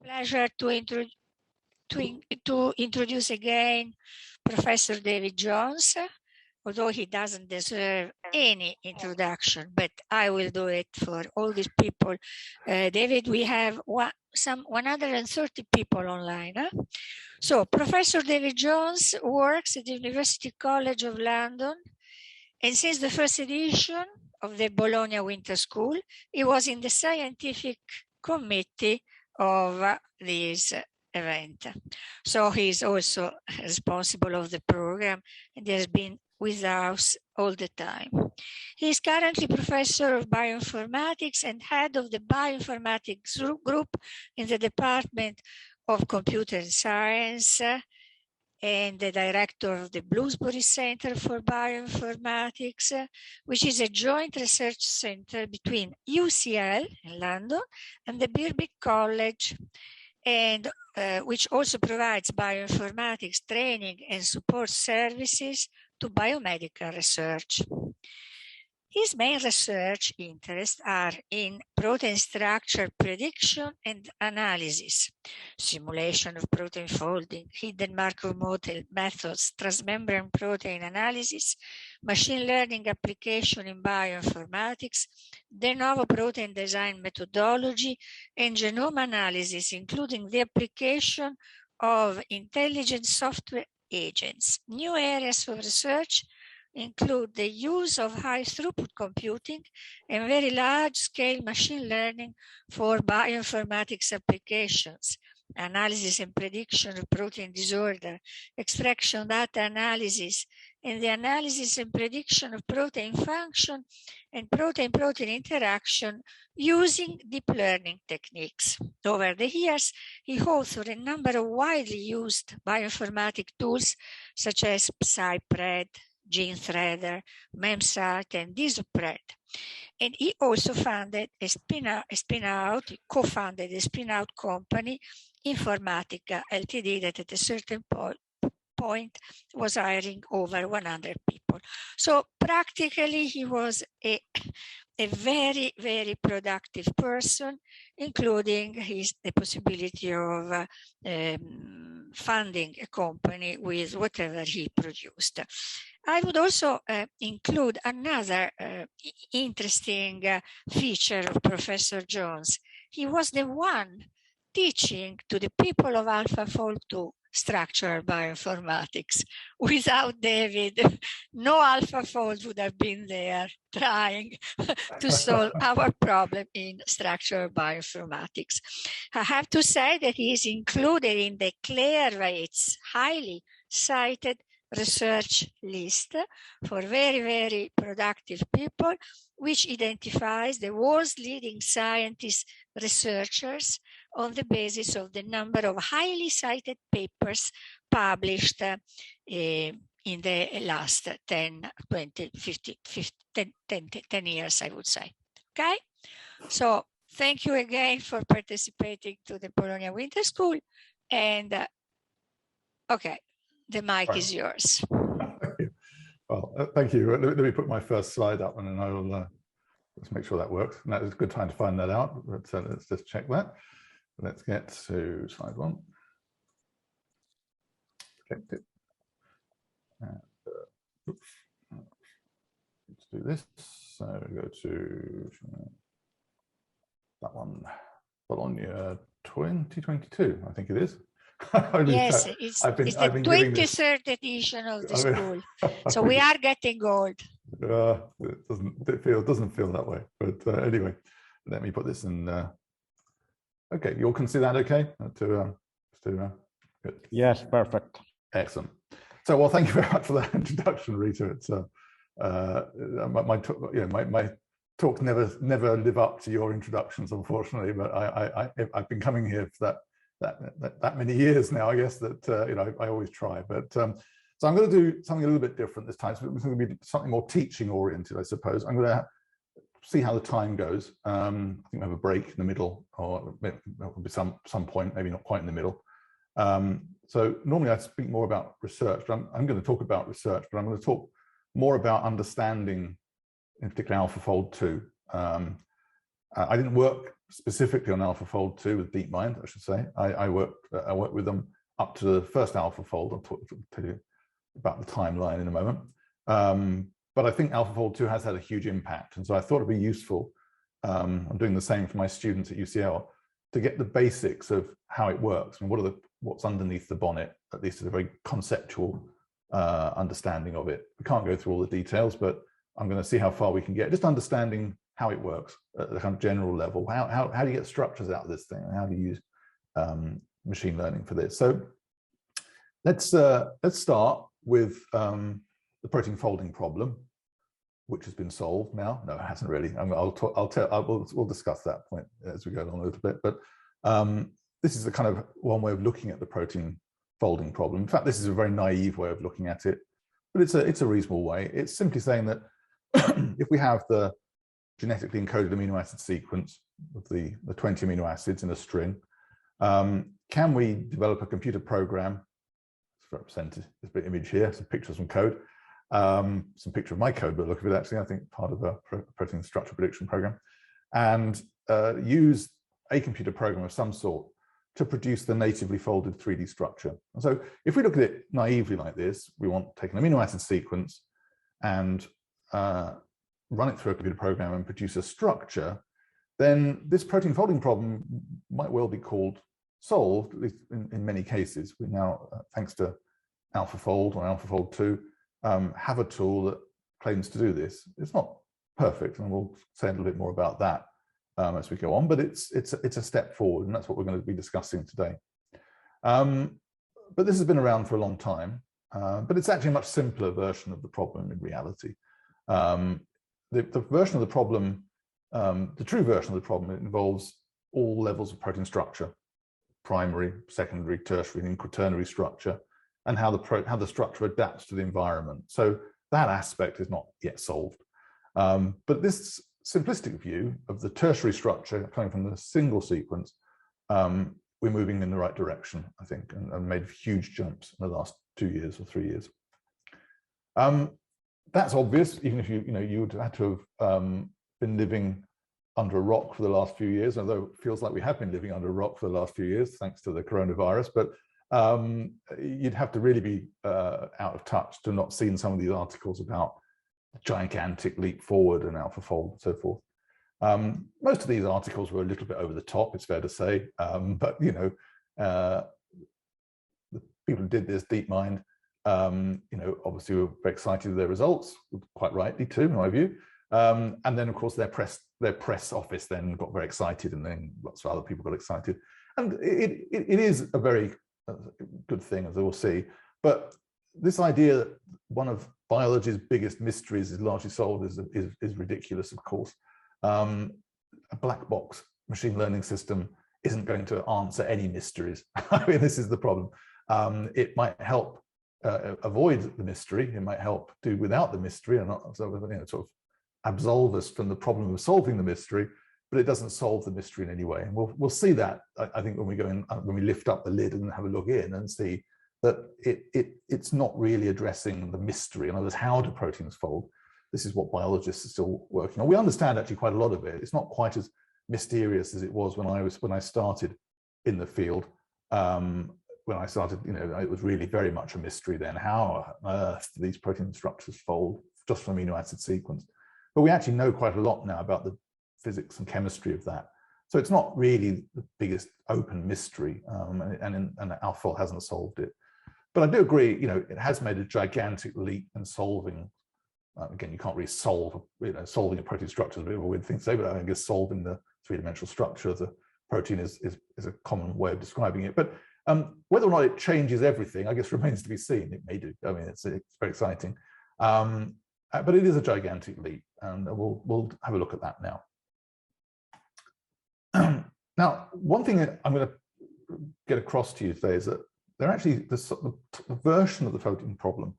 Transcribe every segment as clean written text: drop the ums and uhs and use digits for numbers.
Pleasure to introduce again Professor David Jones, although he doesn't deserve any introduction, but I will do it for all these people. David, we have some 130 people online. Huh? So Professor David Jones works at the University College of London, and since the first edition of the Bologna Winter School, he was in the scientific committee of this event. So he's also responsible of the program and he has been with us all the time. He is currently professor of bioinformatics and head of the bioinformatics group in the Department of Computer Science and the director of the Bloomsbury Center for Bioinformatics, which is a joint research center between UCL in London and the Birkbeck College, and which also provides bioinformatics training and support services to biomedical research. His main research interests are in protein structure prediction and analysis, simulation of protein folding, hidden Markov model methods, transmembrane protein analysis, machine learning application in bioinformatics, de novo protein design methodology, and genome analysis, including the application of intelligent software agents. New areas of research include the use of high-throughput computing and very large-scale machine learning for bioinformatics applications, analysis and prediction of protein disorder, extraction data analysis, and the analysis and prediction of protein function and protein-protein interaction using deep learning techniques. Over the years, he authored a number of widely used bioinformatic tools such as PsyPred, GeneThreader, MemSat, and DisoPred. And he also founded co-founded a spin-out company, Informatica Ltd, that at a certain point was hiring over 100 people. So practically he was a very, very productive person, including the possibility of funding a company with whatever he produced. I would also include another interesting feature of Professor Jones. He was the one teaching to the people of AlphaFold 2 structural bioinformatics. Without David, no AlphaFold would have been there trying to solve our problem in structural bioinformatics. I have to say that he is included in the Claire Rates highly cited research list for very, very productive people, which identifies the world's leading scientists, researchers on the basis of the number of highly cited papers published in the last 10, 20, 50, 10 years, I would say. Okay, so thank you again for participating to the Bologna Winter School, and okay. The mic is yours. Well, thank you. Let me put my first slide up and then I will let's make sure that works. And that is a good time to find that out. But let's just check that. Let's get to slide one. Clicked it. Oops. Let's do this. So go to that one. Bologna 2022, I think it is. Yes, it's the 23rd edition of the school. So we are getting old. It doesn't feel that way. But anyway, let me put this in. Okay, you all can see that okay? Good. Yes, perfect. Excellent. So, well, thank you very much for that introduction, Rita. It's my talks never live up to your introductions, unfortunately. But I've been coming here for that many years now, I guess, that I always try. But so I'm going to do something a little bit different this time. So it's going to be something more teaching oriented, I suppose. I'm going to see how the time goes. I think we have a break in the middle, or maybe there'll be some point, maybe not quite in the middle. So normally I speak more about research, but I'm going to talk about research, but I'm going to talk more about understanding, in particular, AlphaFold 2. I didn't work specifically on AlphaFold 2 with DeepMind, I should say. I worked with them up to the first AlphaFold. I'll tell you about the timeline in a moment. But I think AlphaFold 2 has had a huge impact. And so I thought it'd be useful, I'm doing the same for my students at UCL, to get the basics of how it works and what's underneath the bonnet, at least at a very conceptual understanding of it. We can't go through all the details, but I'm going to see how far we can get, just understanding how it works at the kind of general level. How do you get structures out of this thing? And how do you use machine learning for this? So let's start with the protein folding problem, which has been solved now. No, it hasn't really. We'll discuss that point as we go along a little bit. But this is the kind of one way of looking at the protein folding problem. In fact, this is a very naive way of looking at it, but it's a reasonable way. It's simply saying that if we have the genetically encoded amino acid sequence of the 20 amino acids in a string, can we develop a computer program? It's represented this bit image here, some pictures from code, some picture of my code, but look at it actually, I think part of a protein structure prediction program, and use a computer program of some sort to produce the natively folded 3D structure. And so if we look at it naively like this, we want to take an amino acid sequence and run it through a computer program and produce a structure, then this protein folding problem might well be called solved, at least in many cases. We now, thanks to AlphaFold or AlphaFold 2, have a tool that claims to do this. It's not perfect, and we'll say a little bit more about that as we go on, but it's a step forward, and that's what we're going to be discussing today. But this has been around for a long time, but it's actually a much simpler version of the problem in reality. The version of the problem, the true version of the problem, it involves all levels of protein structure: primary, secondary, tertiary, and quaternary structure, and how the structure adapts to the environment. So that aspect is not yet solved. But this simplistic view of the tertiary structure coming from the single sequence, we're moving in the right direction, I think, and made huge jumps in the last 2 years or 3 years. That's obvious, even if you would have had to have been living under a rock for the last few years, although it feels like we have been living under a rock for the last few years, thanks to the coronavirus. But you'd have to really be out of touch to not seen some of these articles about the gigantic leap forward and AlphaFold and so forth. Most of these articles were a little bit over the top, it's fair to say, but the people who did this, DeepMind, obviously were very excited with their results, quite rightly too, in my view. And then, of course, their press office then got very excited, and then lots of other people got excited. And it is a very good thing, as we'll see. But this idea that one of biology's biggest mysteries is largely solved is ridiculous, of course. A black box machine learning system isn't going to answer any mysteries. I mean, this is the problem. It might help avoid the mystery. It might help do without the mystery, and not sort of absolve us from the problem of solving the mystery, but it doesn't solve the mystery in any way. And we'll see that, I think, when we go in, when we lift up the lid and have a look in and see that it's not really addressing the mystery. In other words, how do proteins fold? This is what biologists are still working on. We understand actually quite a lot of it. It's not quite as mysterious as it was when I started in the field. When I started, it was really very much a mystery then. How on earth do these protein structures fold just from amino acid sequence? But we actually know quite a lot now about the physics and chemistry of that. So it's not really the biggest open mystery, and AlphaFold hasn't solved it. But I do agree, it has made a gigantic leap in solving. Again, you can't really solve, solving a protein structure is a bit of a weird thing to say, but I guess solving the three-dimensional structure of the protein is a common way of describing it. But whether or not it changes everything, I guess, remains to be seen. It may do. I mean, it's very exciting. But it is a gigantic leap, and we'll have a look at that now. Now, one thing that I'm going to get across to you today is that they're actually the version of the folding problem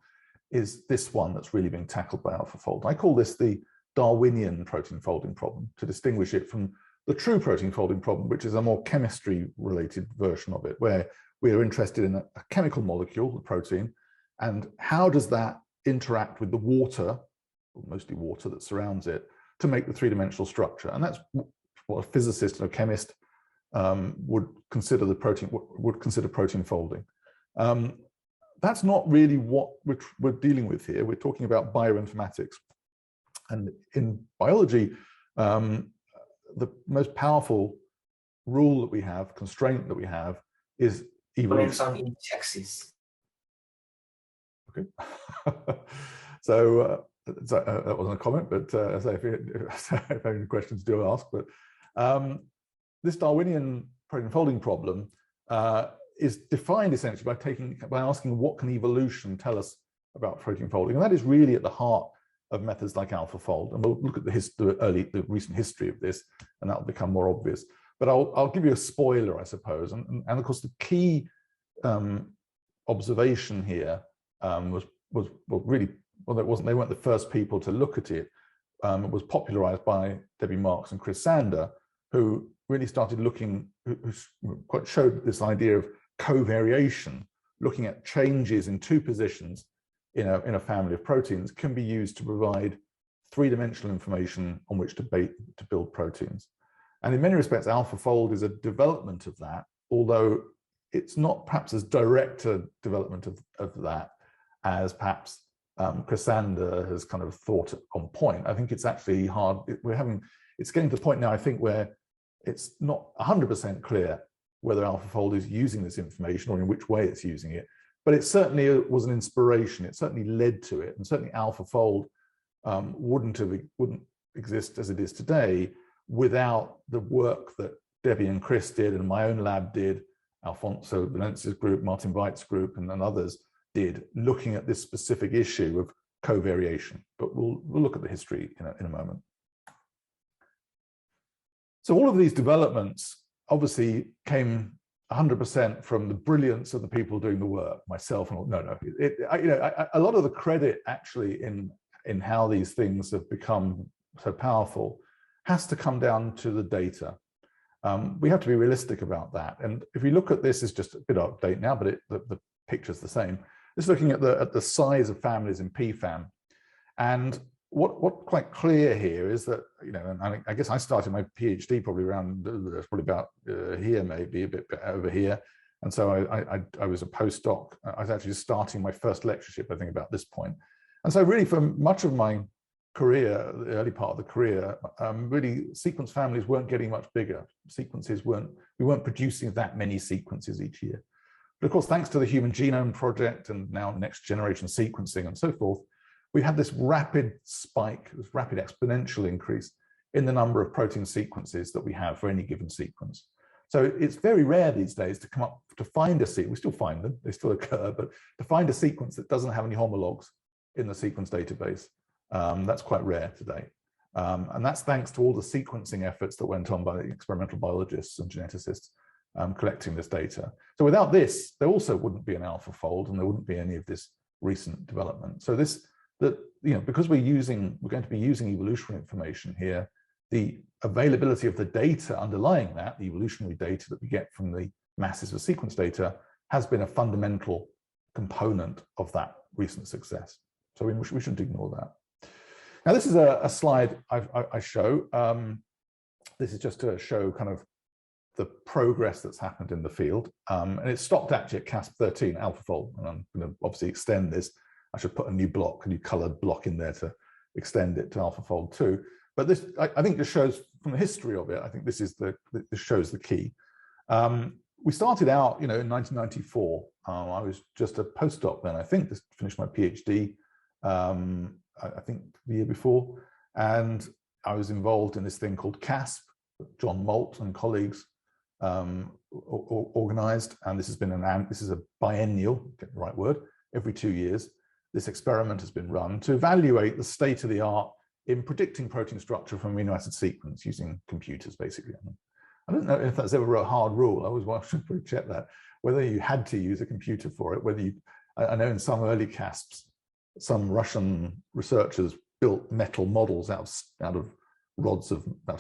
is this one that's really being tackled by AlphaFold. I call this the Darwinian protein folding problem to distinguish it from the true protein folding problem, which is a more chemistry-related version of it, where we are interested in a chemical molecule, the protein, and how does that interact with the water, or mostly water, that surrounds it to make the three-dimensional structure. And that's what a physicist and a chemist would consider protein folding. That's not really what we're dealing with here. We're talking about bioinformatics. And in biology, the most powerful rule that we have, constraint that we have, is evolution. On each axis. Okay. So that wasn't a comment, but so if you have any questions, do ask. But this Darwinian protein folding problem is defined essentially by asking what can evolution tell us about protein folding, and that is really at the heart of methods like AlphaFold. And we'll look at the recent history of this, and that will become more obvious. But I'll give you a spoiler, I suppose. And of course, the key observation here was really, well, they weren't the first people to look at it. It was popularized by Debbie Marks and Chris Sander, who really started looking, who quite showed this idea of covariation, looking at changes in two positions in a family of proteins can be used to provide three-dimensional information on which to build proteins. And in many respects, AlphaFold is a development of that, although it's not perhaps as direct a development of that as perhaps Chris Sander has kind of thought on point. I think it's actually hard. It's getting to the point now, I think, where it's not 100% clear whether AlphaFold is using this information or in which way it's using it. But it certainly was an inspiration. It certainly led to it, and certainly AlphaFold wouldn't exist as it is today without the work that Debbie and Chris did, and my own lab did, Alfonso Valencia's group, Martin Weit's group, and others did, looking at this specific issue of covariation. But we'll look at the history in a moment. So all of these developments obviously came 100% from the brilliance of the people doing the work, myself and all. A lot of the credit actually in how these things have become so powerful has to come down to the data. We have to be realistic about that. And if you look at this, it's just a bit out of date now, but the picture's the same. It's looking at the size of families in PFAM. And what's quite clear here is that, and I guess I started my PhD probably about here, maybe a bit over here. And so I was a postdoc. I was actually starting my first lectureship, I think, about this point. And so really for much of my career, the early part of the career, really sequence families weren't getting much bigger. We weren't producing that many sequences each year. But of course, thanks to the Human Genome Project and now next generation sequencing and so forth, we had this rapid spike, this rapid exponential increase in the number of protein sequences that we have for any given sequence. So it's very rare these days to find a sequence. We still find them, they still occur, but to find a sequence that doesn't have any homologs in the sequence database, that's quite rare today. And that's thanks to all the sequencing efforts that went on by the experimental biologists and geneticists collecting this data. So without this, there also wouldn't be an AlphaFold and there wouldn't be any of this recent development. So because we're going to be using evolutionary information here, the availability of the data underlying that, the evolutionary data that we get from the masses of sequence data, has been a fundamental component of that recent success. So we shouldn't ignore that. Now, this is a slide I show. This is just to show kind of the progress that's happened in the field. And it stopped actually at CASP13, AlphaFold. And I'm going to obviously extend this. I should put a new colored block in there to extend it to AlphaFold 2. But this, I think, just shows from the history of it, I think this shows the key. We started out, in 1994. I was just a postdoc then. I think just finished my PhD. I think the year before, and I was involved in this thing called CASP, John Molt and colleagues organized, and this is a biennial, get the right word, every 2 years. This experiment has been run to evaluate the state of the art in predicting protein structure from amino acid sequence using computers, basically. I don't know if that's ever a hard rule. I always want to check that, whether you had to use a computer for it, I know in some early CASPs, some Russian researchers built metal models out of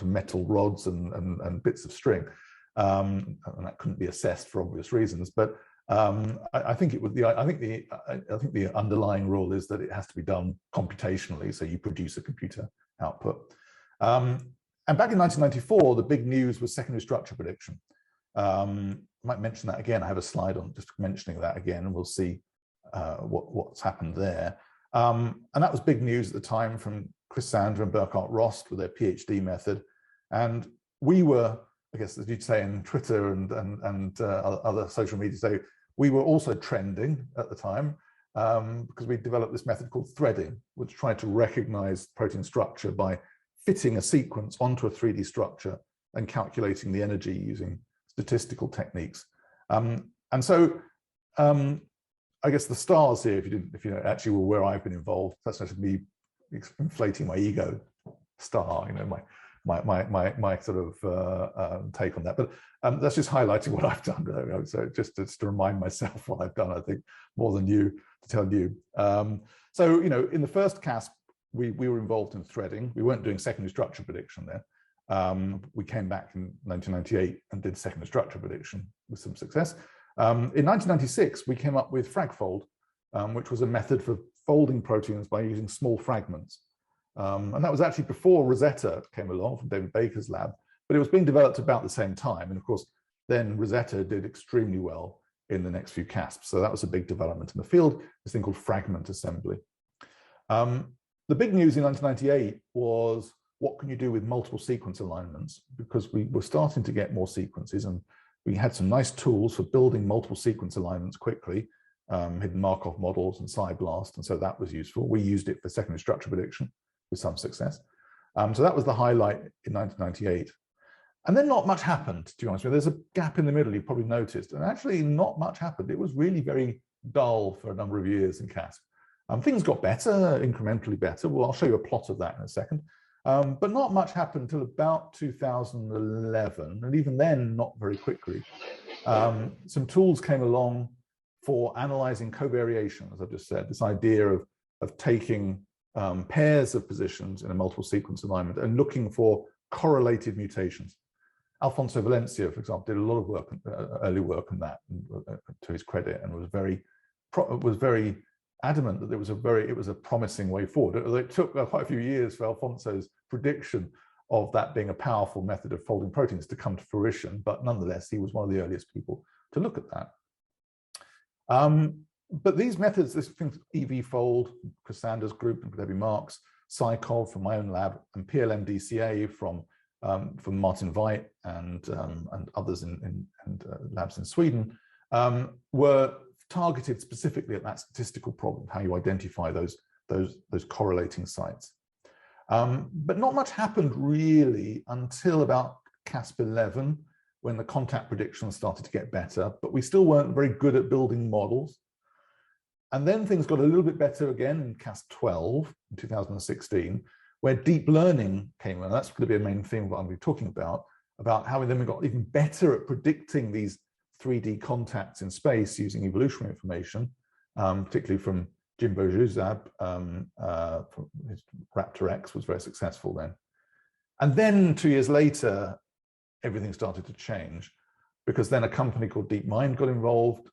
metal rods and bits of string, and that couldn't be assessed for obvious reasons. But I think the underlying rule is that it has to be done computationally, so you produce a computer output. And back in 1994, the big news was secondary structure prediction. I might mention that again. I have a slide on just mentioning that again, and we'll see what's happened there. And that was big news at the time from Chris Sander and Burkhart Rost with their PhD method. And we were, I guess, as you'd say in Twitter and other social media, so we were also trending at the time because we developed this method called threading, which tried to recognize protein structure by fitting a sequence onto a 3D structure and calculating the energy using statistical techniques. And so I guess the stars here, if you actually were where I've been involved, that's just me inflating my ego star, my sort of take on that. But that's just highlighting what I've done. So just to remind myself what I've done, I think more than you to tell you. So in the first CASP, we were involved in threading. We weren't doing secondary structure prediction there. We came back in 1998 and did secondary structure prediction with some success. In 1996, we came up with FragFold, which was a method for folding proteins by using small fragments. And that was actually before Rosetta came along from David Baker's lab, but it was being developed about the same time. And of course, then Rosetta did extremely well in the next few CASPs. So that was a big development in the field, this thing called fragment assembly. The big news in 1998 was, what can you do with multiple sequence alignments? Because we were starting to get more sequences, and we had some nice tools for building multiple sequence alignments quickly, hidden Markov models and SciBlast, and so that was useful. We used it for secondary structure prediction with some success. So that was the highlight in 1998. And then not much happened, to be honest with you. There's a gap in the middle, you probably noticed, and actually not much happened. It was really very dull for a number of years in CASP. Things got better, incrementally better. Well, I'll show you a plot of that in a second. But not much happened until about 2011, and even then, not very quickly. Some tools came along for analyzing covariation, as I've just said, this idea of taking pairs of positions in a multiple sequence alignment and looking for correlated mutations. Alfonso Valencia, for example, did a lot of work, early work on that, to his credit, and was very adamant that it was a promising way forward. It took quite a few years for Alfonso's prediction of that being a powerful method of folding proteins to come to fruition, but nonetheless, he was one of the earliest people to look at that. But these methods, this thing, EV-fold, Chris Sanders' group and Debbie Marks, PsyCov from my own lab, and PLM-DCA from Martin Veit and others in labs in Sweden, were targeted specifically at that statistical problem, how you identify those correlating sites. But not much happened really until about CASP 11, when the contact predictions started to get better, but we still weren't very good at building models. And then things got a little bit better again in CASP 12 in 2016, where deep learning came in. That's going to be a main theme of what I'm going to be talking about how then we got even better at predicting these 3D contacts in space using evolutionary information, particularly from Jimbo Juzab, his Raptor X was very successful then. And then 2 years later, everything started to change, because then a company called DeepMind got involved.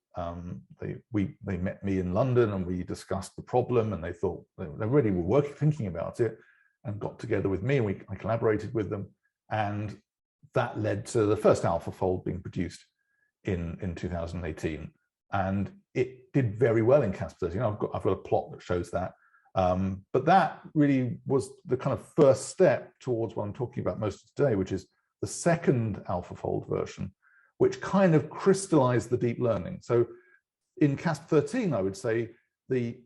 They met me in London and we discussed the problem, and they thought they already were thinking about it, and got together with me, and I collaborated with them, and that led to the first AlphaFold being produced in 2018, and it did very well in CASP 13. I've got a plot that shows that, but that really was the kind of first step towards what I'm talking about most of today, which is the second AlphaFold version, which kind of crystallized the deep learning. So in CASP 13, I would say the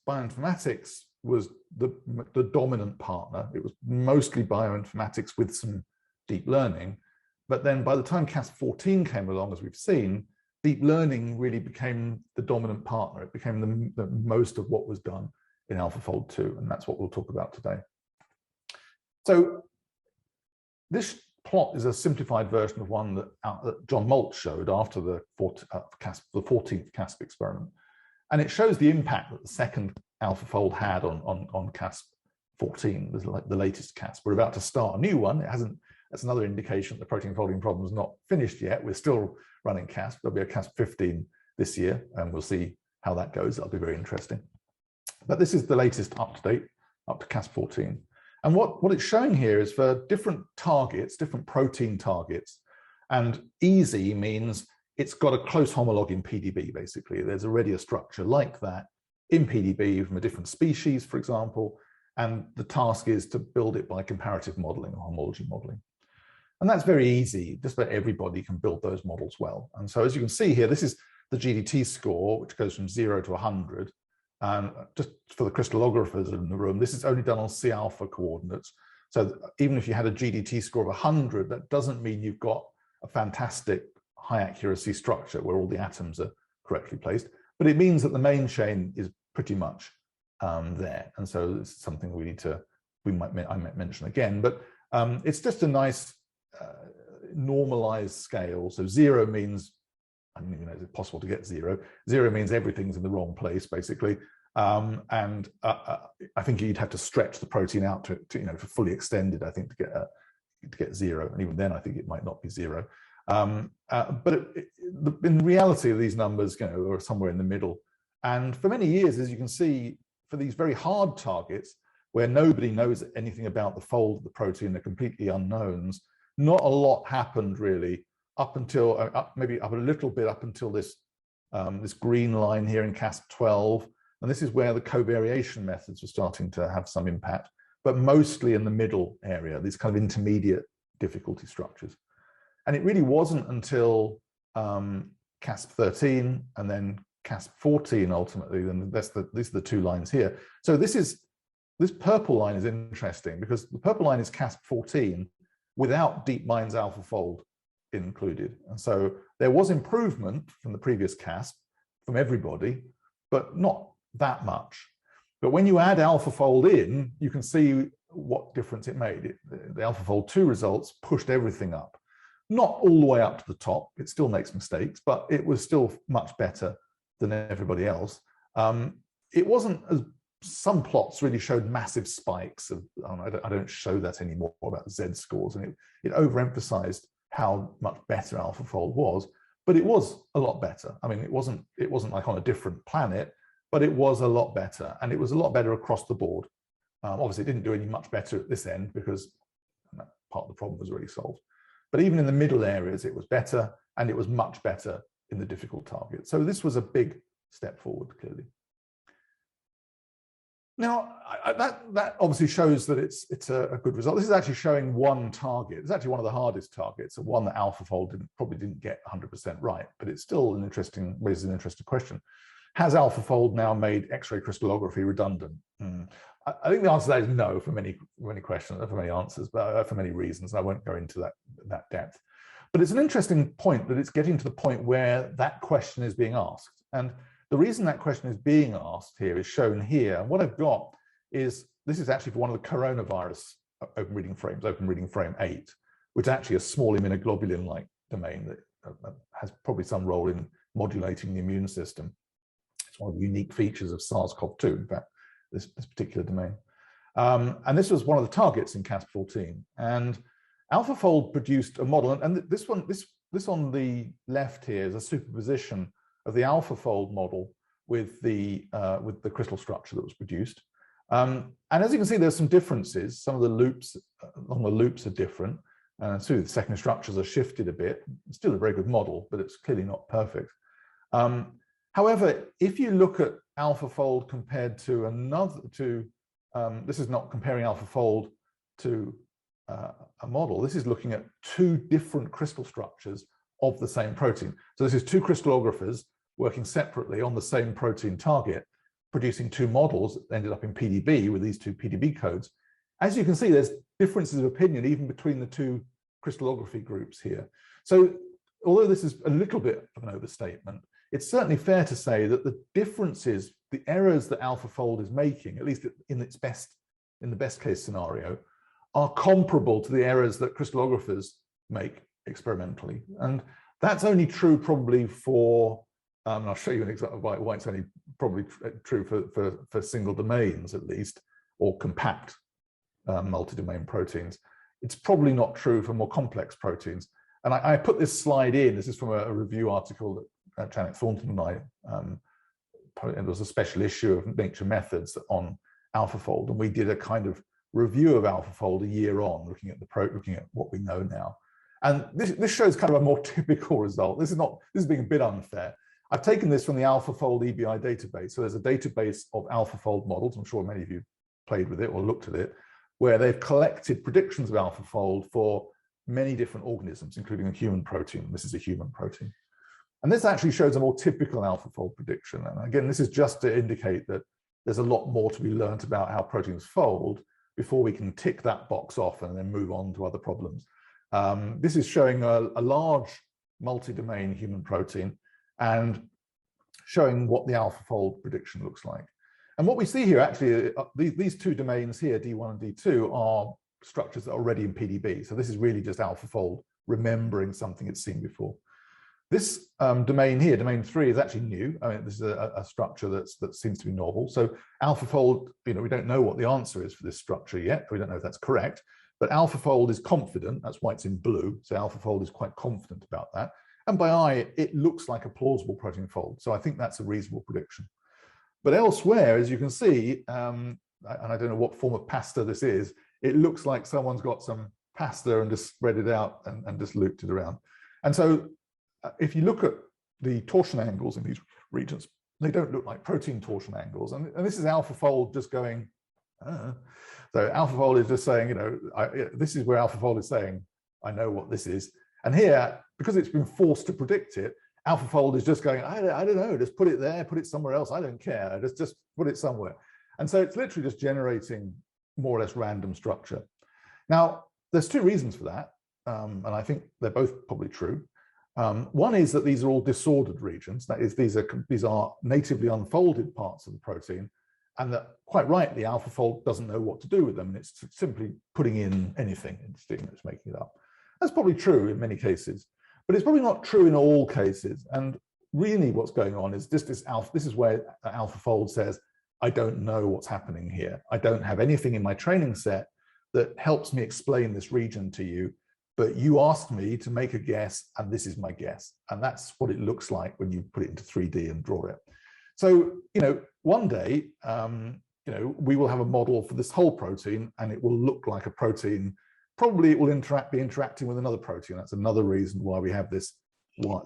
bioinformatics was the dominant partner. It was mostly bioinformatics with some deep learning. But then by the time CASP 14 came along, as we've seen, deep learning really became the dominant partner. It became the most of what was done in AlphaFold 2, and that's what we'll talk about today. So this plot is a simplified version of one that John Molt showed after the 14th CASP experiment. And it shows the impact that the second AlphaFold had on CASP 14, the latest CASP. We're about to start a new one. It hasn't. That's another indication that the protein folding problem is not finished yet. We're still running CASP. There'll be a CASP 15 this year, and we'll see how that goes. That'll be very interesting. But this is the latest up to date, up to CASP 14. And what it's showing here is for different targets, different protein targets, and easy means it's got a close homologue in PDB, basically. There's already a structure like that in PDB from a different species, for example, and the task is to build it by comparative modeling or homology modeling. And that's very easy. Just about everybody can build those models well. And so as you can see here, this is the GDT score, which goes from 0 to 100. And just for the crystallographers in the room, this is only done on C alpha coordinates. So even if you had a GDT score of 100, that doesn't mean you've got a fantastic high accuracy structure where all the atoms are correctly placed, but it means that the main chain is pretty much there. And so this is something I might mention again, but it's just a nice normalized scale. So 0 means, I don't even know, is it possible to get 0? 0 means everything's in the wrong place, basically. I think you'd have to stretch the protein out to for fully extended, I think, to get 0. And even then, I think it might not be 0. But in reality, these numbers, are somewhere in the middle. And for many years, as you can see, for these very hard targets, where nobody knows anything about the fold of the protein, they're completely unknowns, not a lot happened really up until maybe up a little bit up until this this green line here in CASP12, and this is where the covariation methods were starting to have some impact, but mostly in the middle area, these kind of intermediate difficulty structures. And it really wasn't until CASP13 and then CASP14 ultimately, then these are the two lines here. So this purple line is interesting because the purple line is CASP14 without DeepMind's AlphaFold included. And so there was improvement from the previous CASP from everybody, but not that much. But when you add AlphaFold in, you can see what difference it made. The AlphaFold 2 results pushed everything up. Not all the way up to the top, it still makes mistakes, but it was still much better than everybody else. It wasn't as, some plots really showed massive spikes of, I don't show that anymore about Z scores, and it overemphasized how much better AlphaFold was, but it was a lot better. I mean, it wasn't like on a different planet, but it was a lot better, and it was a lot better across the board. Obviously, it didn't do any much better at this end because part of the problem was already solved. But even in the middle areas, it was better, and it was much better in the difficult targets. So this was a big step forward, clearly. Now, that obviously shows that it's a good result. This is actually showing one target. It's actually one of the hardest targets, and one that AlphaFold probably didn't get 100% right, but it's still raises an interesting question. Has AlphaFold now made X-ray crystallography redundant? I think the answer to that is no, for many questions, for many answers, but for many reasons. I won't go into that depth. But it's an interesting point that it's getting to the point where that question is being asked. And the reason that question is being asked here is shown here. And what I've got is, this is actually for one of the coronavirus open reading frames, open reading frame 8, which is actually a small immunoglobulin-like domain that has probably some role in modulating the immune system. It's one of the unique features of SARS-CoV-2, in fact, this particular domain. And this was one of the targets in CASP14. And AlphaFold produced a model, and this on the left here is a superposition of the AlphaFold model with the crystal structure that was produced. And as you can see, there's some differences. Some of the loops along the loops are different. So the secondary structures are shifted a bit. It's still a very good model, but it's clearly not perfect. However, if you look at AlphaFold compared to this is not comparing AlphaFold to a model. This is looking at two different crystal structures of the same protein. So this is two crystallographers working separately on the same protein target, producing two models that ended up in PDB with these two PDB codes. As you can see, there's differences of opinion even between the two crystallography groups here. So although this is a little bit of an overstatement, it's certainly fair to say that the differences, the errors that AlphaFold is making, at least in the best case scenario, are comparable to the errors that crystallographers make experimentally. And that's only true probably for, and I'll show you an example of why it's only probably true for single domains at least, or compact multi-domain proteins. It's probably not true for more complex proteins. And I put this slide in, this is from a review article that Janet Thornton and I, and there was a special issue of Nature Methods on AlphaFold, and we did a kind of review of AlphaFold a year on, looking at what we know now. And this shows kind of a more typical result. This is being a bit unfair. I've taken this from the AlphaFold EBI database. So there's a database of AlphaFold models. I'm sure many of you played with it or looked at it, where they've collected predictions of AlphaFold for many different organisms, including a human protein. This is a human protein. And this actually shows a more typical AlphaFold prediction. And again, this is just to indicate that there's a lot more to be learned about how proteins fold before we can tick that box off and then move on to other problems. This is showing a large multi-domain human protein and showing what the AlphaFold prediction looks like. And what we see here, actually, these two domains here, D1 and D2, are structures that are already in PDB. So this is really just AlphaFold remembering something it's seen before. This domain here, domain 3, is actually new. I mean, this is a structure that seems to be novel. So AlphaFold, we don't know what the answer is for this structure yet. We don't know if that's correct, but AlphaFold is confident. That's why it's in blue. So AlphaFold is quite confident about that. And by eye, it looks like a plausible protein fold. So I think that's a reasonable prediction. But elsewhere, as you can see, and I don't know what form of pasta this is, it looks like someone's got some pasta and just spread it out and just looped it around. And so if you look at the torsion angles in these regions, they don't look like protein torsion angles. And this is AlphaFold just going, so AlphaFold is just saying, this is where AlphaFold is saying, I know what this is. And here, because it's been forced to predict it, AlphaFold is just going, I don't know, just put it there, put it somewhere else. I don't care, just put it somewhere. And so it's literally just generating more or less random structure. Now, there's two reasons for that. And I think they're both probably true. One is that these are all disordered regions. That is, these are natively unfolded parts of the protein, and that quite rightly, AlphaFold doesn't know what to do with them, and it's simply putting in anything. It's making it up. That's probably true in many cases, but it's probably not true in all cases. And really what's going on is just this is where AlphaFold says, I don't know what's happening here. I don't have anything in my training set that helps me explain this region to you, but you asked me to make a guess, and this is my guess. And that's what it looks like when you put it into 3D and draw it. So, one day, we will have a model for this whole protein, and it will look like a protein. Probably it will be interacting with another protein. That's another reason why we have this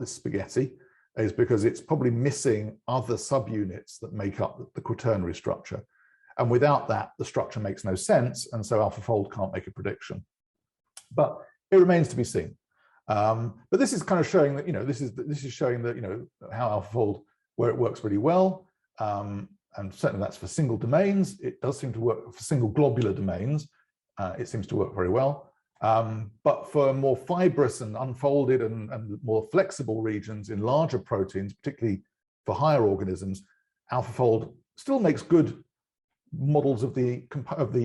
spaghetti, is because it's probably missing other subunits that make up the quaternary structure. And without that, the structure makes no sense. And so AlphaFold can't make a prediction. But it remains to be seen. But this is kind of showing that, this is showing that, how AlphaFold, where it works really well. And certainly that's for single domains. It does seem to work for single globular domains. It seems to work very well. But for more fibrous and unfolded and more flexible regions in larger proteins, particularly for higher organisms, AlphaFold still makes good models of the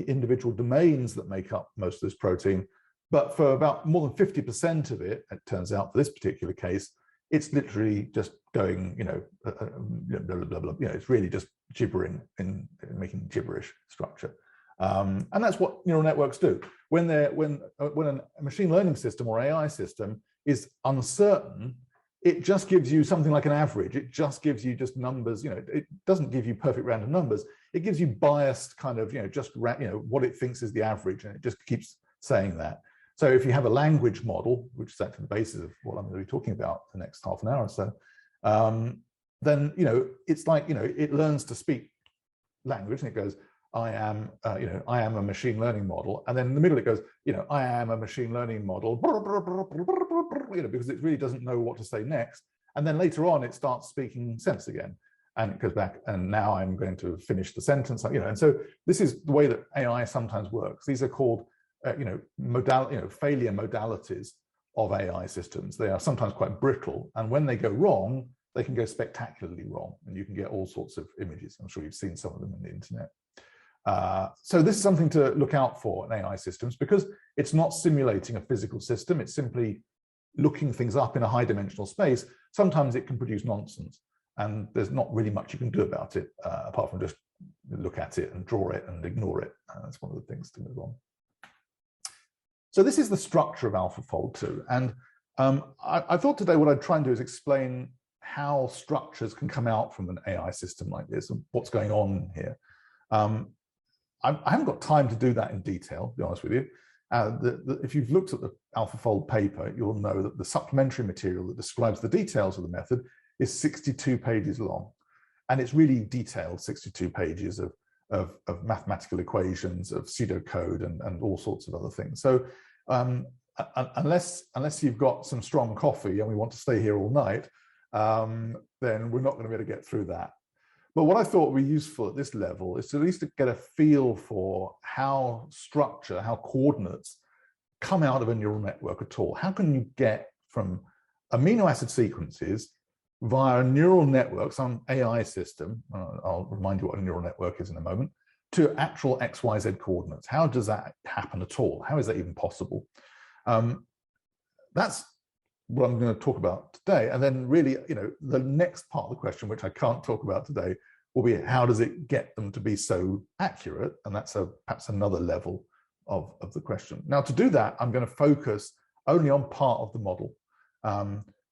individual domains that make up most of this protein. But for about more than 50% of it, it turns out for this particular case, it's literally just going, blah, blah, blah, it's really just gibbering and making gibberish structure. And that's what neural networks do. When a machine learning system or AI system is uncertain, it just gives you something like an average. It just gives you just numbers. It doesn't give you perfect random numbers. It gives you biased kind of, what it thinks is the average, and it just keeps saying that. So if you have a language model, which is actually the basis of what I'm going to be talking about the next half an hour or so, then it's like it learns to speak language, and it goes, I am a machine learning model, and then in the middle it goes, I am a machine learning model, because it really doesn't know what to say next, and then later on it starts speaking sense again, and it goes back, and now I'm going to finish the sentence, and so this is the way that AI sometimes works. These are called failure modalities of AI systems. They are sometimes quite brittle, and when they go wrong, they can go spectacularly wrong, and you can get all sorts of images. I'm sure you've seen some of them on the internet. So this is something to look out for in AI systems, because it's not simulating a physical system. It's simply looking things up in a high-dimensional space. Sometimes it can produce nonsense, and there's not really much you can do about it, apart from just look at it and draw it and ignore it. That's one of the things to move on. So this is the structure of AlphaFold 2. And I thought today what I'd try and do is explain how structures can come out from an AI system like this and what's going on here. I haven't got time to do that in detail, to be honest with you. If you've looked at the AlphaFold paper, you'll know that the supplementary material that describes the details of the method is 62 pages long. And it's really detailed, 62 pages of mathematical equations, of pseudocode, and all sorts of other things. So unless you've got some strong coffee and we want to stay here all night, then we're not going to be able to get through that. But what I thought would be useful at this level is to at least get a feel for how structure, how coordinates come out of a neural network at all. How can you get from amino acid sequences via a neural network, some AI system, I'll remind you what a neural network is in a moment, to actual XYZ coordinates? How does that happen at all? How is that even possible? That's what I'm going to talk about today. And then really, the next part of the question, which I can't talk about today, will be how does it get them to be so accurate? And that's perhaps another level of the question. Now, to do that, I'm going to focus only on part of the model.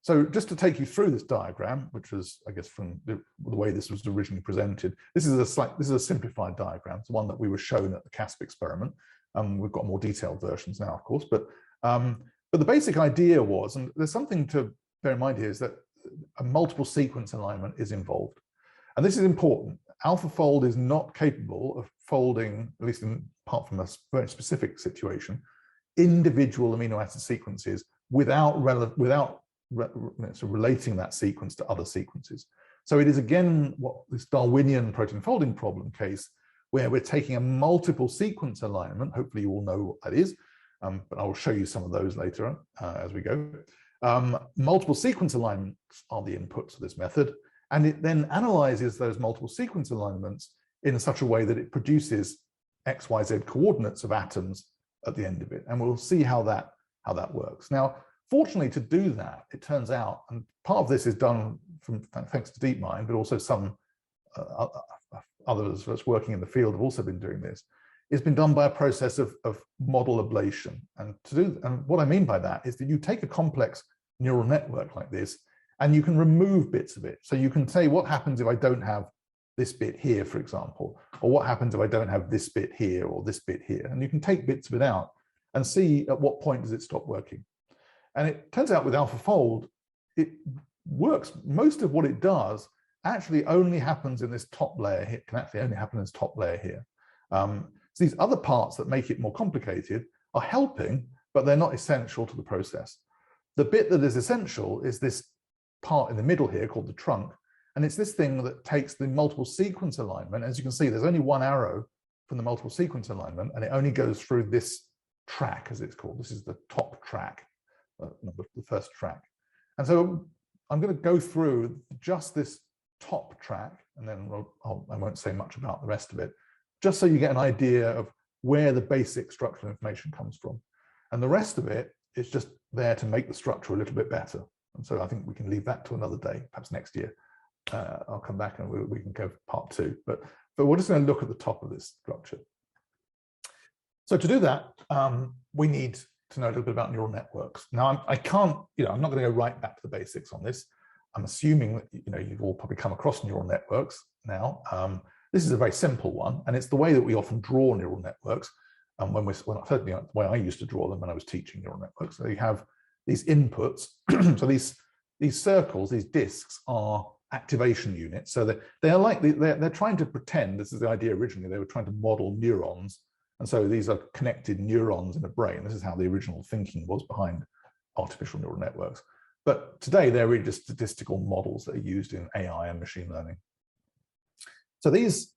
So just to take you through this diagram, which was, I guess, from the way this was originally presented, this is a simplified diagram. It's one that we were shown at the CASP experiment. We've got more detailed versions now, of course, but the basic idea was, and there's something to bear in mind here, is that a multiple sequence alignment is involved. And this is important. AlphaFold is not capable of folding, at least apart from a very specific situation, individual amino acid sequences without relating that sequence to other sequences. So it is, again, what this Darwinian protein folding problem case, where we're taking a multiple sequence alignment. Hopefully you all know what that is. But I will show you some of those later as we go. Multiple sequence alignments are the inputs of this method, and it then analyzes those multiple sequence alignments in such a way that it produces XYZ coordinates of atoms at the end of it. And we'll see how that works. Now, fortunately, to do that, it turns out, and part of this is done thanks to DeepMind, but also some others that's working in the field have also been doing this. It's been done by a process of model ablation. And what I mean by that is that you take a complex neural network like this, and you can remove bits of it. So you can say, what happens if I don't have this bit here, for example, or what happens if I don't have this bit here or this bit here? And you can take bits of it out and see at what point does it stop working. And it turns out with AlphaFold, it works. Most of what it does actually only happens in this top layer here. It can actually only happen in this top layer here. So these other parts that make it more complicated are helping, but they're not essential to the process. The bit that is essential is this part in the middle here called the trunk. And it's this thing that takes the multiple sequence alignment. As you can see, there's only one arrow from the multiple sequence alignment, and it only goes through this track, as it's called. This is the top track, the first track. And so I'm going to go through just this top track, and then I won't say much about the rest of it, just so you get an idea of where the basic structural information comes from. And the rest of it is just there to make the structure a little bit better. And so I think we can leave that to another day, perhaps next year. I'll come back and we can go for part 2. But we're just going to look at the top of this structure. So to do that, we need to know a little bit about neural networks. Now, I can't, I'm not going to go right back to the basics on this. I'm assuming that you've all probably come across neural networks now. This is a very simple one, and it's the way that we often draw neural networks. Certainly the way I used to draw them when I was teaching neural networks. So you have these inputs. So these circles, these disks, are activation units. So they're trying to pretend. This is the idea originally. They were trying to model neurons, and so these are connected neurons in a brain. This is how the original thinking was behind artificial neural networks. But today they're really just statistical models that are used in AI and machine learning. So these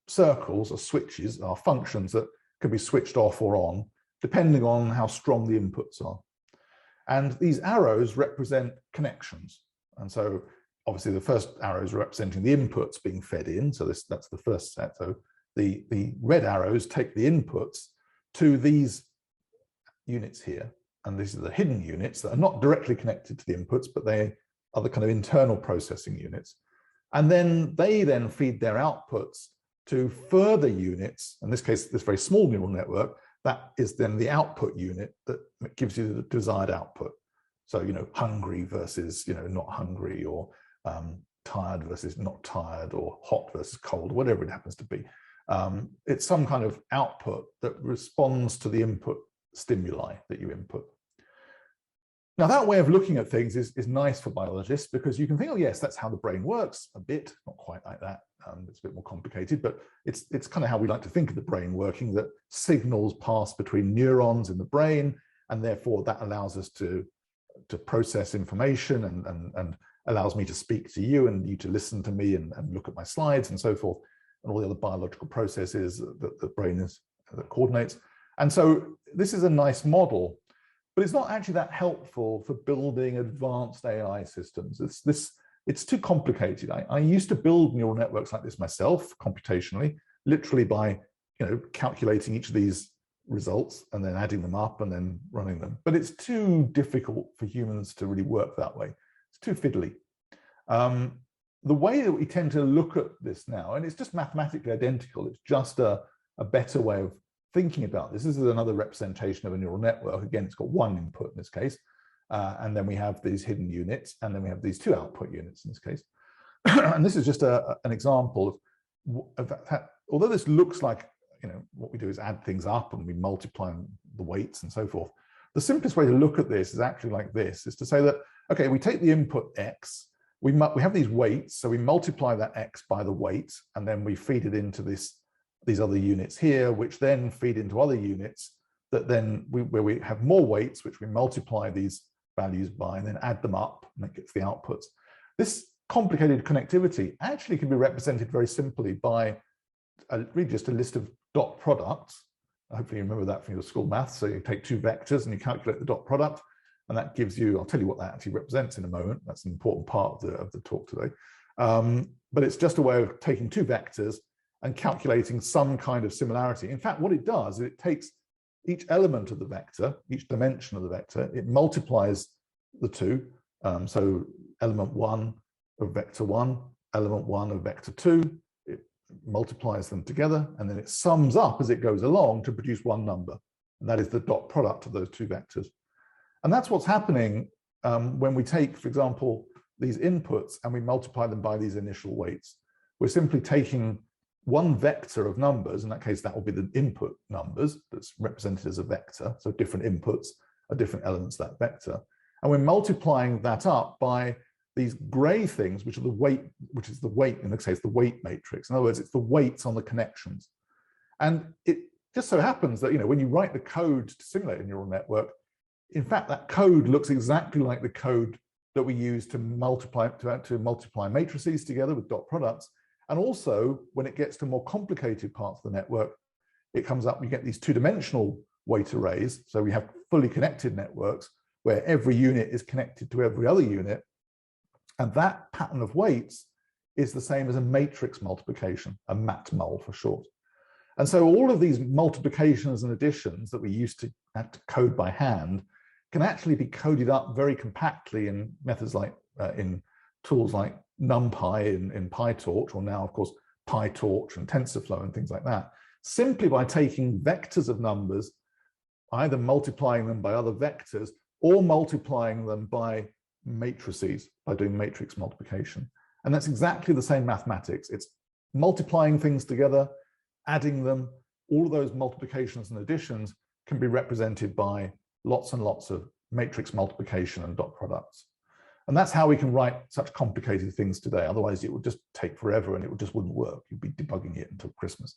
circles or switches are functions that can be switched off or on, depending on how strong the inputs are. And these arrows represent connections. And so obviously the first arrow is representing the inputs being fed in. So that's the first set. So the red arrows take the inputs to these units here. And these are the hidden units that are not directly connected to the inputs, but they are the kind of internal processing units. And then they then feed their outputs to further units. In this case, this very small neural network, that is then the output unit that gives you the desired output. So, hungry versus, not hungry, or tired versus not tired, or hot versus cold, whatever it happens to be. It's some kind of output that responds to the input stimuli that you input. Now, that way of looking at things is nice for biologists, because you can think, oh, yes, that's how the brain works a bit, not quite like that. It's a bit more complicated, but it's kind of how we like to think of the brain working, that signals pass between neurons in the brain, and therefore that allows us to process information and allows me to speak to you and you to listen to me and look at my slides and so forth, and all the other biological processes that the brain that coordinates. And so this is a nice model, but it's not actually that helpful for building advanced AI systems. It's too complicated. I used to build neural networks like this myself, computationally, literally by calculating each of these results and then adding them up and then running them. But it's too difficult for humans to really work that way. It's too fiddly. The way that we tend to look at this now, and it's just mathematically identical, it's just a better way of thinking about this. This is another representation of a neural network. Again, it's got one input in this case, and then we have these hidden units, and then we have these two output units in this case. And this is just an example of that. Although this looks like what we do is add things up and we multiply the weights and so forth, the simplest way to look at this is actually like this, is to say that, okay, we take the input x, we have these weights, so we multiply that x by the weight, and then we feed it into these other units here, which then feed into other units that then where we have more weights, which we multiply these values by and then add them up, and that gets the outputs. This complicated connectivity actually can be represented very simply by really just a list of dot products. Hopefully you remember that from your school maths. So you take two vectors and you calculate the dot product, and that gives you, I'll tell you what that actually represents in a moment. That's an important part of the talk today. But it's just a way of taking two vectors and calculating some kind of similarity. In fact, what it does is it takes each element of the vector, each dimension of the vector, it multiplies the two. So element 1 of vector 1, element 1 of vector 2, it multiplies them together, and then it sums up as it goes along to produce one number. And that is the dot product of those two vectors. And that's what's happening when we take, for example, these inputs and we multiply them by these initial weights. We're simply taking one vector of numbers, in that case, that will be the input numbers that's represented as a vector. So different inputs are different elements of that vector. And we're multiplying that up by these gray things, which are the weight, which is the weight, in this case, the weight matrix. In other words, it's the weights on the connections. And it just so happens that, when you write the code to simulate a neural network, in fact, that code looks exactly like the code that we use to multiply matrices together with dot products. And also, when it gets to more complicated parts of the network, it comes up, we get these two-dimensional weight arrays. So we have fully connected networks where every unit is connected to every other unit. And that pattern of weights is the same as a matrix multiplication, a matmul for short. And so all of these multiplications and additions that we used to have to code by hand can actually be coded up very compactly in methods like, in tools like NumPy in PyTorch, or now, of course, PyTorch and TensorFlow and things like that, simply by taking vectors of numbers, either multiplying them by other vectors or multiplying them by matrices, by doing matrix multiplication. And that's exactly the same mathematics. It's multiplying things together, adding them. All of those multiplications and additions can be represented by lots and lots of matrix multiplication and dot products. And that's how we can write such complicated things today. Otherwise, it would just take forever and it just wouldn't work. You'd be debugging it until Christmas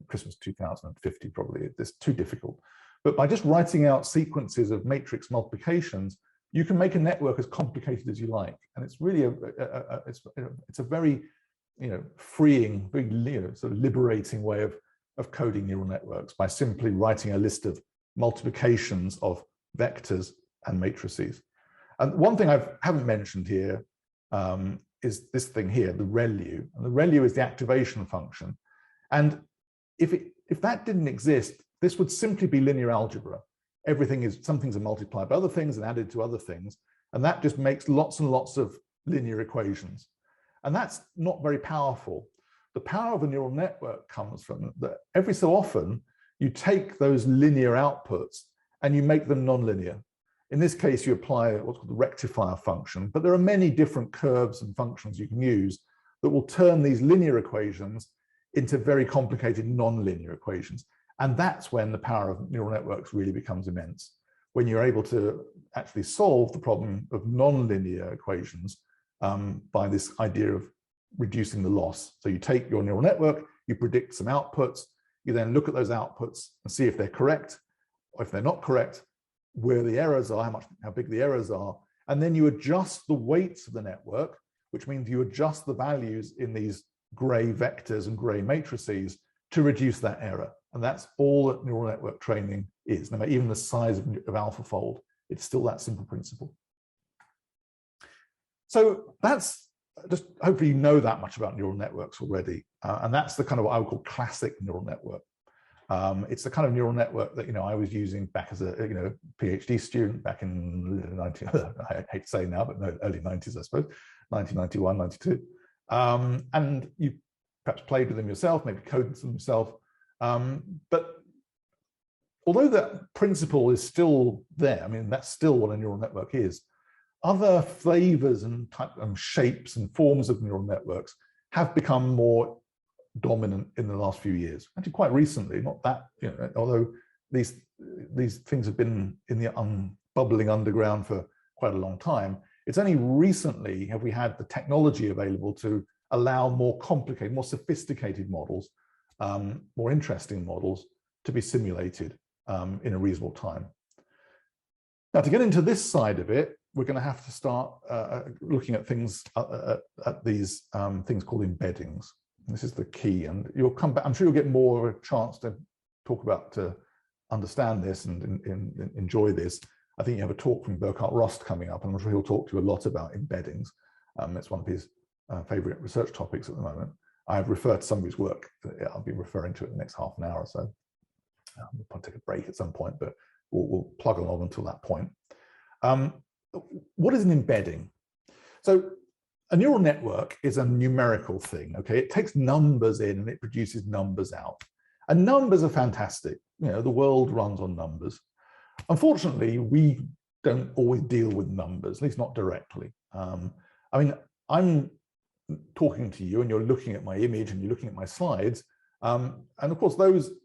2050, probably. It's too difficult. But by just writing out sequences of matrix multiplications, you can make a network as complicated as you like. And it's really it's a very freeing, very sort of liberating way of coding neural networks by simply writing a list of multiplications of vectors and matrices. And one thing I haven't mentioned here is this thing here, the ReLU. And the ReLU is the activation function. And if that didn't exist, this would simply be linear algebra. Some things are multiplied by other things and added to other things. And that just makes lots and lots of linear equations. And that's not very powerful. The power of a neural network comes from that every so often, you take those linear outputs and you make them nonlinear. In this case, you apply what's called the rectifier function, but there are many different curves and functions you can use that will turn these linear equations into very complicated non-linear equations. And that's when the power of neural networks really becomes immense, when you're able to actually solve the problem of non-linear equations by this idea of reducing the loss. So you take your neural network, you predict some outputs, you then look at those outputs and see if they're correct, or if they're not correct, where the errors are, how big the errors are, and then you adjust the weights of the network, which means you adjust the values in these gray vectors and gray matrices to reduce that error. And that's all that neural network training is. No matter even the size of AlphaFold, it's still that simple principle. So that's just, hopefully you know that much about neural networks already. And that's the kind of what I would call classic neural network. It's the kind of neural network that, I was using back as a, PhD student back in I hate to say now, but no, early 90s, I suppose, 1991, 92. And you perhaps played with them yourself, maybe coded them yourself. But although that principle is still there, I mean, that's still what a neural network is, other flavors and shapes and forms of neural networks have become more dominant in the last few years. Actually, quite recently, not that, although these things have been in the bubbling underground for quite a long time, it's only recently have we had the technology available to allow more complicated, more sophisticated models, more interesting models to be simulated in a reasonable time. Now, to get into this side of it, we're going to have to start looking at things at these things called embeddings. This is the key, and you'll come back. I'm sure you'll get more of a chance to talk about, to understand this and enjoy this. I think you have a talk from Burkhard Rost coming up, and I'm sure he'll talk to you a lot about embeddings. It's one of his favorite research topics at the moment. I've referred to some of his work. I'll be referring to it in the next half an hour or so. We'll probably take a break at some point, but we'll plug along until that point. What is an embedding? So a neural network is a numerical thing, okay? It takes numbers in and it produces numbers out. And numbers are fantastic. The world runs on numbers. Unfortunately, we don't always deal with numbers, at least not directly. I mean, I'm talking to you and you're looking at my image and you're looking at my slides. And of course,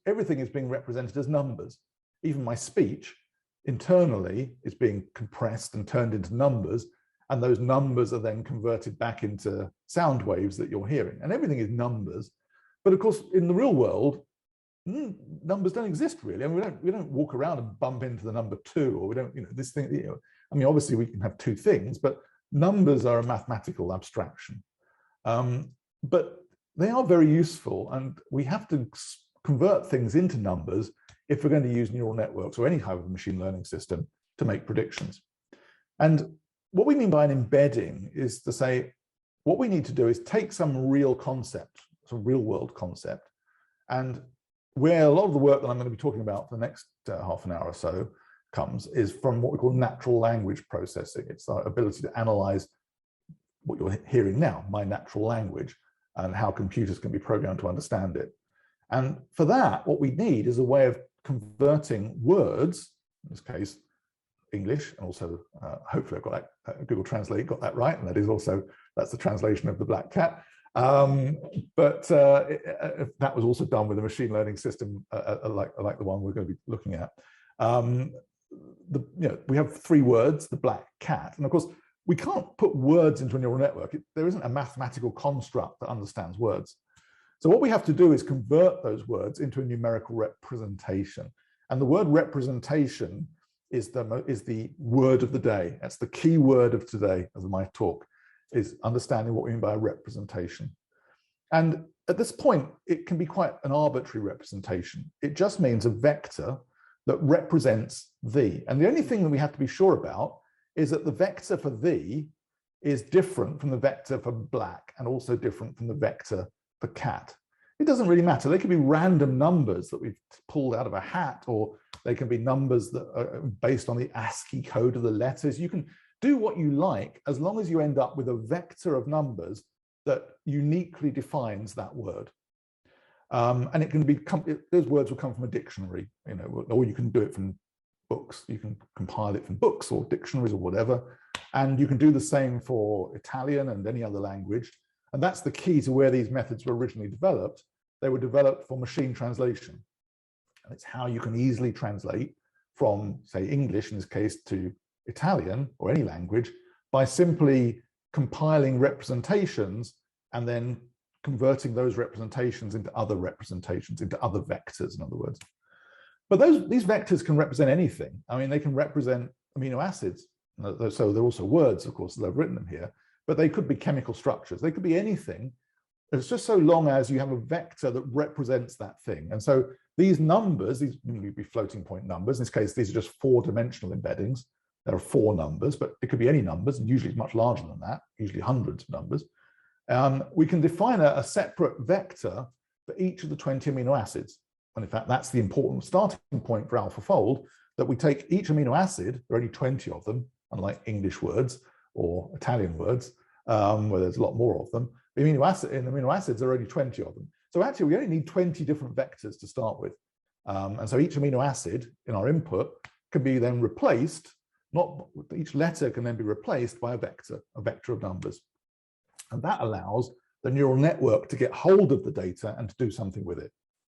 everything is being represented as numbers. Even my speech internally is being compressed and turned into numbers. And those numbers are then converted back into sound waves that you're hearing. And everything is numbers. But of course, in the real world, numbers don't exist really. I mean, we don't walk around and bump into the number 2, or we don't, this thing, I mean, obviously we can have 2 things, but numbers are a mathematical abstraction. But they are very useful, and we have to convert things into numbers if we're going to use neural networks or any type of machine learning system to make predictions. And what we mean by an embedding is to say, what we need to do is take some real concept, some real world concept, and where a lot of the work that I'm going to be talking about for the next half an hour or so comes is from what we call natural language processing. It's our ability to analyze what you're hearing now, my natural language, and how computers can be programmed to understand it. And for that, what we need is a way of converting words, in this case, English, and also hopefully I've got that, Google Translate got that right, and that's the translation of the black cat. But that was also done with a machine learning system like the one we're going to be looking at. We have 3 words, the black cat, and of course we can't put words into a neural network. There isn't a mathematical construct that understands words. So what we have to do is convert those words into a numerical representation, and the word representation is the word of the day. That's the key word of today of my talk, is understanding what we mean by a representation. And at this point, it can be quite an arbitrary representation. It just means a vector that represents the. And the only thing that we have to be sure about is that the vector for the is different from the vector for black, and also different from the vector for cat. It doesn't really matter. They can be random numbers that we've pulled out of a hat, or they can be numbers that are based on the ASCII code of the letters. You can do what you like, as long as you end up with a vector of numbers that uniquely defines that word. And it can be, those words will come from a dictionary, or you can do it from books. You can compile it from books or dictionaries or whatever. And you can do the same for Italian and any other language. And that's the key to where these methods were originally developed, they were developed for machine translation. And it's how you can easily translate from, say, English in this case to Italian or any language by simply compiling representations and then converting those representations into other representations, into other vectors, in other words. But these vectors can represent anything. I mean, they can represent amino acids. So they're also words, of course, that I've written them here, but they could be chemical structures. They could be anything. It's just so long as you have a vector that represents that thing. And so these numbers, these would be floating point numbers. In this case, these are just four-dimensional embeddings. There are four numbers, but it could be any numbers, and usually it's much larger than that, usually hundreds of numbers. We can define a separate vector for each of the 20 amino acids. And in fact, that's the important starting point for AlphaFold, that we take each amino acid, there are only 20 of them, unlike English words or Italian words, where there's a lot more of them. In amino acids, there are only 20 of them. So actually, we only need 20 different vectors to start with. And so each amino acid in our input can be then replaced, each letter can then be replaced by a vector of numbers. And that allows the neural network to get hold of the data and to do something with it.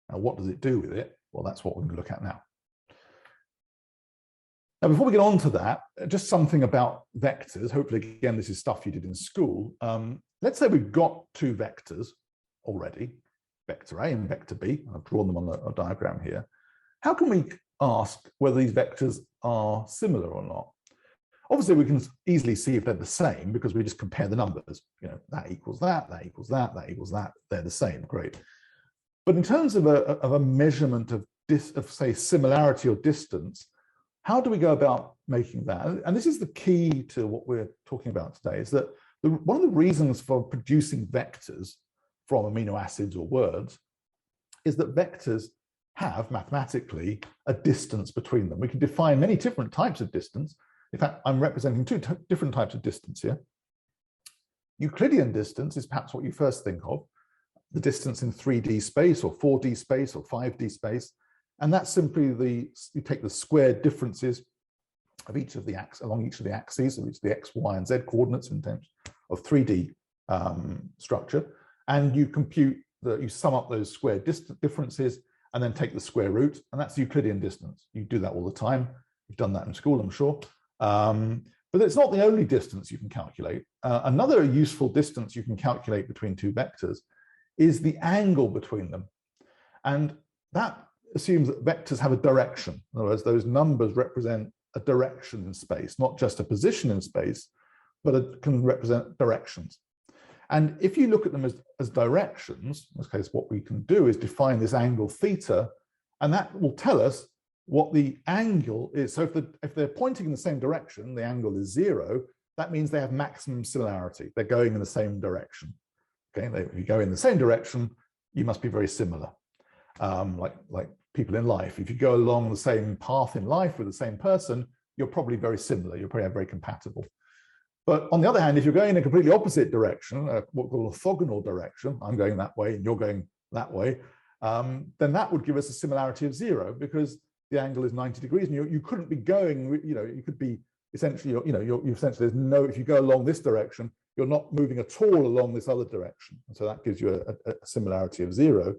Now, what does it do with it? Well, that's what we're going to look at now. Now, before we get on to that, just something about vectors. Hopefully, again, this is stuff you did in school. Let's say we've got two vectors already, vector A and vector B. I've drawn them on a diagram here. How can we ask whether these vectors are similar or not? Obviously, we can easily see if they're the same because we just compare the numbers. You know, that equals that, that equals that, that equals that. They're the same. Great. But in terms of a measurement of say, similarity or distance, how do we go about making that? And this is the key to what we're talking about today, is that one of the reasons for producing vectors from amino acids or words is that vectors have mathematically a distance between them. We can define many different types of distance. In fact, I'm representing two different types of distance here. Euclidean distance is perhaps what you first think of, the distance in 3D space or 4D space or 5D space. And that's simply you take the squared differences of each of the along each of the axes, of each of the X, Y, and Z coordinates in terms of 3D structure. And you compute, you sum up those squared differences and then take the square root. And that's Euclidean distance. You do that all the time. You've done that in school, I'm sure. But it's not the only distance you can calculate. Another useful distance you can calculate between two vectors is the angle between them. And that assumes that vectors have a direction. In other words, those numbers represent a direction in space, not just a position in space, but it can represent directions. And if you look at them as directions, in this case, what we can do is define this angle theta, and that will tell us what the angle is. So if they're pointing in the same direction, the angle is 0, that means they have maximum similarity. They're going in the same direction. Okay, if you go in the same direction, you must be very similar. Like people in life, if you go along the same path in life with the same person, you're probably very similar. You're probably very compatible. But on the other hand, if you're going in a completely opposite direction, what we call orthogonal direction, I'm going that way and you're going that way, then that would give us a similarity of 0 because the angle is 90 degrees, and you couldn't be going. You could be essentially, you essentially there's no. If you go along this direction, you're not moving at all along this other direction, and so that gives you a similarity of 0.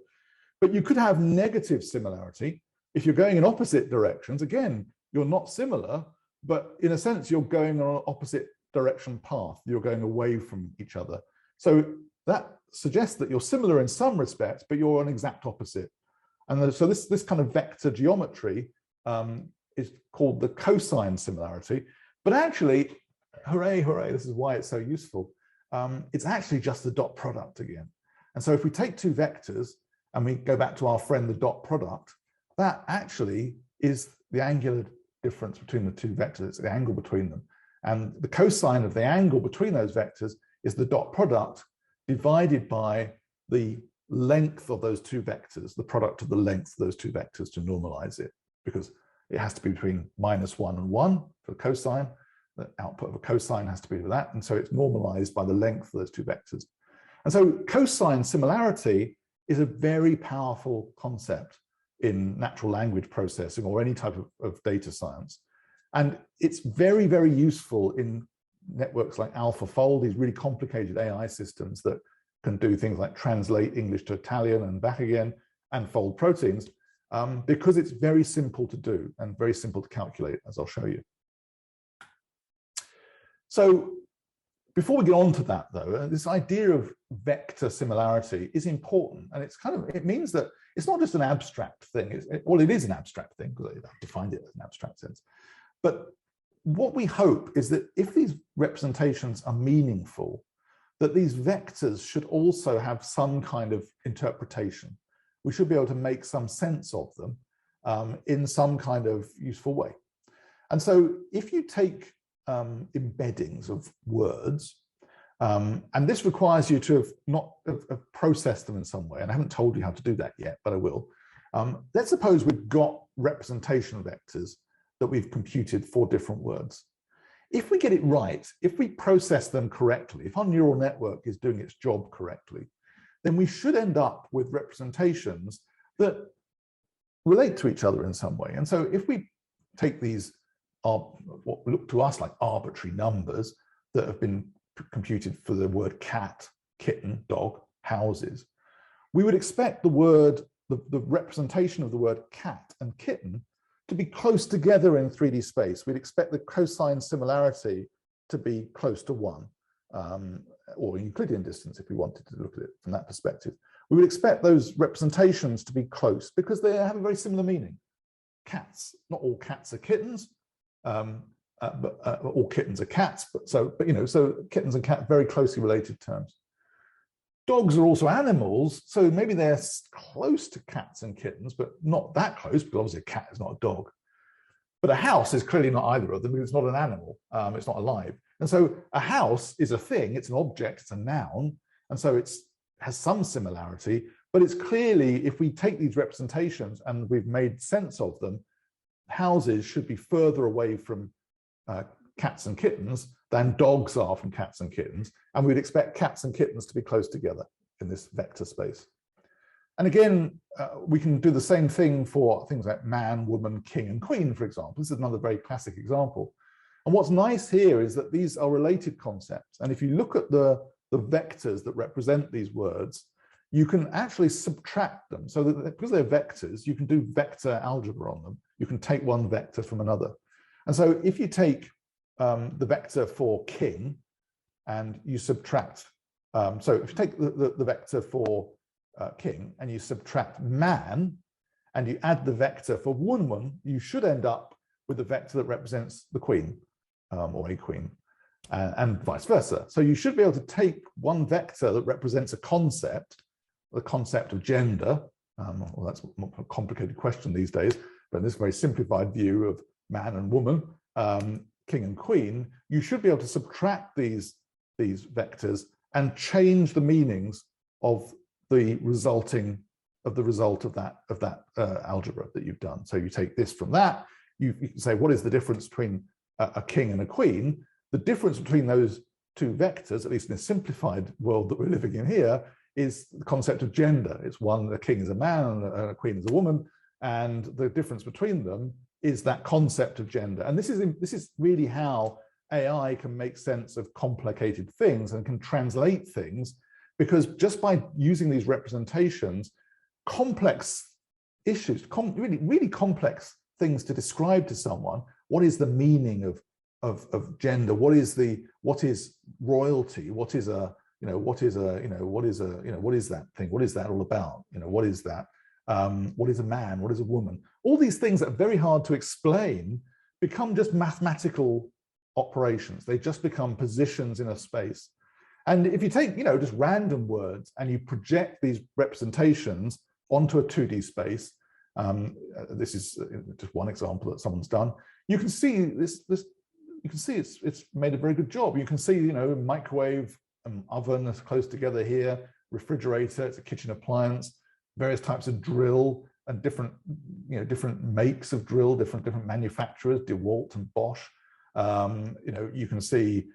But you could have negative similarity if you're going in opposite directions. Again, you're not similar, but in a sense, you're going on an opposite direction path. You're going away from each other. So that suggests that you're similar in some respects, but you're an exact opposite. And so this kind of vector geometry is called the cosine similarity. But actually, hooray, hooray, this is why it's so useful. It's actually just the dot product again. And so if we take two vectors and we go back to our friend, the dot product, that actually is the angular difference between the two vectors. It's the angle between them. And the cosine of the angle between those vectors is the dot product divided by the length of those two vectors, the product of the length of those two vectors to normalize it, because it has to be between -1 and 1 for cosine. The output of a cosine has to be with that. And so it's normalized by the length of those two vectors. And so cosine similarity is a very powerful concept in natural language processing or any type of data science. And it's very, very useful in networks like AlphaFold, these really complicated AI systems that can do things like translate English to Italian and back again and fold proteins, because it's very simple to do and very simple to calculate, as I'll show you. So before we get on to that, though, this idea of vector similarity is important, and it means that it's not just an abstract thing. It is an abstract thing because I've defined it as an abstract sense. But what we hope is that if these representations are meaningful, that these vectors should also have some kind of interpretation. We should be able to make some sense of them in some kind of useful way. And so if you take embeddings of words, and this requires you to have processed them in some way, and I haven't told you how to do that yet, but I will. Let's suppose we've got representation vectors that we've computed for different words. If we get it right, if we process them correctly, if our neural network is doing its job correctly, then we should end up with representations that relate to each other in some way. And so if we take these, what look to us like arbitrary numbers that have been computed for the word cat, kitten, dog, houses, we would expect the representation of the word cat and kitten to be close together in 3D space. We'd expect the cosine similarity to be close to 1, or Euclidean distance if we wanted to look at it from that perspective. We would expect those representations to be close because they have a very similar meaning. Cats, not all cats are kittens, but all kittens are cats. So kittens and cats, very closely related terms. Dogs are also animals, so maybe they're close to cats and kittens, but not that close, because obviously a cat is not a dog. But a house is clearly not either of them, because it's not an animal, it's not alive. And so a house is a thing, it's an object, it's a noun, and so it has some similarity, but it's clearly, if we take these representations and we've made sense of them, houses should be further away from cats and kittens than dogs are from cats and kittens, and we'd expect cats and kittens to be close together in this vector space. And again, we can do the same thing for things like man, woman, king, and queen, for example. This is another very classic example. And what's nice here is that these are related concepts. And if you look at the vectors that represent these words, you can actually subtract them. So that because they're vectors, you can do vector algebra on them. You can take one vector from another. And so if you take the vector for king and you subtract, so if you take the vector for king and you subtract man and you add the vector for woman, you should end up with the vector that represents the queen or a queen, and vice versa. So you should be able to take one vector that represents a concept, the concept of gender. Well, that's a complicated question these days, but in this very simplified view of man and woman, king and queen, you should be able to subtract these vectors and change the meanings of the result of that algebra that you've done. So you take this from that, you can say, what is the difference between a king and a queen? The difference between those two vectors, at least in a simplified world that we're living in here, is the concept of gender. It's one, a king is a man and a queen is a woman, and the difference between them is that concept of gender. And this is really how AI can make sense of complicated things and can translate things, because just by using these representations, complex issues, really complex things to describe to someone, what is the meaning of gender? What is royalty? What is that thing? What is that all about? What is that? What is a man? What is a woman? All these things that are very hard to explain become just mathematical operations. They just become positions in a space. And if you take, just random words and you project these representations onto a 2D space, this is just one example that someone's done. You can see this. You can see it's made a very good job. You can see, microwave and oven are close together here. Refrigerator, it's a kitchen appliance. Various types of drill and different makes of drill, different manufacturers, DeWalt and Bosch. You can see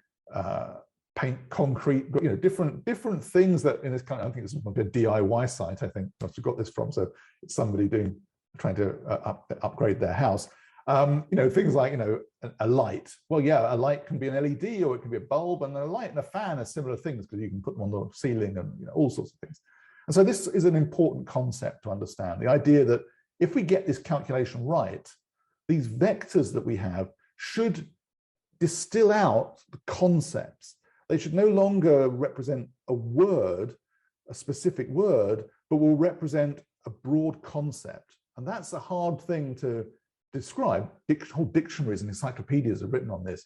paint, concrete, different things that in this kind of, I think this is a DIY site, I think, I've got this from. So it's somebody trying to upgrade their house. Things like, a light. Well, yeah, a light can be an LED or it can be a bulb, and a light and a fan are similar things because you can put them on the ceiling and all sorts of things. And so this is an important concept to understand. The idea that if we get this calculation right, these vectors that we have should distill out the concepts. They should no longer represent a word, a specific word, but will represent a broad concept. And that's a hard thing to describe. Whole dictionaries and encyclopedias are written on this.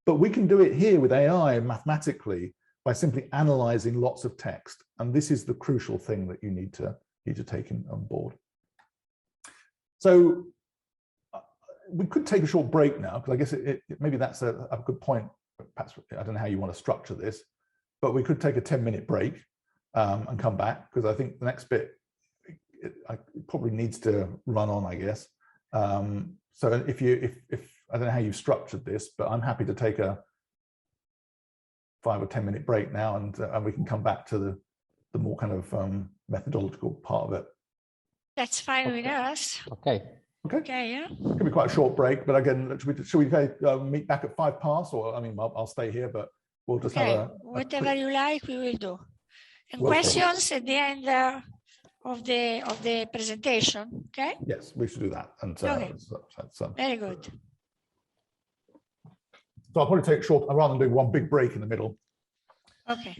But we can do it here with AI mathematically by simply analyzing lots of text. And this is the crucial thing that you need to take on board. So we could take a short break now, because I guess maybe that's a good point. Perhaps, I don't know how you want to structure this, but we could take a 10-minute break and come back, because I think the next bit it probably needs to run on, I guess. So if I don't know how you've structured this, but I'm happy to take a 5 or 10-minute break now, and we can come back to the more kind of methodological part of it. That's fine with us. Okay. Okay, yeah. It could be quite a short break, but again, should we meet back at 5 past? Or I mean, I'll stay here, but we'll just have whatever you like, we will do. And Okay. questions at the end of the presentation. Okay. Yes, we should do that. And Okay. Very good. So I'll probably take short, rather than doing one big break in the middle. Okay.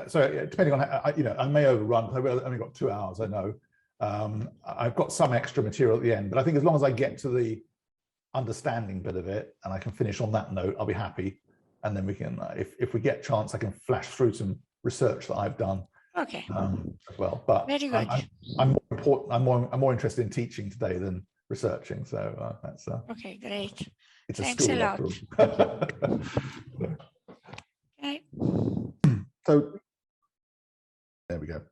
So depending on, I may overrun, because I've only got 2 hours, I know. I've got some extra material at the end, but I think as long as I get to the understanding bit of it and I can finish on that note, I'll be happy. And then we can, if we get a chance, I can flash through some research that I've done. Okay. As well. But very good. I'm more interested in teaching today than researching. So that's okay, great. It's Thanks a lot. Okay. So there we go.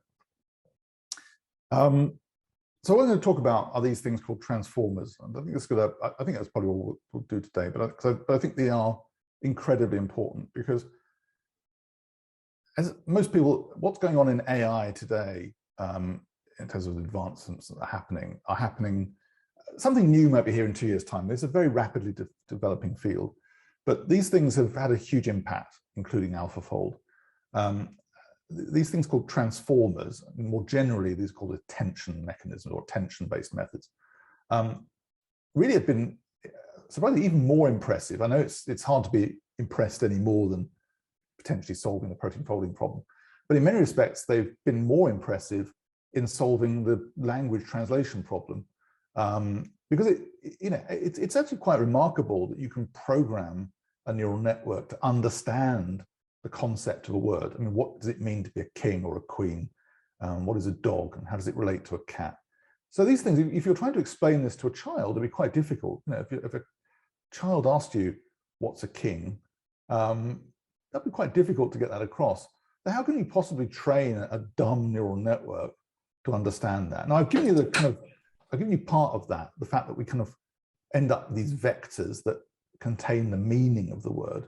So what I'm going to talk about are these things called transformers, and I think that's probably all we'll do today. But I think they are incredibly important, because as most people, what's going on in AI today, in terms of the advancements that are happening. Something new might be here in 2 years' time. It's a very rapidly developing field, but these things have had a huge impact, including AlphaFold. These things called transformers, and more generally, these are called attention mechanisms or attention-based methods, really have been surprisingly even more impressive. I know it's hard to be impressed any more than potentially solving the protein folding problem, but in many respects, they've been more impressive in solving the language translation problem, because it's actually quite remarkable that you can program a neural network to understand the concept of a word. I mean, what does it mean to be a king or a queen? What is a dog, and how does it relate to a cat? So these things, if you're trying to explain this to a child, it'd be quite difficult. If a child asked you, what's a king? That'd be quite difficult to get that across. So how can you possibly train a dumb neural network to understand that? Now, I've given you part of that, the fact that we kind of end up with these vectors that contain the meaning of the word.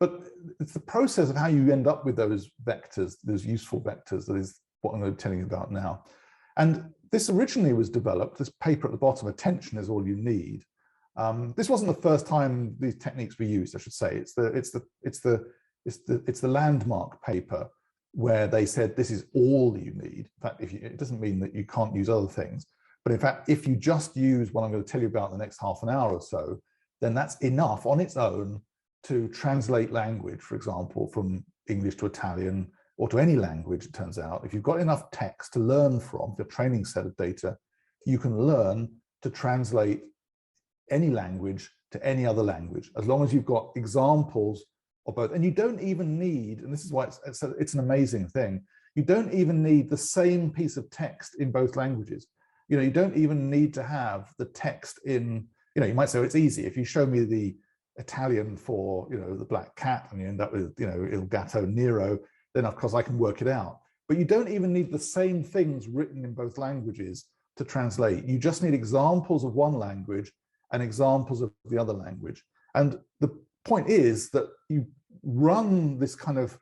But it's the process of how you end up with those vectors, those useful vectors, that is what I'm going to be telling you about now. And this originally was developed, this paper at the bottom, attention is all you need. This wasn't the first time these techniques were used, I should say. It's the landmark paper where they said this is all you need. In fact, it doesn't mean that you can't use other things, but in fact, if you just use what I'm going to tell you about in the next half an hour or so, then that's enough on its own to translate language, for example, from English to Italian or to any language. It turns out, if you've got enough text to learn from, the training set of data, you can learn to translate any language to any other language, as long as you've got examples of both. And you don't even need, and this is why it's an amazing thing, you don't even need the same piece of text in both languages. You don't even need to have the text in, you might say, well, it's easy. If you show me the Italian for, the black cat, and you end up with, Il Gatto Nero, then of course I can work it out. But you don't even need the same things written in both languages to translate. You just need examples of one language and examples of the other language. And the point is that you run this kind of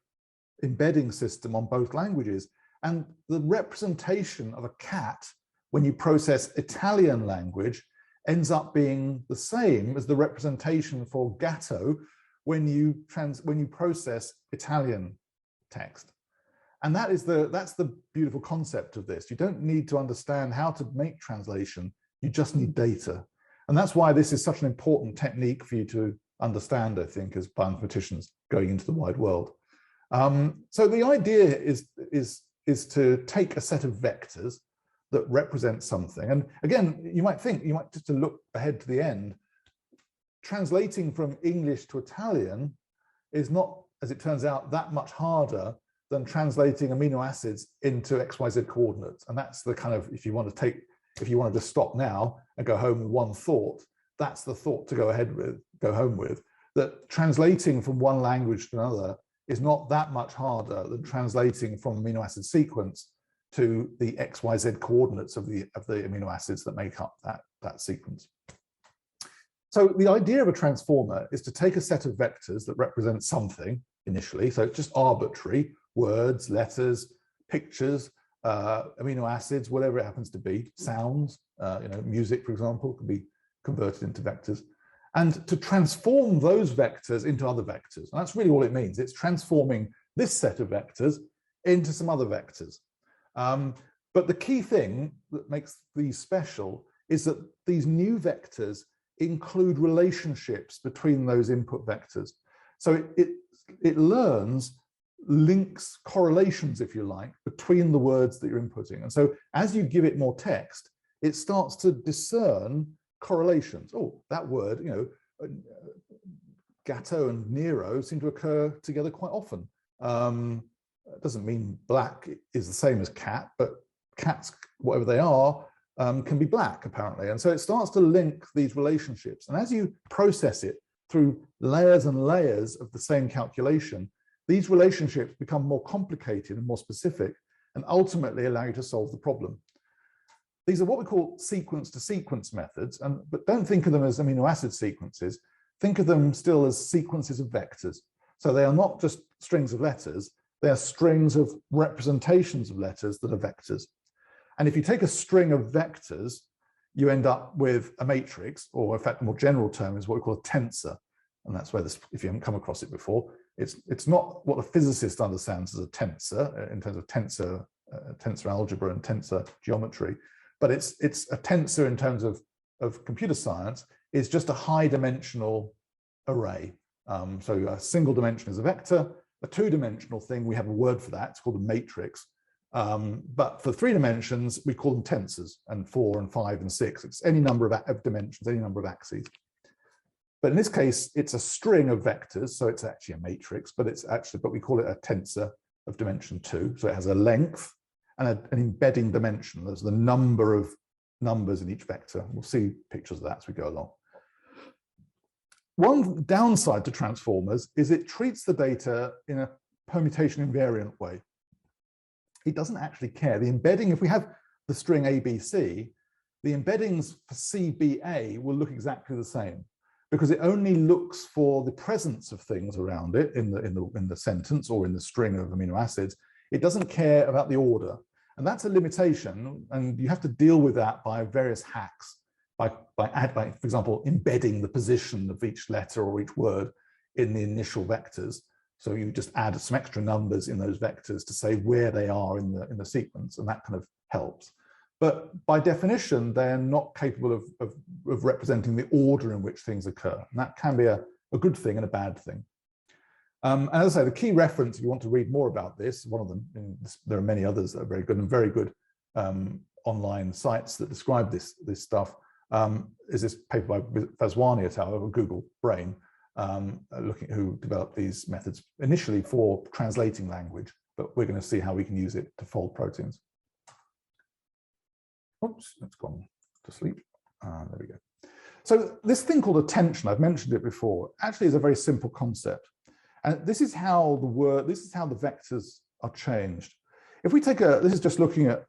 embedding system on both languages, and the representation of a cat when you process Italian language ends up being the same as the representation for gatto when you process Italian text. And that's the beautiful concept of this. You don't need to understand how to make translation, you just need data. And that's why this is such an important technique for you to understand, I think, as bioinformaticians going into the wide world. So the idea is to take a set of vectors that represent something. And again, you might just to look ahead to the end, translating from English to Italian is not, as it turns out, that much harder than translating amino acids into XYZ coordinates. And that's the kind of, if you want to stop now and go home with one thought, that's the thought to go home with, that translating from one language to another is not that much harder than translating from amino acid sequence to the XYZ coordinates of the amino acids that make up that sequence. So the idea of a transformer is to take a set of vectors that represent something initially, so it's just arbitrary, words, letters, pictures, amino acids, whatever it happens to be, sounds, music, for example, can be converted into vectors, and to transform those vectors into other vectors. And that's really all it means. It's transforming this set of vectors into some other vectors. But the key thing that makes these special is that these new vectors include relationships between those input vectors. So it learns links, correlations, if you like, between the words that you're inputting. And so as you give it more text, it starts to discern correlations. Oh, that word, gatto and Nero seem to occur together quite often. It doesn't mean black is the same as cat, but cats, whatever they are, can be black, apparently. And so it starts to link these relationships. And as you process it through layers and layers of the same calculation, these relationships become more complicated and more specific, and ultimately allow you to solve the problem. These are what we call sequence-to-sequence methods, but don't think of them as amino acid sequences. Think of them still as sequences of vectors. So they are not just strings of letters, they are strings of representations of letters that are vectors. And if you take a string of vectors, you end up with a matrix, or in fact, a more general term is what we call a tensor. And that's where this, if you haven't come across it before, it's not what a physicist understands as a tensor in terms of tensor algebra and tensor geometry, but it's a tensor in terms of computer science is just a high dimensional array. So a single dimension is a vector, a two-dimensional thing, we have a word for that, it's called a matrix. But for 3 dimensions, we call them tensors, and 4 and 5 and 6. It's any number of dimensions, any number of axes. But in this case, it's a string of vectors, so it's actually a matrix, but we call it a tensor of dimension 2. So it has a length and an embedding dimension. There's the number of numbers in each vector. We'll see pictures of that as we go along. One downside to transformers is it treats the data in a permutation invariant way. It doesn't actually care. The embedding, if we have the string ABC, the embeddings for CBA will look exactly the same, because it only looks for the presence of things around it in the sentence or in the string of amino acids. It doesn't care about the order. And that's a limitation, and you have to deal with that by various hacks, by for example, embedding the position of each letter or each word in the initial vectors. So you just add some extra numbers in those vectors to say where they are in the sequence, and that kind of helps. But by definition, they're not capable of representing the order in which things occur. And that can be a good thing and a bad thing. And as I say, the key reference, if you want to read more about this, one of them, there are many others that are very good and very good online sites that describe this stuff, is this paper by Vaswani et al. Of Google Brain, who developed these methods initially for translating language, but we're going to see how we can use it to fold proteins. Oops, it's gone to sleep. There we go. So this thing called attention, I've mentioned it before, actually is a very simple concept. And this is how the vectors are changed. If we take this is just looking at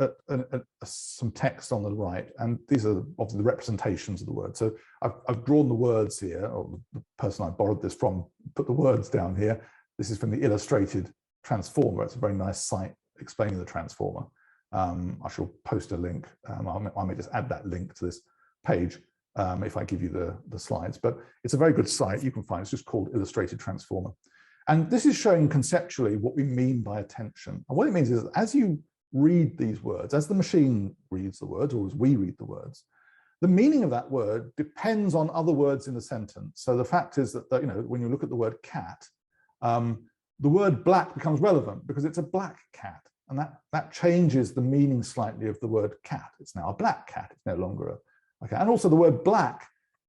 some text on the right, and these are obviously the representations of the word. So I've drawn the words here, or the person I borrowed this from put the words down here. This is from the illustrated transformer. It's a very nice site explaining the transformer. I shall post a link. I may just add that link to this page. if I give you the slides, but it's a very good site you can find. It's just called Illustrated Transformer. And this is showing conceptually what we mean by attention. And what it means is as you read these words, as the machine reads the words, or as we read the words, the meaning of that word depends on other words in the sentence. So the fact is that, you know, when you look at the word cat, the word black becomes relevant because it's a black cat. And that changes the meaning slightly of the word cat. It's now a black cat. It's no longer a okay. And also the word black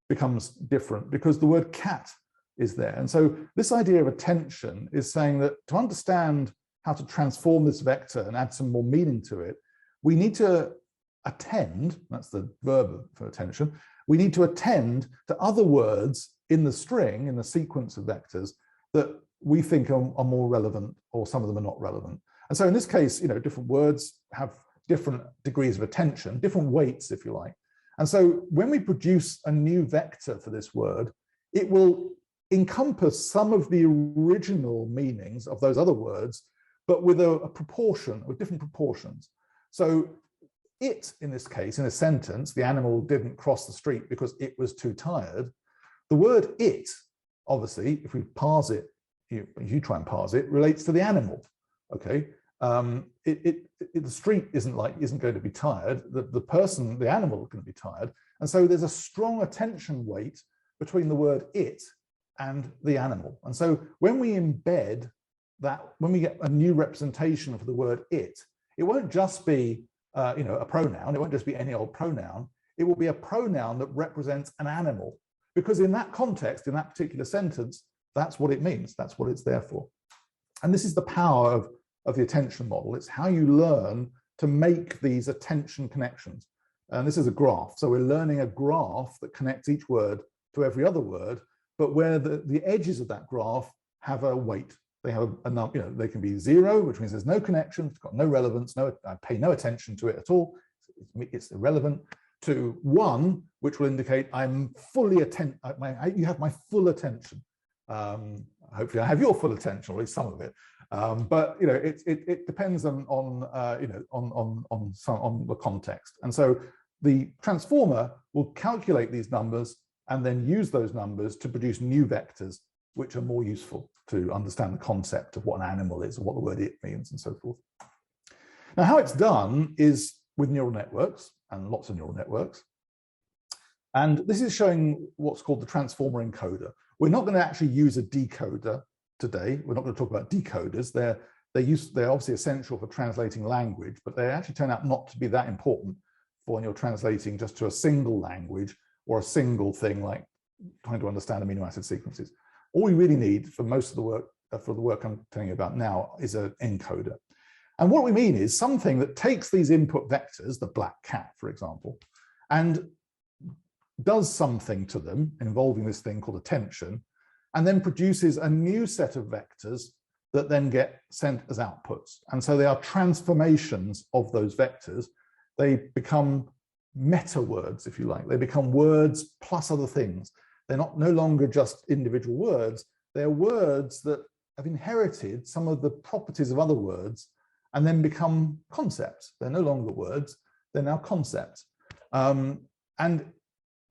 becomes different because the word cat is there. And so this idea of attention is saying that to understand how to transform this vector and add some more meaning to it, we need to attend, that's the verb for attention, we need to attend to other words in the string, in the sequence of vectors that we think are more relevant, or some of them are not relevant. And so in this case, you know, different words have different degrees of attention, different weights, if you like. And so when we produce a new vector for this word, it will encompass some of the original meanings of those other words, but with a proportion, with different proportions. So it, in this case, in a sentence, the animal didn't cross the street because it was too tired. The word it, obviously, if we parse it, if you try and parse it, relates to the animal, okay? The street isn't going to be tired. The person, the animal, is going to be tired. And so there's a strong attention weight between the word it and the animal. And so when we embed that, when we get a new representation of the word it won't just be you know, a pronoun. It won't just be any old pronoun. It will be a pronoun that represents an animal, because in that context, in that particular sentence, that's what it means. That's what it's there for. And this is the power of the attention model. It's how you learn to make these attention connections. And this is a graph. So we're learning a graph that connects each word to every other word, but where the edges of that graph have a weight. They have a number, you know, they can be 0, which means there's no connection, it's got no relevance, I pay no attention to it at all, it's irrelevant, to 1, which will indicate I'm fully you have my full attention. Hopefully I have your full attention, or at least some of it. But you know, it depends on you know, on the context. And so the transformer will calculate these numbers and then use those numbers to produce new vectors, which are more useful to understand the concept of what an animal is, or what the word it means, and so forth. Now, how it's done is with neural networks, and lots of neural networks. And this is showing what's called the transformer encoder. We're not going to actually use a decoder today. We're not going to talk about decoders. They're obviously essential for translating language, but they actually turn out not to be that important for when you're translating just to a single language or a single thing like trying to understand amino acid sequences. All we really need for most of the work, for the work I'm telling you about now, is an encoder. And what we mean is something that takes these input vectors, the black cat, for example, and does something to them involving this thing called attention, and then produces a new set of vectors that then get sent as outputs. And so they are transformations of those vectors. They become meta words, if you like. They become words plus other things. They're no longer just individual words. They're words that have inherited some of the properties of other words and then become concepts. They're no longer words, they're now concepts. And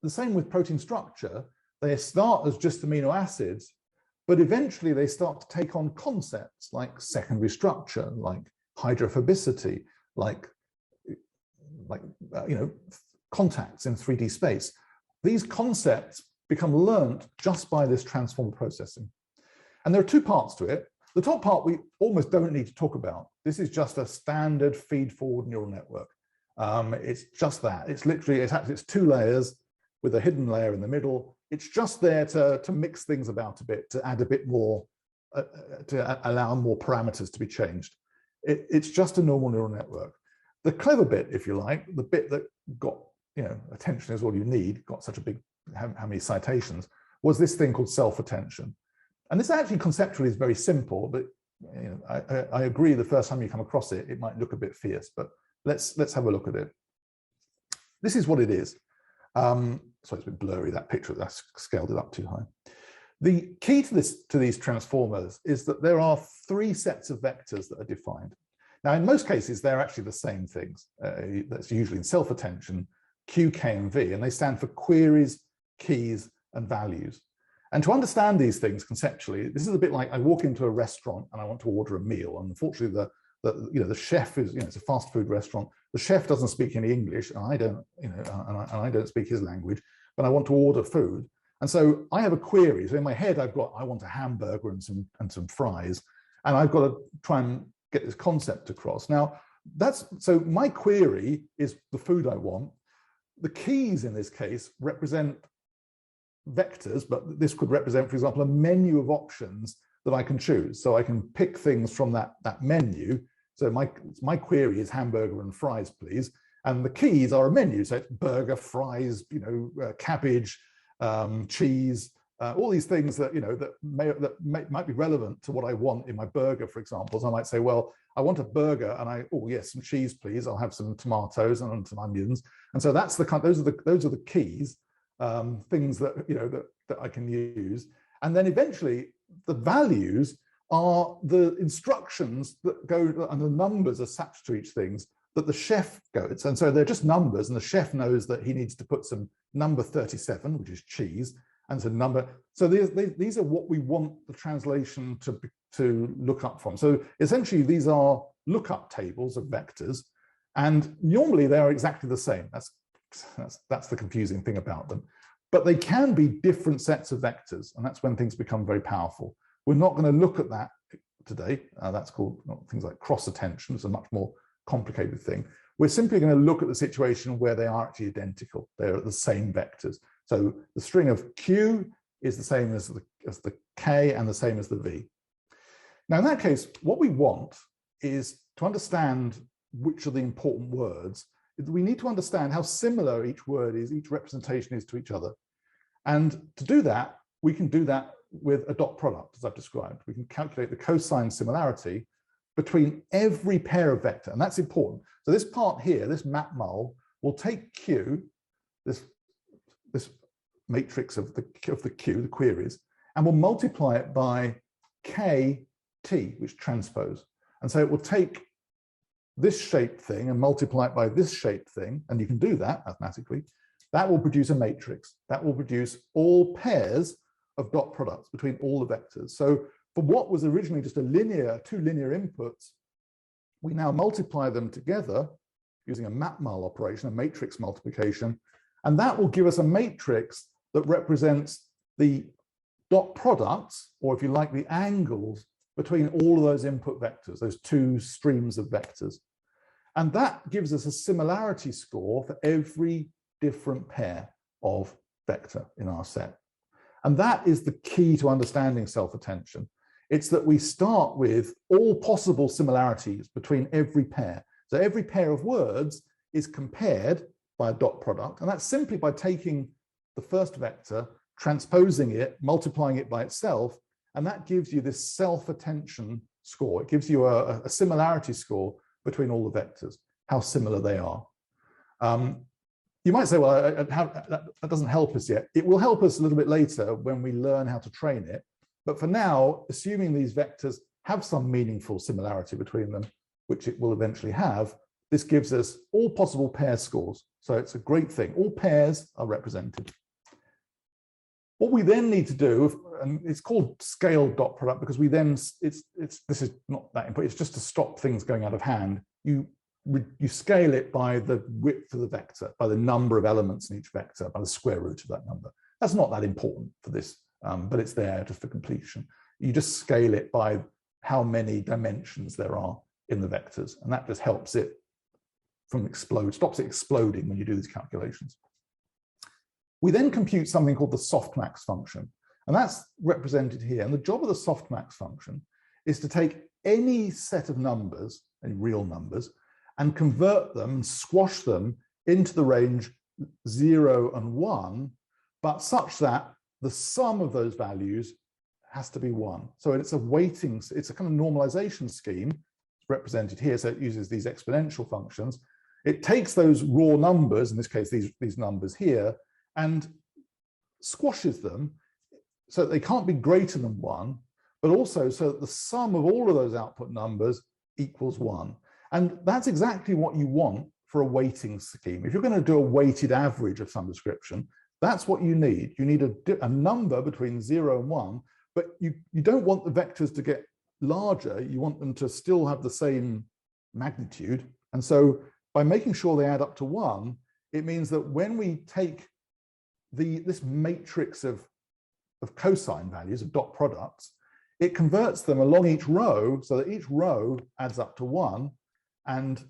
the same with protein structure. They start as just amino acids, but eventually they start to take on concepts like secondary structure, like hydrophobicity, like you know, contacts in 3D space. These concepts become learnt just by this transformer processing. And there are two parts to it. The top part we almost don't need to talk about. This is just a standard feed-forward neural network. It's just that. It's literally, it's 2 layers with a hidden layer in the middle. It's just there to mix things about a bit, to add a bit more, to allow more parameters to be changed. It's just a normal neural network. The clever bit, if you like, the bit that got, you know, attention is all you need, got such a big, how many citations, was this thing called self-attention. And this actually conceptually is very simple, but you know, I agree the first time you come across it, it might look a bit fierce, but let's have a look at it. This is what it is. Sorry, it's a bit blurry, that picture, I scaled it up too high. The key to these transformers is that there are 3 sets of vectors that are defined. Now, in most cases, they're actually the same things. That's usually in self-attention. Q, K, and V, and they stand for queries, keys, and values. And to understand these things conceptually, this is a bit like I walk into a restaurant and I want to order a meal. And unfortunately, the chef is, it's a fast food restaurant. The chef doesn't speak any English, and I don't, and I don't speak his language, but I want to order food. And so I have a query. So in my head, I want a hamburger and some fries, and I've got to try and get this concept across. Now, so my query is the food I want. The keys in this case represent vectors, but this could represent, for example, a menu of options that I can choose. So I can pick things from that menu. So my query is hamburger and fries, please. And the keys are a menu. So it's burger, fries, cabbage, cheese, all these things that, that might be relevant to what I want in my burger, for example. So I might say, well, I want a burger, and oh yes, some cheese, please. I'll have some tomatoes and some onions. And so those are the keys, things that that I can use. And then eventually the values are the instructions that go, and the numbers attached to each things that the chef goes. And so they're just numbers, and the chef knows that he needs to put some number 37, which is cheese, and some number. So these are what we want the translation to look up from. So essentially, these are lookup tables of vectors, and normally they are exactly the same. That's the confusing thing about them. But they can be different sets of vectors, and that's when things become very powerful. We're not going to look at that today. That's called things like cross-attention. It's a much more complicated thing. We're simply going to look at the situation where they are actually identical. They're the same vectors. So the string of Q is the same as the K and the same as the V. Now, in that case, what we want is to understand which are the important words. We need to understand how similar each word is, each representation is to each other. And to do that, we can do that with a dot product, as I've described. We can calculate the cosine similarity between every pair of vector, and that's important. So this part here, this map mul, will take Q, this matrix of the Q, the queries, and we'll multiply it by KT, which transpose. And so it will take this shaped thing and multiply it by this shaped thing, and you can do that mathematically. That will produce a matrix. That will produce all pairs of dot products between all the vectors. So for what was originally just two linear inputs, we now multiply them together using a map mul operation, a matrix multiplication, and that will give us a matrix that represents the dot products, or if you like, the angles between all of those input vectors, those two streams of vectors. And that gives us a similarity score for every different pair of vector in our set. And that is the key to understanding self-attention. It's that we start with all possible similarities between every pair. So every pair of words is compared by a dot product, and that's simply by taking the first vector, transposing it, multiplying it by itself, and that gives you this self-attention score. It gives you a similarity score between all the vectors, how similar they are. You might say, well, that doesn't help us yet. It will help us a little bit later when we learn how to train it. But for now, assuming these vectors have some meaningful similarity between them, which it will eventually have, this gives us all possible pair scores. So it's a great thing. All pairs are represented. What we then need to do, and it's called scaled dot product because we then, this is not that important, it's just to stop things going out of hand. You scale it by the width of the vector, by the number of elements in each vector, by the square root of that number. That's not that important for this, but it's there just for completion. You just scale it by how many dimensions there are in the vectors, and that just helps it from stops it exploding when you do these calculations. We then compute something called the softmax function, and that's represented here. And the job of the softmax function is to take any set of numbers, any real numbers, and convert them and squash them into the range 0 and 1, but such that the sum of those values has to be 1. So it's a weighting, it's a kind of normalization scheme represented here. So it uses these exponential functions. It takes those raw numbers, in this case, these numbers here, and squashes them so that they can't be greater than 1, but also so that the sum of all of those output numbers equals 1. And that's exactly what you want for a weighting scheme. If you're going to do a weighted average of some description, that's what you need. You need a number between 0 and 1, but you don't want the vectors to get larger. You want them to still have the same magnitude. And so by making sure they add up to 1, it means that when we take this matrix of cosine values, of dot products, it converts them along each row so that each row adds up to 1, and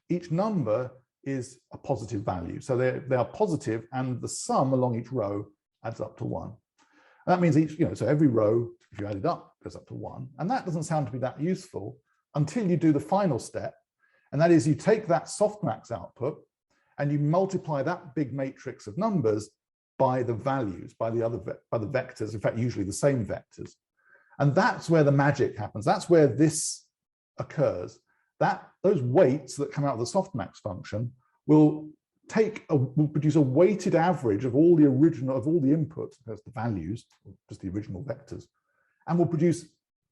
each number is a positive value. So they are positive, and the sum along each row adds up to 1. And that means so every row, if you add it up, goes up to 1. And that doesn't sound to be that useful until you do the final step. And that is, you take that softmax output and you multiply that big matrix of numbers by the values, by the vectors, in fact, usually the same vectors. And that's where the magic happens. That's where this occurs. Those weights that come out of the softmax function will produce a weighted average of all the inputs, there's the values, just the original vectors, and will produce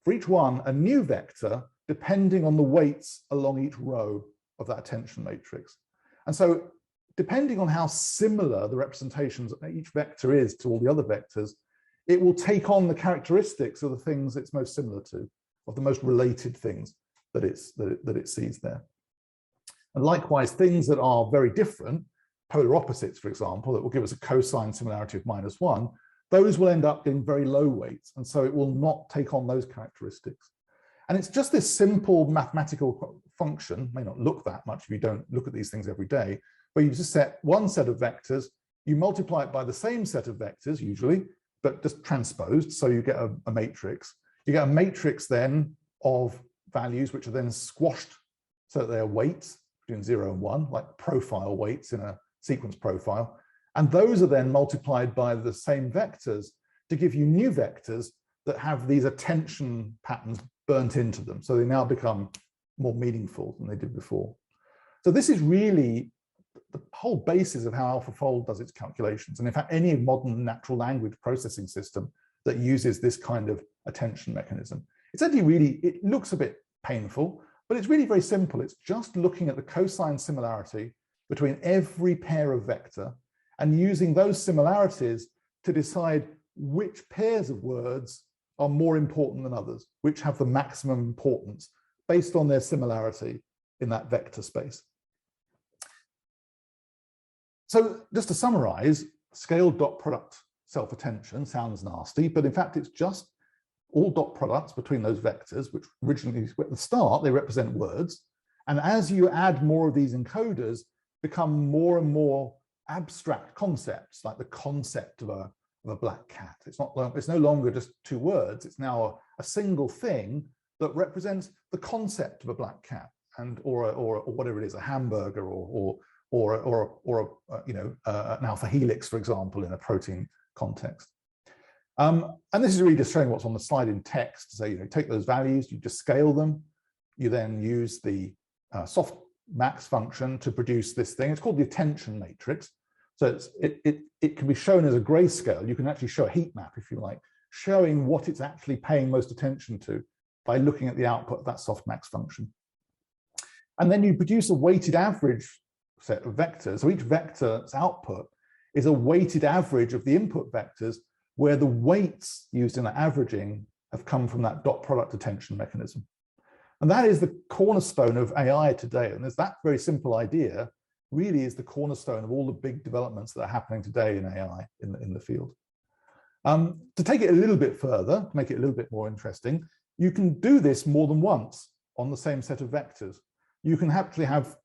for each one a new vector depending on the weights along each row of that attention matrix. And so depending on how similar the representations of each vector is to all the other vectors, it will take on the characteristics of the things it's most similar to, of the most related things that it sees there. And likewise, things that are very different, polar opposites, for example, that will give us a cosine similarity of -1, those will end up getting very low weights. And so it will not take on those characteristics. And it's just this simple mathematical function, may not look that much if you don't look at these things every day, where you just set one set of vectors, you multiply it by the same set of vectors usually, but just transposed, so you get a matrix. You get a matrix then of values which are then squashed so that they are weights between 0 and 1, like profile weights in a sequence profile. And those are then multiplied by the same vectors to give you new vectors that have these attention patterns burnt into them. So they now become more meaningful than they did before. So this is really the whole basis of how AlphaFold does its calculations. And in fact, any modern natural language processing system that uses this kind of attention mechanism. It's actually really, it looks a bit painful, but it's really very simple. It's just looking at the cosine similarity between every pair of vector and using those similarities to decide which pairs of words are more important than others, which have the maximum importance based on their similarity in that vector space. So just to summarize, scaled dot product self-attention sounds nasty, but in fact, it's just all dot products between those vectors, which originally at the start, they represent words. And as you add more of these encoders, become more and more abstract concepts, like the concept of a black cat. It's no longer just two words. It's now a single thing that represents the concept of a black cat, and or whatever it is, a hamburger, or an alpha helix, for example, in a protein context. And this is really just showing what's on the slide in text. So take those values, you just scale them. You then use the softmax function to produce this thing. It's called the attention matrix. So it can be shown as a grayscale. You can actually show a heat map, if you like, showing what it's actually paying most attention to by looking at the output of that softmax function. And then you produce a weighted average set of vectors. So each vector's output is a weighted average of the input vectors, where the weights used in the averaging have come from that dot product attention mechanism. And that is the cornerstone of AI today. And there's that very simple idea really is the cornerstone of all the big developments that are happening today in AI in the field. To take it a little bit further, to make it a little bit more interesting, you can do this more than once on the same set of vectors. You can actually have,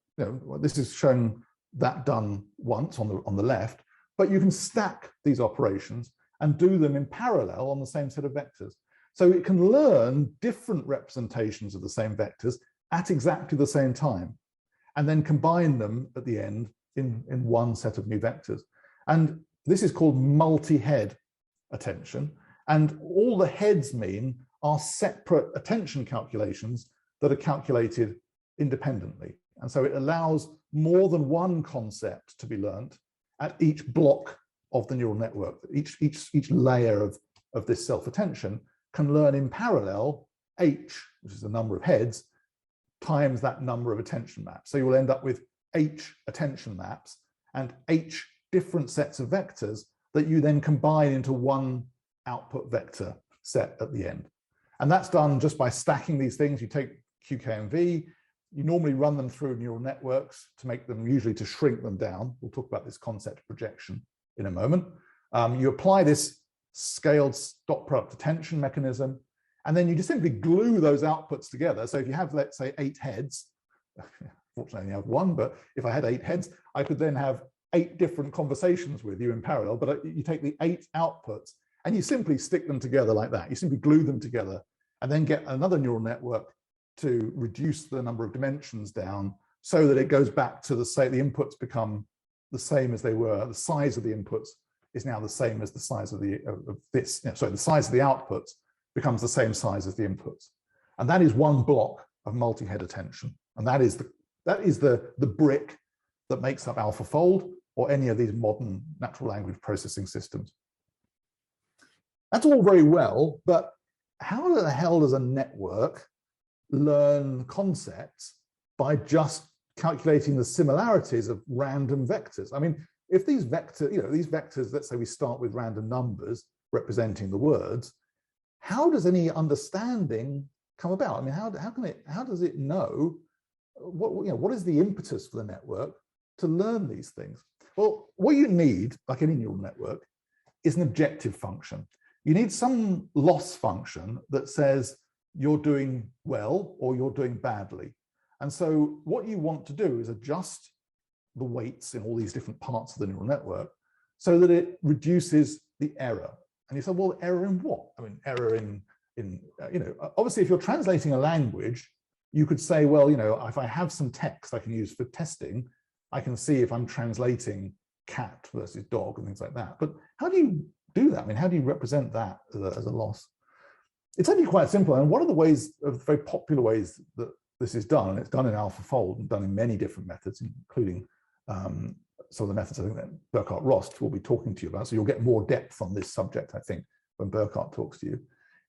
this is showing that done once on the left, but you can stack these operations and do them in parallel on the same set of vectors. So it can learn different representations of the same vectors at exactly the same time, and then combine them at the end in one set of new vectors. And this is called multi-head attention. And all the heads mean are separate attention calculations that are calculated independently. And so it allows more than one concept to be learnt at each block of the neural network. Each layer of this self-attention can learn in parallel h, which is the number of heads, times that number of attention maps. So you will end up with H attention maps and H different sets of vectors that you then combine into one output vector set at the end. And that's done just by stacking these things. You take Q, K, and V, you normally run them through neural networks to make them, usually to shrink them down. We'll talk about this concept of projection in a moment. You apply this scaled dot product attention mechanism, and then you just simply glue those outputs together. So if you have, let's say, 8 heads, fortunately I only have 1, but if I had 8 heads, I could then have 8 different conversations with you in parallel, but you take the 8 outputs and you simply stick them together like that. You simply glue them together and then get another neural network to reduce the number of dimensions down so that it goes back to the inputs become the same as they were. The size of the inputs is now the same as the size of the size of the outputs becomes the same size as the inputs. And that is one block of multi-head attention. And that is the brick that makes up AlphaFold or any of these modern natural language processing systems. That's all very well, but how the hell does a network learn concepts by just calculating the similarities of random vectors? I mean, if these vectors, let's say we start with random numbers representing the words, how does any understanding come about? I mean, how does it know what is the impetus for the network to learn these things? Well, what you need, like any neural network, is an objective function. You need some loss function that says you're doing well or you're doing badly. And so what you want to do is adjust the weights in all these different parts of the neural network so that it reduces the error. And you say, well, error in what? I mean, error in obviously, if you're translating a language, you could say, well, if I have some text I can use for testing, I can see if I'm translating cat versus dog and things like that. But how do you do that? I mean, how do you represent that as a loss? It's actually quite simple. And one of the ways, of the very popular ways that this is done, and it's done in AlphaFold and done in many different methods, including some of the methods I think that Burkhard Rost will be talking to you about. So you'll get more depth on this subject, I think, when Burkhard talks to you,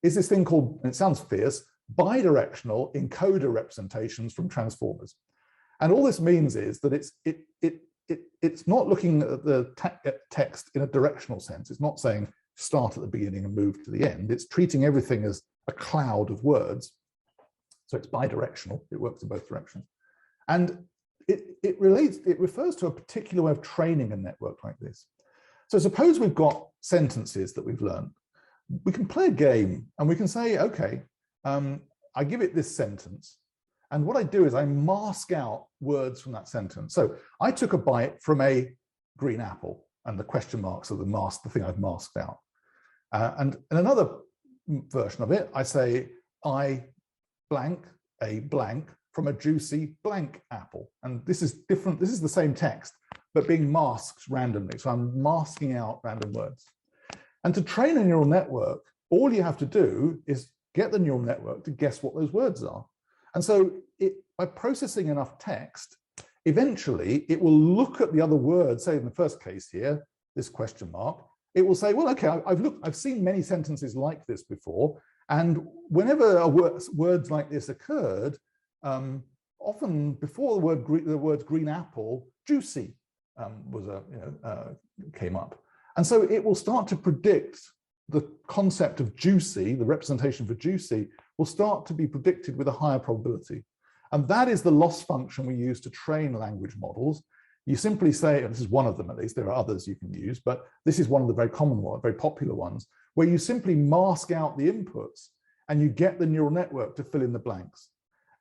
is this thing called, and it sounds fierce, bidirectional encoder representations from transformers. And all this means is that it's not looking at the text in a directional sense. It's not saying start at the beginning and move to the end. It's treating everything as a cloud of words. So it's bidirectional. It works in both directions. And it refers to a particular way of training a network like this. So suppose we've got sentences that we've learned. We can play a game and we can say, okay, I give it this sentence. And what I do is I mask out words from that sentence. So I took a bite from a green apple, and the question marks are the thing I've masked out. And in another version of it, I say, I blank a blank from a juicy blank apple. And this is different. This is the same text, but being masked randomly. So I'm masking out random words. And to train a neural network, all you have to do is get the neural network to guess what those words are. And so by processing enough text, eventually it will look at the other words, say in the first case here, this question mark, it will say, well, okay, I've seen many sentences like this before. And whenever words like this occurred, often before the words green apple, juicy came up. And so it will start to predict the concept of juicy, the representation for juicy, will start to be predicted with a higher probability. And that is the loss function we use to train language models. You simply say, and this is one of them at least, there are others you can use, but this is one of the very common ones, very popular ones, where you simply mask out the inputs and you get the neural network to fill in the blanks.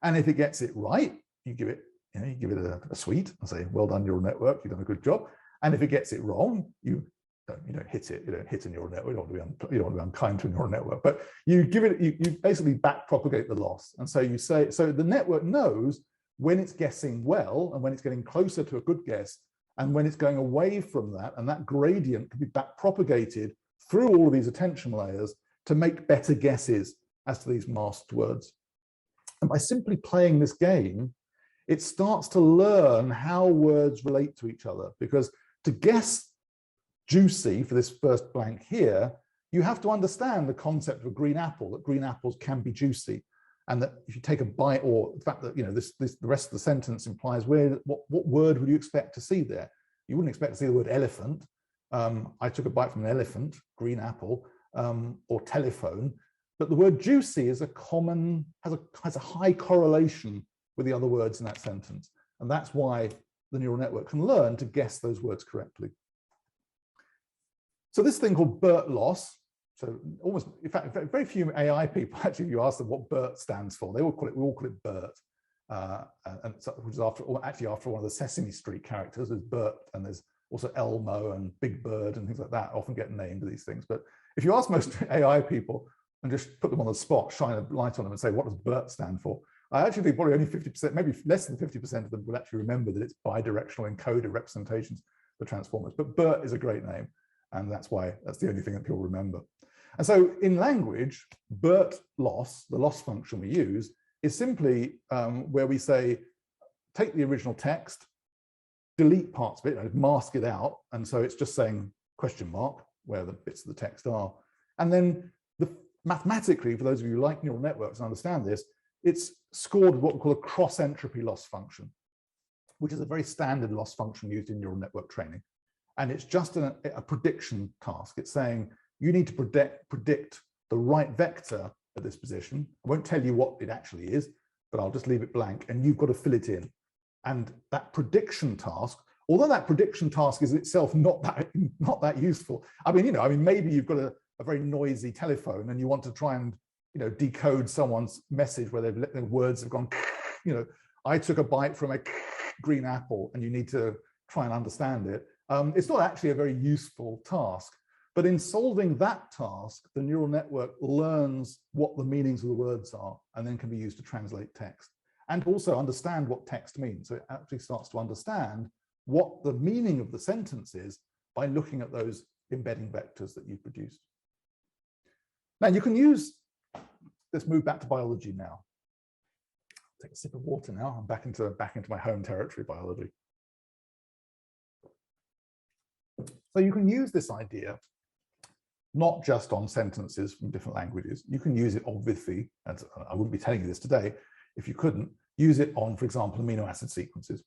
And if it gets it right, you give it a sweet and say, well done, neural network, you've done a good job. And if it gets it wrong, you don't hit it. You don't hit a neural network. You don't want to be unkind to a neural network. But you give it. You basically back propagate the loss. And so you say. So the network knows when it's guessing well and when it's getting closer to a good guess, and when it's going away from that. And that gradient can be back propagated through all of these attention layers to make better guesses as to these masked words. And by simply playing this game, it starts to learn how words relate to each other. Because to guess juicy for this first blank here, you have to understand the concept of a green apple, that green apples can be juicy. And that if you take a byte, or the fact that the rest of the sentence implies what word would you expect to see there? You wouldn't expect to see the word elephant. I took a bite from an elephant, green apple, or telephone. But the word juicy is has a high correlation with the other words in that sentence. And that's why the neural network can learn to guess those words correctly. So this thing called BERT loss, so almost, in fact, very few AI people, actually, if you ask them what BERT stands for, we all call it BERT. Which is after one of the Sesame Street characters. There's Bert, and there's also Elmo and Big Bird and things like that often get named these things. But if you ask most AI people and just put them on the spot, shine a light on them and say, what does BERT stand for? I actually think probably only 50%, maybe less than 50% of them will actually remember that it's bidirectional encoded representations for transformers. But BERT is a great name, and that's the only thing that people remember. And so in language, BERT loss, the loss function we use, is simply where we say, take the original text, delete parts of it, and mask it out. And so it's just saying question mark, where the bits of the text are. And then mathematically, for those of you who like neural networks and understand this, it's scored with what we call a cross-entropy loss function, which is a very standard loss function used in neural network training. And it's just a prediction task. It's saying you need to predict the right vector at this position. I won't tell you what it actually is, but I'll just leave it blank, and you've got to fill it in. And that prediction task, although that prediction task is itself not that useful. I mean, maybe you've got a very noisy telephone and you want to try and decode someone's message where their words have gone. I took a bite from a green apple, and you need to try and understand it. It's not actually a very useful task. But in solving that task, the neural network learns what the meanings of the words are, and then can be used to translate text, and also understand what text means. So it actually starts to understand what the meaning of the sentence is by looking at those embedding vectors that you've produced. Now you can use, let's move back to biology now. Take a sip of water now. I'm back into my home territory, biology. So you can use this idea not just on sentences from different languages. You can use it, obviously, and I wouldn't be telling you this today if you couldn't, use it on, for example, amino acid sequences.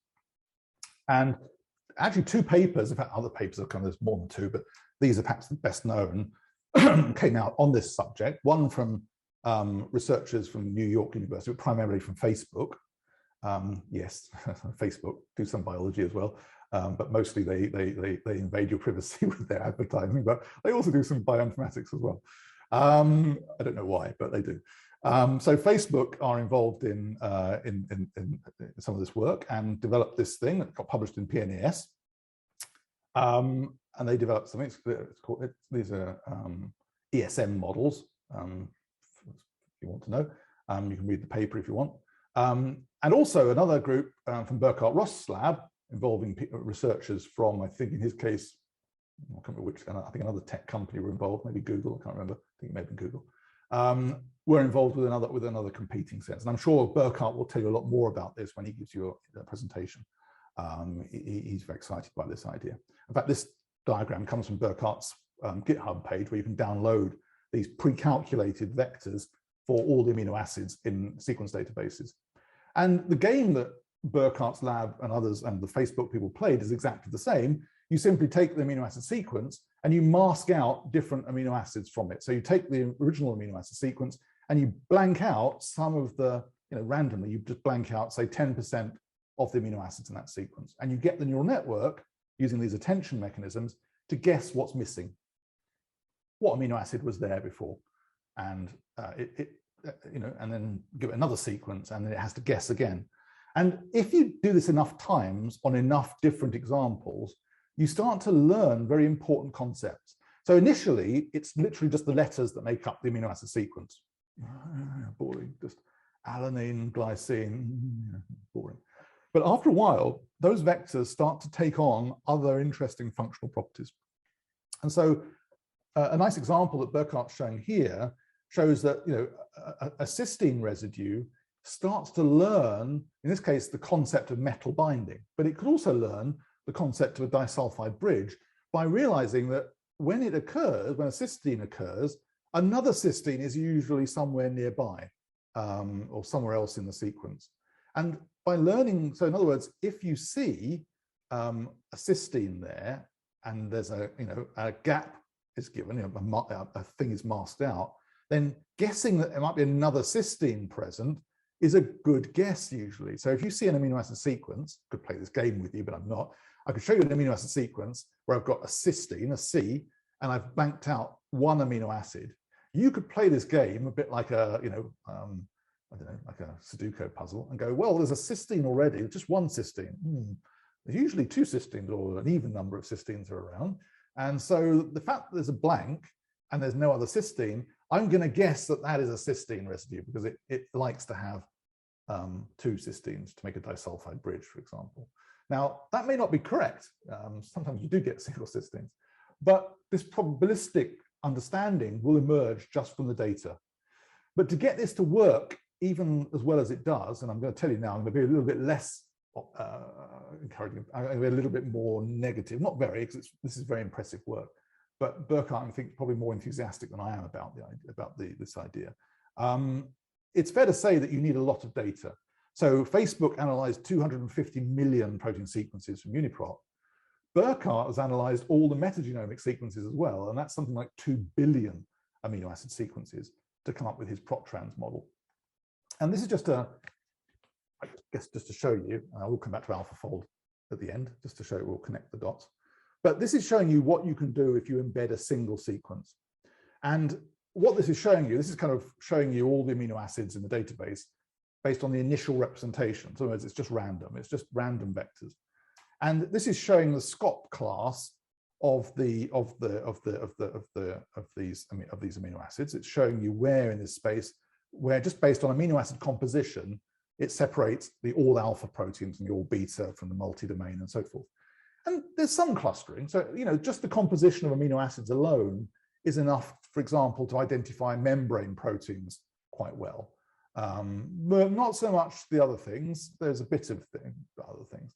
And actually 2 papers, in fact, other papers have come, there's more than 2, but these are perhaps the best known, came out on this subject. One from researchers from New York University, primarily from Facebook. Yes, Facebook do some biology as well. But mostly they invade your privacy with their advertising, but they also do some bioinformatics as well. I don't know why, but they do. So Facebook are involved in some of this work and developed this thing that got published in PNAS. And they developed something, it's called, these are ESM models, if you want to know. You can read the paper if you want. And also another group from Burkhard Ross's lab, involving researchers from, I think in his case, I can't remember which, I think another tech company were involved, maybe Google, I can't remember, I think it may have been Google, were involved with another competing sense. And I'm sure Burkhard will tell you a lot more about this when he gives you a presentation. He's very excited by this idea. In fact, this diagram comes from Burkhard's GitHub page, where you can download these pre-calculated vectors for all the amino acids in sequence databases. And the game that Burkhardt's lab and others and the Facebook people played is exactly the same. You simply take the amino acid sequence and you mask out different amino acids from it. So you take the original amino acid sequence and you blank out some of the, randomly, you just blank out, say 10% of the amino acids in that sequence. And you get the neural network using these attention mechanisms to guess what's missing. What amino acid was there before? And and then give it another sequence, and then it has to guess again. And if you do this enough times on enough different examples, you start to learn very important concepts. So initially, it's literally just the letters that make up the amino acid sequence. Boring, just alanine, glycine, boring. But after a while, those vectors start to take on other interesting functional properties. And so a nice example that Burkhardt's showing here shows that a cysteine residue starts to learn, in this case, the concept of metal binding, but it could also learn the concept of a disulfide bridge by realizing that when it occurs, when a cysteine occurs, another cysteine is usually somewhere nearby. or somewhere else in the sequence. And by learning, so in other words, if you see a cysteine there, and there's a gap is given, a thing is masked out, then guessing that there might be another cysteine present is a good guess usually. So if you see an amino acid sequence, I could play this game with you, but I'm not. I could show you an amino acid sequence where I've got a cysteine, a C, and I've blanked out one amino acid. You could play this game a bit like a, I don't know, like a Sudoku puzzle, and go, well, there's a cysteine already, just one cysteine. There's usually two cysteines, or an even number of cysteines are around. And so the fact that there's a blank and there's no other cysteine, I'm going to guess that that is a cysteine residue, because it likes to have two cysteines to make a disulfide bridge, for example. Now, that may not be correct. Sometimes you do get single cysteines, but this probabilistic understanding will emerge just from the data. But to get this to work even as well as it does, and I'm going to tell you now, I'm going to be a little bit less encouraging, I'm going to be a little bit more negative, not very, because this is very impressive work, but Burkhardt, I think, is probably more enthusiastic than I am about this idea. It's fair to say that you need a lot of data. So Facebook analyzed 250 million protein sequences from UniProt. Burkhardt has analyzed all the metagenomic sequences as well, and that's something like 2 billion amino acid sequences to come up with his ProtTrans model. And this is just I guess just to show you, and I will come back to AlphaFold at the end, just to show you, we'll connect the dots. But this is showing you what you can do if you embed a single sequence. And what this is showing you, this is kind of showing you all the amino acids in the database based on the initial representation. So it's just random, it's just random vectors. And this is showing the SCOP class of these amino acids. It's showing you where in this space, where just based on amino acid composition, it separates the all alpha proteins and the all beta from the multi-domain and so forth. And there's some clustering. So, just the composition of amino acids alone is enough, for example, to identify membrane proteins quite well. But not so much the other things. There's a bit of other things.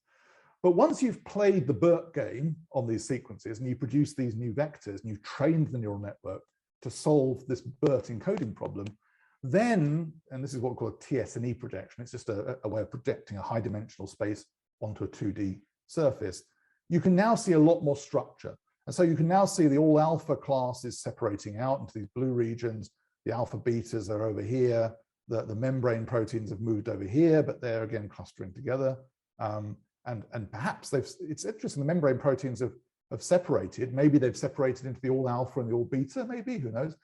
But once you've played the BERT game on these sequences and you produce these new vectors and you've trained the neural network to solve this BERT encoding problem, then, and this is what we call a TS&E projection, it's just a way of projecting a high dimensional space onto a 2D surface, you can now see a lot more structure. And so you can now see the all alpha class is separating out into these blue regions, the alpha betas are over here, the membrane proteins have moved over here, but they're again clustering together. And perhaps it's interesting, the membrane proteins have separated. Maybe they've separated into the all alpha and the all beta, maybe, who knows?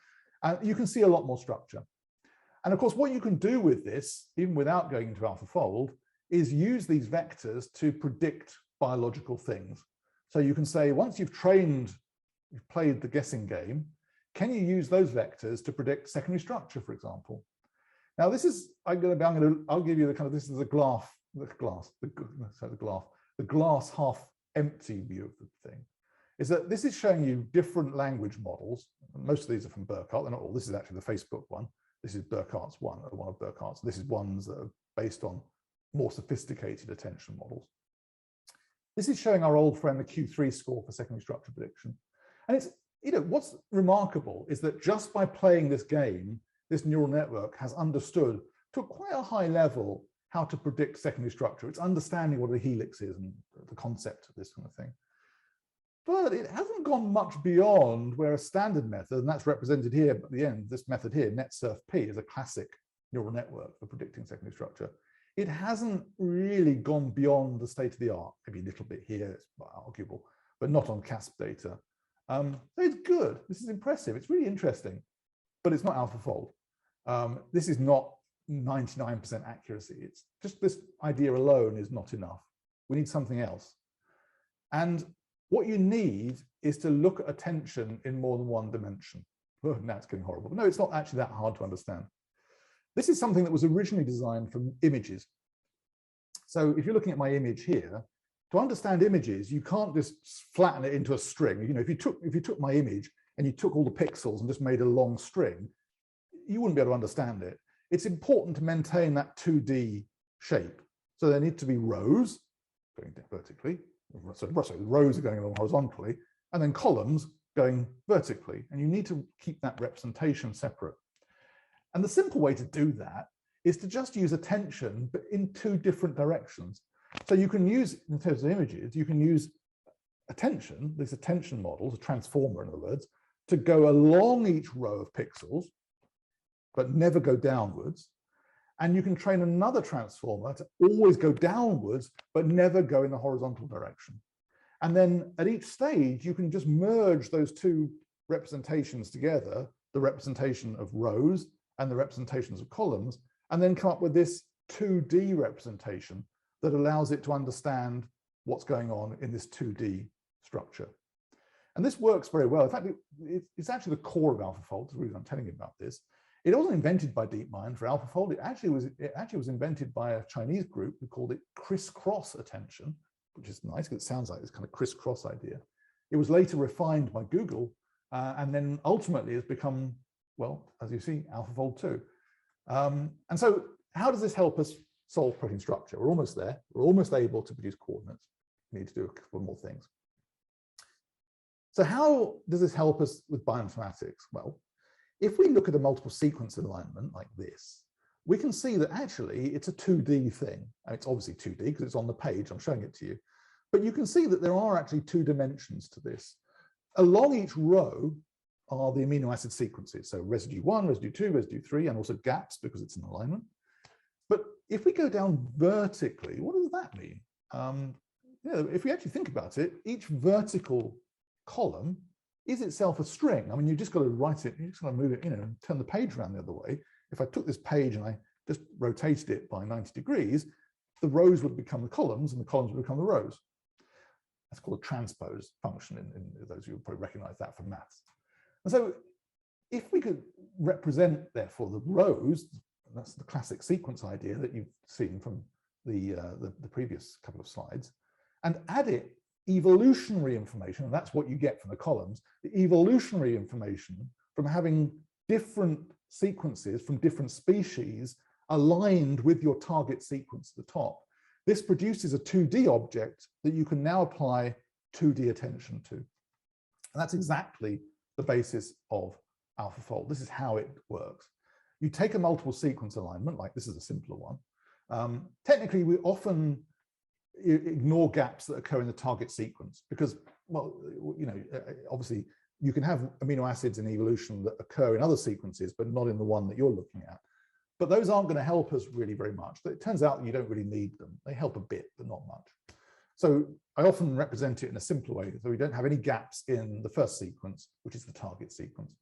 You can see a lot more structure. And of course, what you can do with this, even without going into AlphaFold, is use these vectors to predict biological things. So you can say, once you've played the guessing game, can you use those vectors to predict secondary structure, for example? Now, this is, I'll give you the kind of, this is the glass half empty view of the thing, is that this is showing you different language models. Most of these are from Burkhardt, they're not all. This is actually the Facebook one. This is Burkhardt's one of Burkhardt's. This is ones that are based on more sophisticated attention models. This is showing our old friend the Q3 score for secondary structure prediction. And it's, what's remarkable is that just by playing this game, this neural network has understood to quite a high level how to predict secondary structure. It's understanding what a helix is and the concept of this kind of thing. But it hasn't gone much beyond where a standard method, and that's represented here at the end, this method here, NetSurfP, is a classic neural network for predicting secondary structure. It hasn't really gone beyond the state of the art, maybe a little bit here, it's arguable, but not on CASP data. So it's good, this is impressive, it's really interesting, but it's not AlphaFold. This is not 99% accuracy. It's just this idea alone is not enough. We need something else. And what you need is to look at attention in more than one dimension. Oh, now it's getting horrible. But no, it's not actually that hard to understand. This is something that was originally designed from images. So if you're looking at my image here, to understand images, you can't just flatten it into a string. If you took my image and you took all the pixels and just made a long string, you wouldn't be able to understand it. It's important to maintain that 2D shape. So there need to be rows going vertically. So the rows are going along horizontally, and then columns going vertically. And you need to keep that representation separate. And the simple way to do that is to just use attention, but in two different directions. So you can use, in terms of images, you can use attention, these attention models, a transformer in other words, to go along each row of pixels, but never go downwards. And you can train another transformer to always go downwards, but never go in the horizontal direction. And then at each stage, you can just merge those two representations together, the representation of rows and the representations of columns, and then come up with this 2D representation that allows it to understand what's going on in this 2D structure. And this works very well. In fact, it's actually the core of AlphaFold. That's the reason I'm telling you about this. It wasn't invented by DeepMind for AlphaFold. It actually was invented by a Chinese group who called it crisscross attention, which is nice because it sounds like this kind of crisscross idea. It was later refined by Google, and then ultimately has become, well, as you see, AlphaFold 2. And so how does this help us solve protein structure? We're almost there. We're almost able to produce coordinates. We need to do a couple more things. So how does this help us with bioinformatics? Well, if we look at a multiple sequence alignment like this, we can see that actually it's a 2D thing. And it's obviously 2D because it's on the page. I'm showing it to you. But you can see that there are actually two dimensions to this. Along each row are the amino acid sequences. So residue 1, residue 2, residue 3, and also gaps because it's an alignment. But if we go down vertically, what does that mean? If we actually think about it, each vertical column is itself a string. I mean, you just got to write it, you just got to move it, turn the page around the other way. If I took this page and I just rotated it by 90 degrees, the rows would become the columns and the columns would become the rows. That's called a transpose function, in those of you will probably recognize that from maths. And so if we could represent, therefore, the rows, that's the classic sequence idea that you've seen from the previous couple of slides, and add it evolutionary information, and that's what you get from the columns, the evolutionary information from having different sequences from different species aligned with your target sequence at the top. This produces a 2D object that you can now apply 2D attention to. And that's exactly the basis of AlphaFold. This is how it works. You take a multiple sequence alignment, like this is a simpler one. Technically, we often ignore gaps that occur in the target sequence because, well, obviously you can have amino acids in evolution that occur in other sequences, but not in the one that you're looking at. But those aren't going to help us really very much. It turns out you don't really need them. They help a bit, but not much. So I often represent it in a simpler way. So we don't have any gaps in the first sequence, which is the target sequence.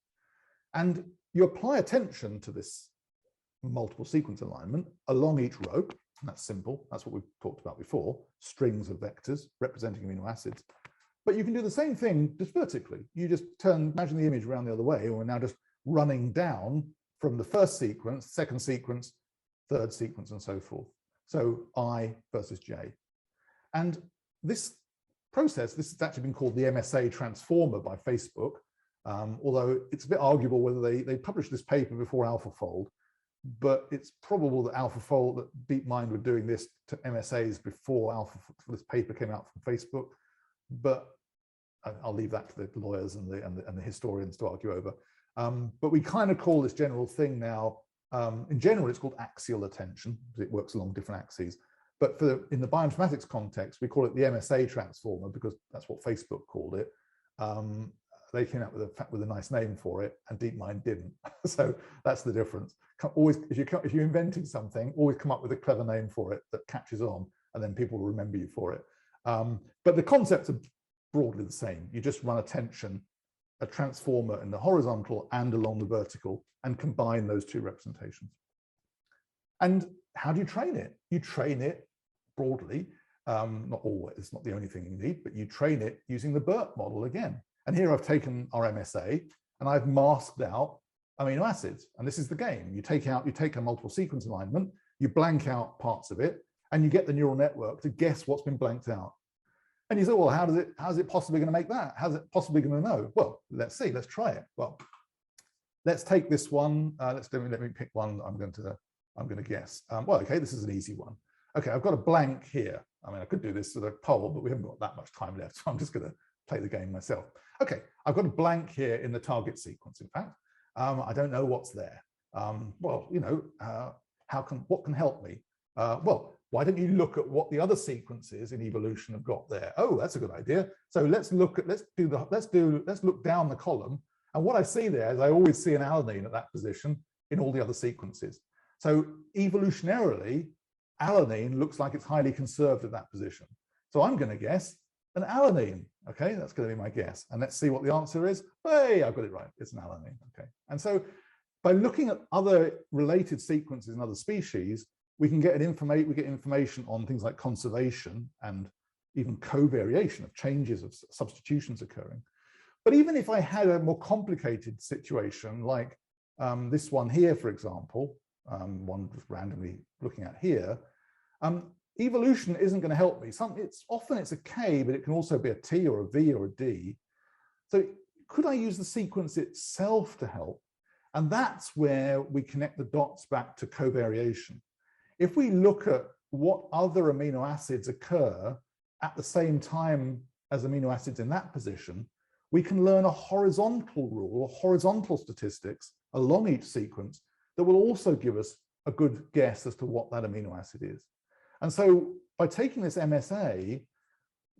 And you apply attention to this multiple sequence alignment along each row. And that's simple. That's what we've talked about before, strings of vectors representing amino acids. But you can do the same thing just vertically. You just imagine the image around the other way, and we're now just running down from the first sequence, second sequence, third sequence, and so forth. So I versus J. And this process, this has actually been called the MSA transformer by Facebook, although it's a bit arguable whether they published this paper before AlphaFold, but it's probable that AlphaFold, that DeepMind were doing this to MSAs before this paper came out from Facebook, but I'll leave that to the lawyers and the historians to argue over. But we kind of call this general thing now, in general, it's called axial attention, because it works along different axes. But in the bioinformatics context, we call it the MSA transformer because that's what Facebook called it. They came out with a nice name for it, and DeepMind didn't. So that's the difference. Always, if you're inventing something, always come up with a clever name for it that catches on, and then people will remember you for it. But the concepts are broadly the same. You just run attention, a transformer in the horizontal and along the vertical, and combine those two representations. And how do you train it? You train it broadly, not always, it's not the only thing you need, but you train it using the BERT model again. And here I've taken our MSA and I've masked out amino acids. And this is the game. You take a multiple sequence alignment, you blank out parts of it, and you get the neural network to guess what's been blanked out. And you say, well, how's it possibly going to make that? How's it possibly going to know? Well, let's see, let's try it. Well, let's take this one. Let me pick one that I'm going to guess. Well, okay, this is an easy one. Okay, I've got a blank here. I mean, I could do this with a poll, but we haven't got that much time left, so I'm just going to play the game myself. Okay, I've got a blank here in the target sequence, in fact. I don't know what's there. Well, what can help me? Well, why don't you look at what the other sequences in evolution have got there? Oh, that's a good idea. So let's look down the column. And what I see there is I always see an alanine at that position in all the other sequences. So evolutionarily, alanine looks like it's highly conserved at that position. So I'm going to guess an alanine. Okay, that's going to be my guess. And let's see what the answer is. Hey, I've got it right. It's an alanine. Okay. And so by looking at other related sequences in other species, we get information on things like conservation and even covariation of changes of substitutions occurring. But even if I had a more complicated situation like this one here, for example, one just randomly looking at here, evolution isn't going to help me. Often it's a K, but it can also be a T or a V or a D. So could I use the sequence itself to help? And that's where we connect the dots back to covariation. If we look at what other amino acids occur at the same time as amino acids in that position, we can learn a horizontal rule or horizontal statistics along each sequence that will also give us a good guess as to what that amino acid is. And so by taking this MSA,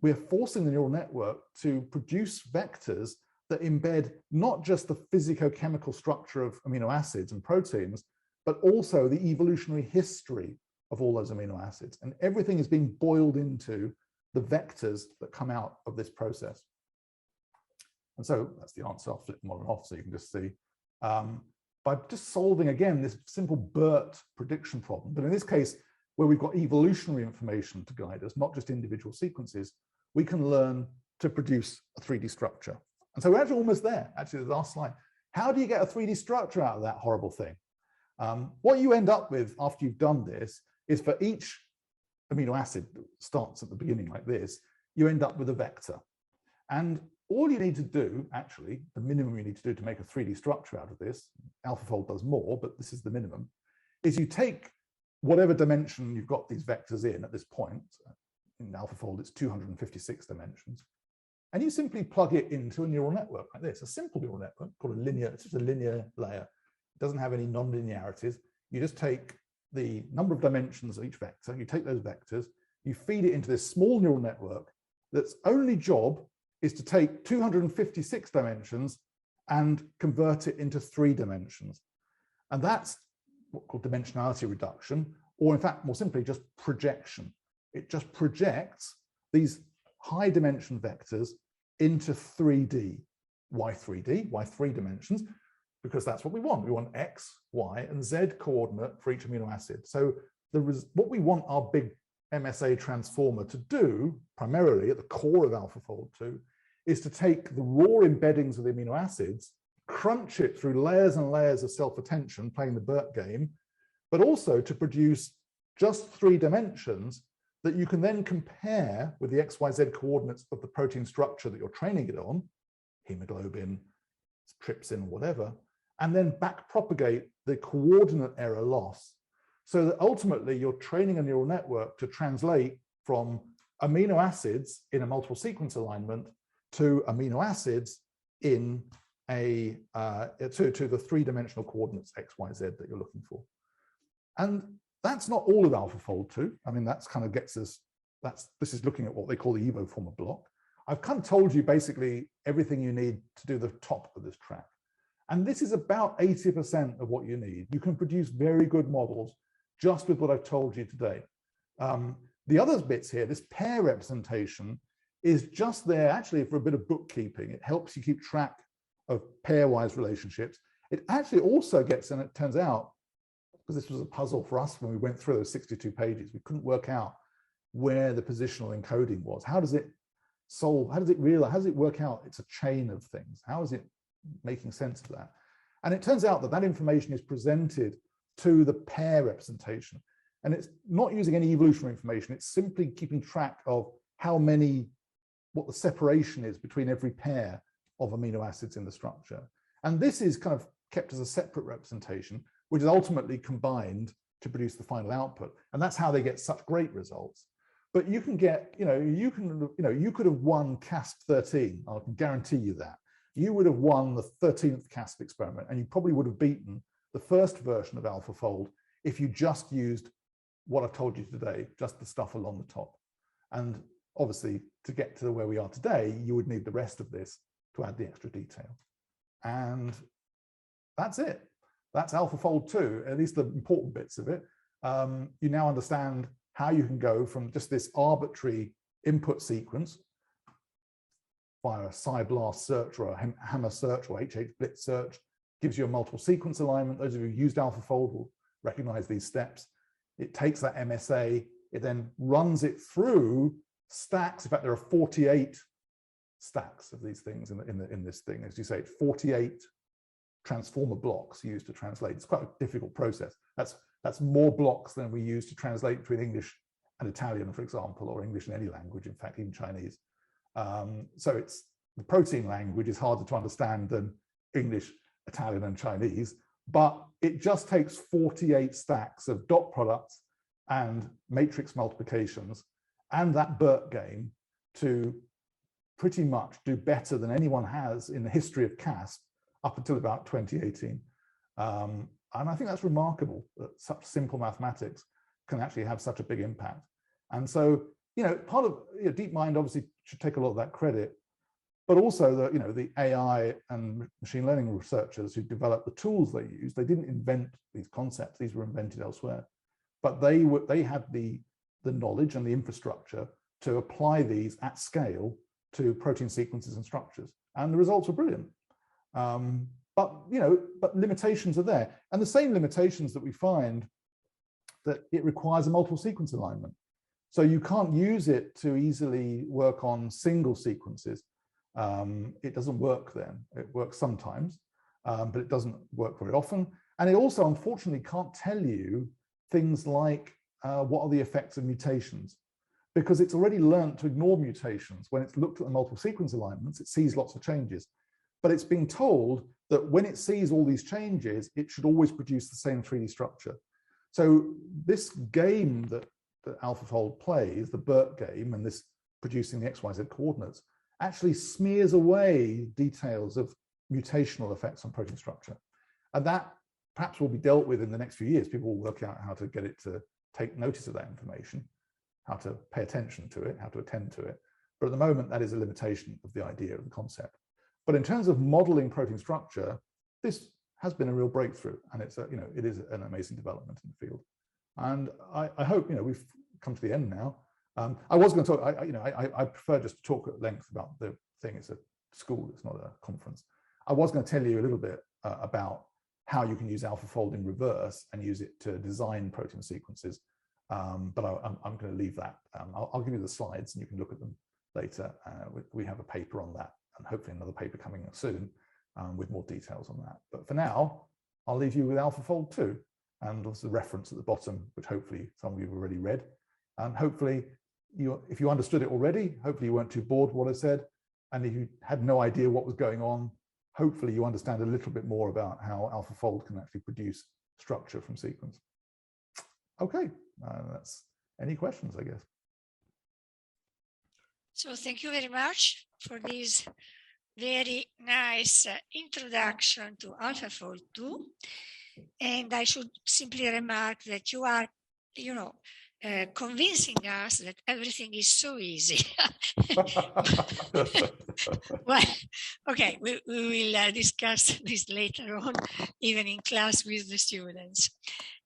we're forcing the neural network to produce vectors that embed not just the physicochemical structure of amino acids and proteins, but also the evolutionary history of all those amino acids. And everything is being boiled into the vectors that come out of this process. And so that's the answer. I'll flip them on and off so you can just see. By just solving, again, this simple BERT prediction problem, but in this case, where we've got evolutionary information to guide us, not just individual sequences, we can learn to produce a 3D structure. And so we're actually almost there. Actually, the last slide. How do you get a 3D structure out of that horrible thing? What you end up with after you've done this is for each amino acid that starts at the beginning like this, you end up with a vector. And all you need to do, actually, the minimum you need to do to make a 3D structure out of this, AlphaFold does more, but this is the minimum, is you take whatever dimension you've got these vectors in at this point. In AlphaFold, it's 256 dimensions. And you simply plug it into a neural network like this, a simple neural network called a linear, it's just a linear layer. It doesn't have any non-linearities. You just take the number of dimensions of each vector, you take those vectors, you feed it into this small neural network that's only job is to take 256 dimensions and convert it into 3 dimensions. And that's what's called dimensionality reduction, or in fact, more simply, just projection. It just projects these high dimension vectors into 3D. Why 3D? Why 3 dimensions? Because that's what we want. We want X, Y, and Z coordinate for each amino acid. So what we want our big MSA transformer to do, primarily at the core of AlphaFold 2, is to take the raw embeddings of the amino acids, crunch it through layers and layers of self-attention, playing the BERT game, but also to produce just 3 dimensions that you can then compare with the XYZ coordinates of the protein structure that you're training it on, hemoglobin, trypsin, whatever, and then back propagate the coordinate error loss so that ultimately you're training a neural network to translate from amino acids in a multiple sequence alignment to amino acids in a to the 3-dimensional coordinates XYZ that you're looking for. And that's not all of AlphaFold 2. I mean, that's kind of gets us, this is looking at what they call the Evo former block. I've kind of told you basically everything you need to do the top of this track. And this is about 80% of what you need. You can produce very good models just with what I've told you today. The other bits here, this pair representation is just there actually for a bit of bookkeeping. It helps you keep track of pairwise relationships. It actually also gets, and it turns out, because this was a puzzle for us when we went through those 62 pages, we couldn't work out where the positional encoding was. How does it solve, how does it realize, how does it work out it's a chain of things? How is it making sense of that? And it turns out that that information is presented to the pair representation. And it's not using any evolutionary information, it's simply keeping track of how many, what the separation is between every pair of amino acids in the structure. And this is kind of kept as a separate representation, which is ultimately combined to produce the final output. And that's how they get such great results. But you can get, you could have won CASP 13, I can guarantee you that. You would have won the 13th CASP experiment, and you probably would have beaten the first version of AlphaFold if you just used what I've told you today, just the stuff along the top. And obviously, to get to where we are today, you would need the rest of this to add the extra detail. And that's it. That's AlphaFold 2, at least the important bits of it. You now understand how you can go from just this arbitrary input sequence via a PSI-BLAST search or a hammer search or HH-blitz search, gives you a multiple sequence alignment. Those of you who used AlphaFold will recognize these steps. It takes that MSA, it then runs it through stacks. In fact, there are 48 stacks of these things in this thing. As you say, 48 transformer blocks used to translate. It's quite a difficult process. That's more blocks than we use to translate between English and Italian, for example, or English in any language, in fact, even Chinese. So it's the protein language is harder to understand than English, Italian, and Chinese, but it just takes 48 stacks of dot products and matrix multiplications and that BERT game to pretty much do better than anyone has in the history of CASP up until about 2018. And I think that's remarkable that such simple mathematics can actually have such a big impact. And so, part of DeepMind obviously should take a lot of that credit, but also the AI and machine learning researchers who developed the tools they used. They didn't invent these concepts; these were invented elsewhere. But they had the knowledge and the infrastructure to apply these at scale to protein sequences and structures, and the results were brilliant. But limitations are there, and the same limitations that we find that it requires a multiple sequence alignment. So you can't use it to easily work on single sequences. It doesn't work then. It works sometimes, but it doesn't work very often. And it also, unfortunately, can't tell you things like what are the effects of mutations, because it's already learned to ignore mutations. When it's looked at the multiple sequence alignments, it sees lots of changes. But it's being told that when it sees all these changes, it should always produce the same 3D structure. So this game that AlphaFold plays, the BERT game, and this producing the XYZ coordinates, actually smears away details of mutational effects on protein structure. And that perhaps will be dealt with in the next few years. People will work out how to get it to take notice of that information, how to pay attention to it, how to attend to it. But at the moment, that is a limitation of the idea of the concept. But in terms of modeling protein structure, this has been a real breakthrough, and it's it is an amazing development in the field. And I hope we've come to the end now. I was going to talk. I prefer just to talk at length about the thing. It's a school. It's not a conference. I was going to tell you a little bit about how you can use AlphaFold in reverse and use it to design protein sequences. But I'm going to leave that. I'll give you the slides, and you can look at them later. We have a paper on that, and hopefully another paper coming soon with more details on that. But for now, I'll leave you with AlphaFold 2. And there's a reference at the bottom, which hopefully some of you have already read. And hopefully, if you understood it already, hopefully you weren't too bored with what I said. And if you had no idea what was going on, hopefully you understand a little bit more about how AlphaFold can actually produce structure from sequence. Okay, that's any questions, I guess. So thank you very much for this very nice introduction to AlphaFold 2. And I should simply remark that you are, convincing us that everything is so easy. Well, okay, we will discuss this later on, even in class with the students.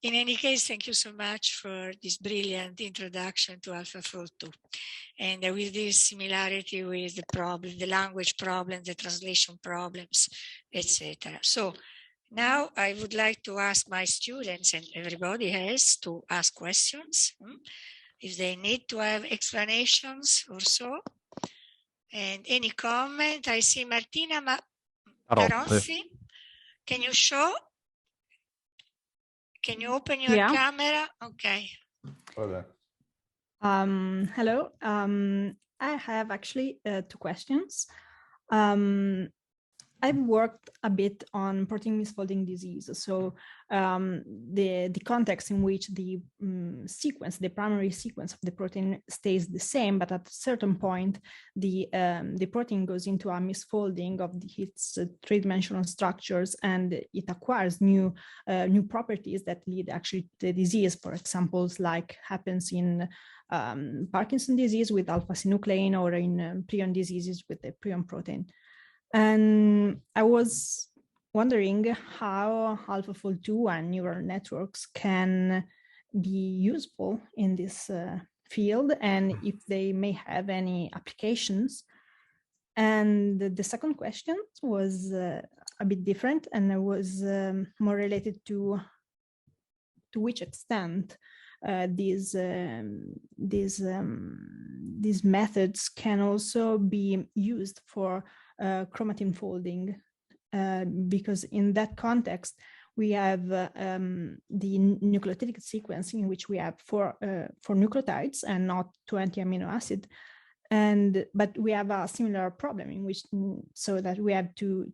In any case, thank you so much for this brilliant introduction to AlphaFold 2. And with this similarity with the problem, the language problem, the translation problems, etc. So now I would like to ask my students, and everybody has to ask questions, if they need to have explanations or so. And any comment? I see Martina Marossi. Can you show? Can you open your camera? Okay. Hello. I have actually 2 questions. I I've worked a bit on protein misfolding disease. So the context in which the sequence, the primary sequence of the protein stays the same, but at a certain point, the protein goes into a misfolding of its three-dimensional structures, and it acquires new properties that lead actually to the disease. For example, like happens in Parkinson's disease with alpha-synuclein, or in prion diseases with the prion protein. And I was wondering how AlphaFold2 and neural networks can be useful in this field, and if they may have any applications. And the second question was a bit different, and it was more related to which extent these methods can also be used for chromatin folding, because in that context we have the nucleotidic sequence in which we have four nucleotides and not 20 amino acids, but we have a similar problem in which, so that we have to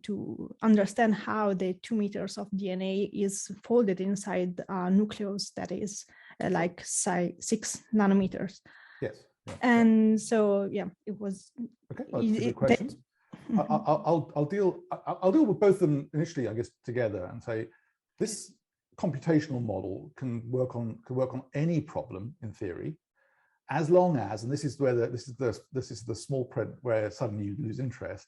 understand how the 2 meters of DNA is folded inside a nucleus that is like 6 nanometers. Yes. Yeah, and so it was okay. Well, that's a good question. I'll deal with both of them initially, I guess, together, and say this computational model can work on any problem in theory, as long as, and this is where this is the small print where suddenly you lose interest,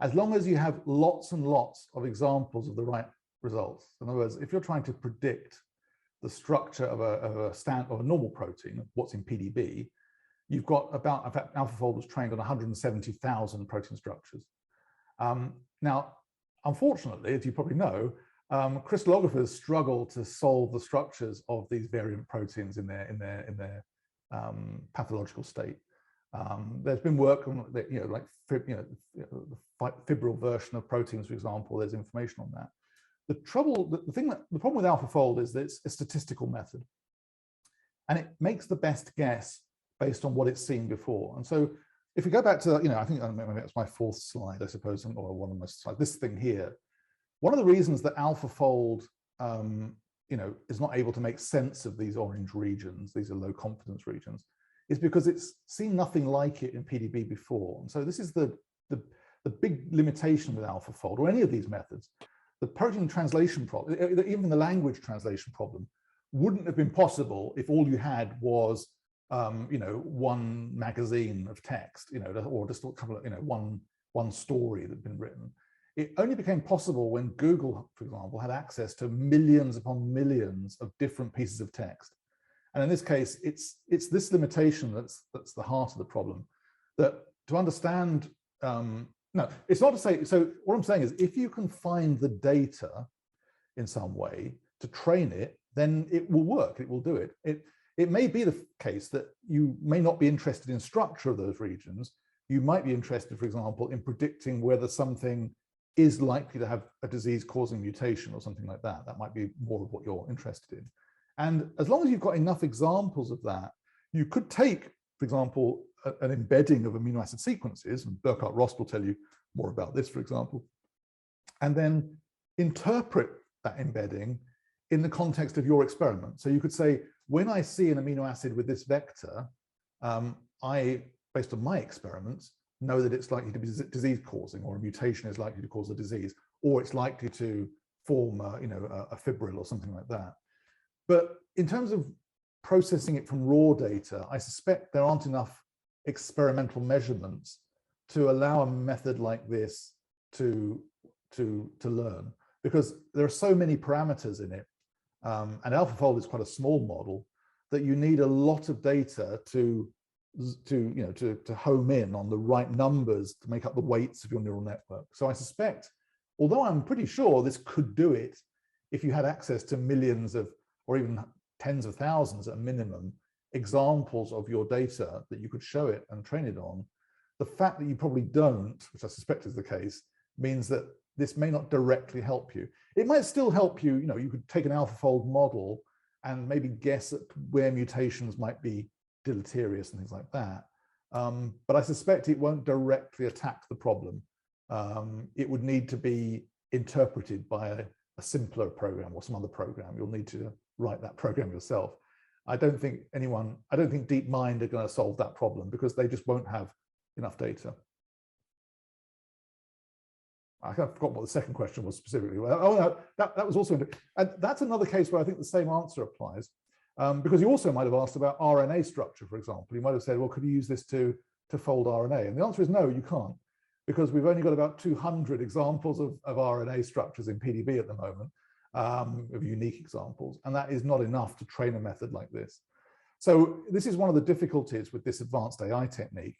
as long as you have lots and lots of examples of the right results. In other words, if you're trying to predict the structure of a normal protein, what's in PDB, you've got about, in fact, AlphaFold was trained on 170,000 protein structures. Now, unfortunately, as you probably know, crystallographers struggle to solve the structures of these variant proteins in their pathological state. There's been work on, like the fibril version of proteins, for example. There's information on that. The problem with AlphaFold is that it's a statistical method, and it makes the best guess based on what it's seen before. And so if we go back to, I think maybe that's my fourth slide, I suppose, or one of my slides, this thing here. One of the reasons that AlphaFold, is not able to make sense of these orange regions, these are low confidence regions, is because it's seen nothing like it in PDB before. And so this is the big limitation with AlphaFold, or any of these methods. The protein translation problem, even the language translation problem, wouldn't have been possible if all you had was one magazine of text, or just a couple of, one story that had been written. It only became possible when Google, for example, had access to millions upon millions of different pieces of text. And in this case, it's this limitation that's the heart of the problem. That to understand, no, it's not to say, so what I'm saying is, if you can find the data in some way to train it, then it will work, it will do it. It may be the case that you may not be interested in structure of those regions. You might be interested, for example, in predicting whether something is likely to have a disease-causing mutation or something like that. That might be more of what you're interested in. And as long as you've got enough examples of that, you could take, for example, an embedding of amino acid sequences, and Burkhart-Rost will tell you more about this, for example, and then interpret that embedding in the context of your experiment. So you could say, when I see an amino acid with this vector, I, based on my experiments, know that it's likely to be disease-causing, or a mutation is likely to cause a disease, or it's likely to form a fibril or something like that. But in terms of processing it from raw data, I suspect there aren't enough experimental measurements to allow a method like this to learn, because there are so many parameters in it. And AlphaFold is quite a small model, that you need a lot of data to home in on the right numbers to make up the weights of your neural network. So I suspect, although I'm pretty sure this could do it if you had access to millions of, or even tens of thousands at a minimum, examples of your data that you could show it and train it on, the fact that you probably don't, which I suspect is the case, means that this may not directly help you. It might still help you, you could take an AlphaFold model and maybe guess at where mutations might be deleterious and things like that. But I suspect it won't directly attack the problem. it would need to be interpreted by a simpler program or some other program. You'll need to write that program yourself. I don't think DeepMind are going to solve that problem because they just won't have enough data. I forgot what the second question was specifically. Oh, no, that was also, and that's another case where I think the same answer applies, because you also might have asked about RNA structure, for example. You might have said, well, could you use this to fold RNA? And the answer is no, you can't, because we've only got about 200 examples of RNA structures in PDB at the moment, of unique examples, and that is not enough to train a method like this. So this is one of the difficulties with this advanced AI technique.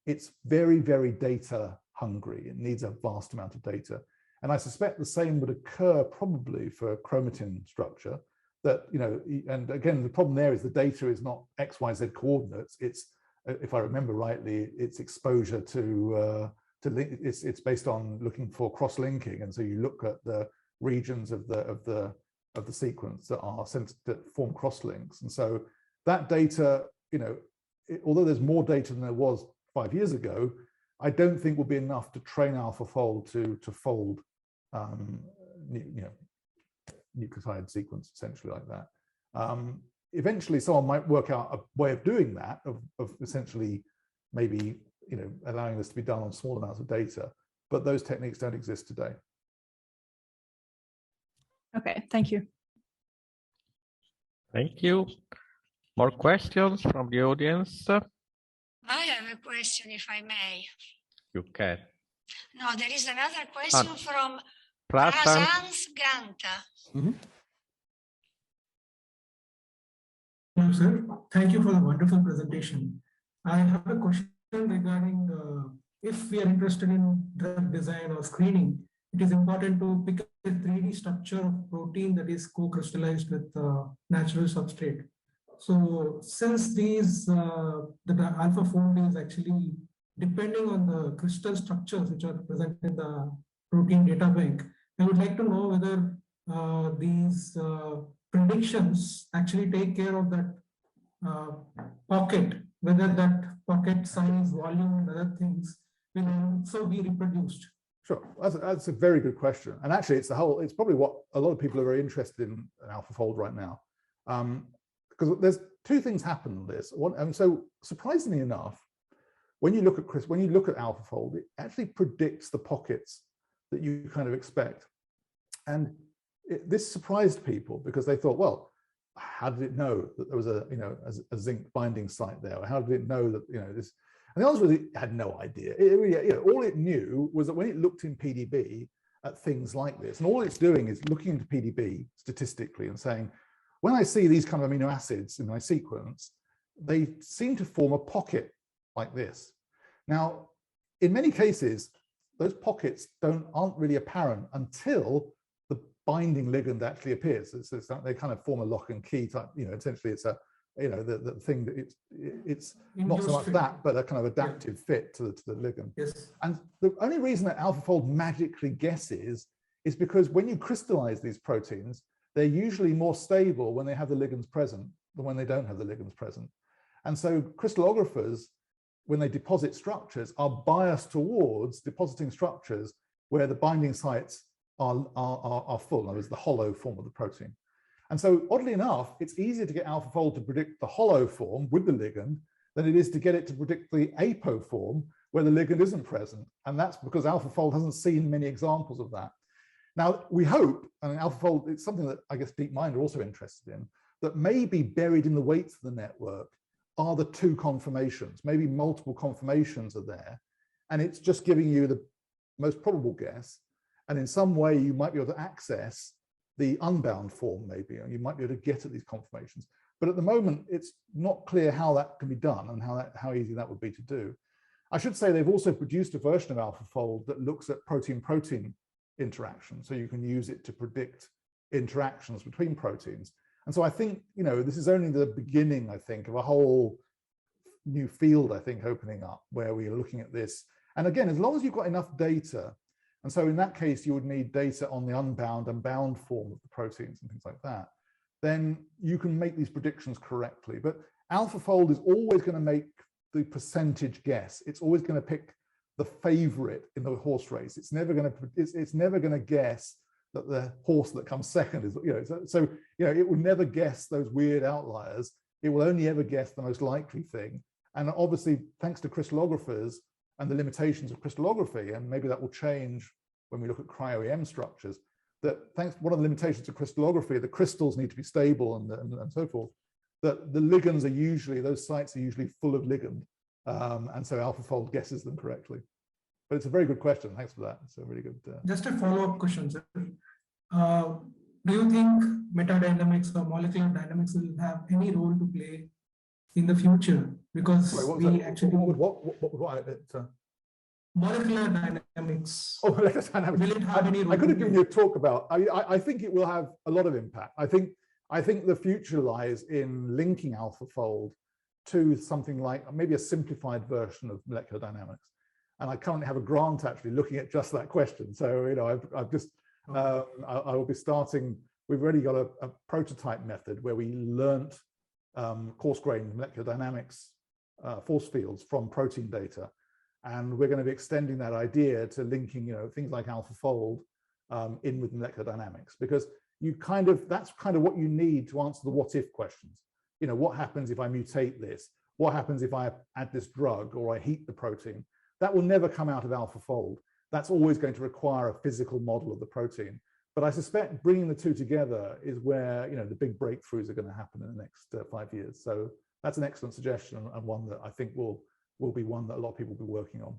It's very, very data hungry. It needs a vast amount of data. And I suspect the same would occur probably for chromatin structure, that, you know, and again, the problem there is the data is not XYZ coordinates. It's, if I remember rightly, it's exposure to it's based on looking for cross-linking. And so you look at the regions of the sequence that form cross-links. And so that data, you know, although there's more data than there was 5 years ago, I don't think will be enough to train AlphaFold to fold, you know, nucleotide sequence essentially like that. Eventually, someone might work out a way of doing that, of essentially maybe, you know, allowing this to be done on small amounts of data, but those techniques don't exist today. Okay, thank you. Thank you. More questions from the audience? I have a question, if I may. You can. No, there is another question from Prasant Ganta. Mm-hmm. Hello, sir. Thank you for the wonderful presentation. I have a question regarding if we are interested in drug design or screening, it is important to pick a 3D structure of protein that is co-crystallized with natural substrate. So since these, the AlphaFold is actually depending on the crystal structures which are present in the protein data bank, I would like to know whether these predictions actually take care of that pocket, whether that pocket size, volume, and other things will also be reproduced. Sure, that's a very good question. And actually it's probably what a lot of people are very interested in AlphaFold right now. Because there's two things happen in this. One, and so surprisingly enough, when you look at AlphaFold, it actually predicts the pockets that you kind of expect. And this surprised people because they thought, well, how did it know that there was a zinc binding site there? Or how did it know that, you know, this? And the answer was it had no idea. All it knew was that when it looked in PDB at things like this, and all it's doing is looking into PDB statistically and saying, when I see these kind of amino acids in my sequence, they seem to form a pocket like this. Now, in many cases, those pockets aren't really apparent until the binding ligand actually appears. They kind of form a lock and key type, you know, essentially it's a, you know, the thing that it's not so much that, but a kind of adaptive fit to the ligand. Yes. And the only reason that AlphaFold magically guesses is because when you crystallize these proteins, they're usually more stable when they have the ligands present than when they don't have the ligands present. And so crystallographers, when they deposit structures, are biased towards depositing structures where the binding sites are full. In other words, the hollow form of the protein. And so oddly enough, it's easier to get AlphaFold to predict the hollow form with the ligand than it is to get it to predict the apo form where the ligand isn't present. And that's because AlphaFold hasn't seen many examples of that. Now, we hope, and AlphaFold, it's something that I guess DeepMind are also interested in, that maybe buried in the weights of the network are the two conformations. Maybe multiple conformations are there, and it's just giving you the most probable guess. And in some way, you might be able to access the unbound form, maybe, and you might be able to get at these conformations. But at the moment, it's not clear how that can be done and how easy that would be to do. I should say they've also produced a version of AlphaFold that looks at protein-protein interaction, so you can use it to predict interactions between proteins. And so I think, you know, this is only the beginning, I think, of a whole new field, I think, opening up where we are looking at this. And again, as long as you've got enough data, and so in that case, you would need data on the unbound and bound form of the proteins and things like that, then you can make these predictions correctly. But AlphaFold is always going to make the percentage guess. It's always going to pick the favorite in the horse race. It's never going to guess that the horse that comes second is, so it will never guess those weird outliers. It will only ever guess the most likely thing. And obviously, thanks to crystallographers and the limitations of crystallography, and maybe that will change when we look at cryo-EM structures, that thanks to one of the limitations of crystallography, the crystals need to be stable and so forth, that the ligands are usually, those sites are usually full of ligand. And so AlphaFold guesses them correctly. But it's a very good question. Thanks for that. It's a really good. Just a follow-up question, sir. Do you think metadynamics or molecular dynamics will have any role to play in the future? Because molecular dynamics. Oh, molecular dynamics. Will it have any role? I could have given you a talk about. I think it will have a lot of impact. I think the future lies in linking AlphaFold to something like maybe a simplified version of molecular dynamics. And I currently have a grant actually looking at just that question. So I've just I will be starting. We've already got a prototype method where we learnt coarse-grained molecular dynamics force fields from protein data. And we're going to be extending that idea to linking, things like AlphaFold in with molecular dynamics, because that's kind of what you need to answer the what if questions. What happens if I mutate this? What happens if I add this drug or I heat the protein? That will never come out of AlphaFold. That's always going to require a physical model of the protein. But I suspect bringing the two together is where the big breakthroughs are going to happen in the next 5 years. So that's an excellent suggestion, and one that I think will be one that a lot of people will be working on,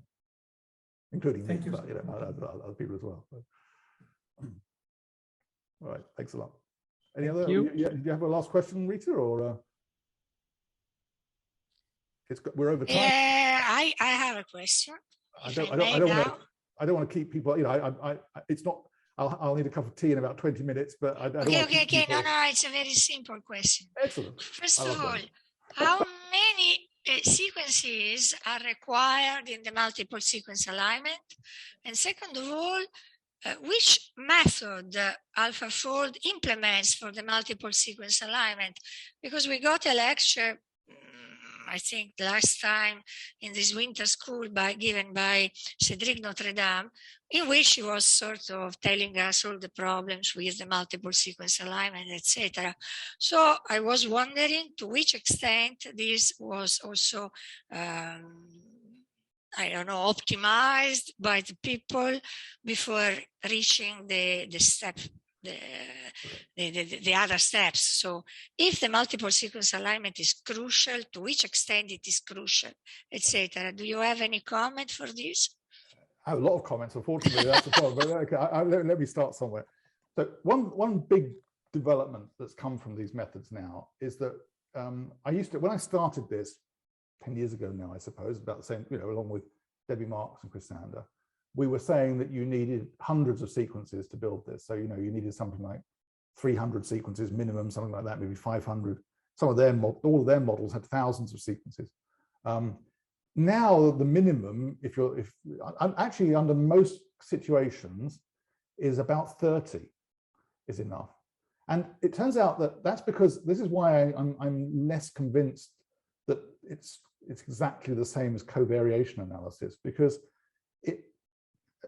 including me, but other people as well. So. All right, thanks a lot. Any other? Do you have a last question, Rita, or? We're over time. Yeah, I have a question. I don't want to keep people. It's not. I'll need a cup of tea in about 20 minutes, but I don't. Okay. No, it's a very simple question. Excellent. First of all, how many sequences are required in the multiple sequence alignment? And second of all, which method AlphaFold implements for the multiple sequence alignment? Because we got a lecture, I think last time in this winter school given by Cédric Notre Dame, in which he was sort of telling us all the problems with the multiple sequence alignment, etc. So I was wondering to which extent this was also, optimized by the people before reaching the step. The other steps. So if the multiple sequence alignment is crucial, to which extent it is crucial, etc. Do you have any comment for this? I have a lot of comments, unfortunately. That's the problem. But okay, let me start somewhere. So one big development that's come from these methods now is that when I started this 10 years ago now, I suppose, about the same, along with Debbie Marks and Chris Sander, we were saying that you needed hundreds of sequences to build this. So, you needed something like 300 sequences minimum, something like that, maybe 500. All of their models had thousands of sequences. Now the minimum, actually under most situations, is about 30 is enough. And it turns out that that's because, this is why I'm less convinced that it's exactly the same as covariation analysis, because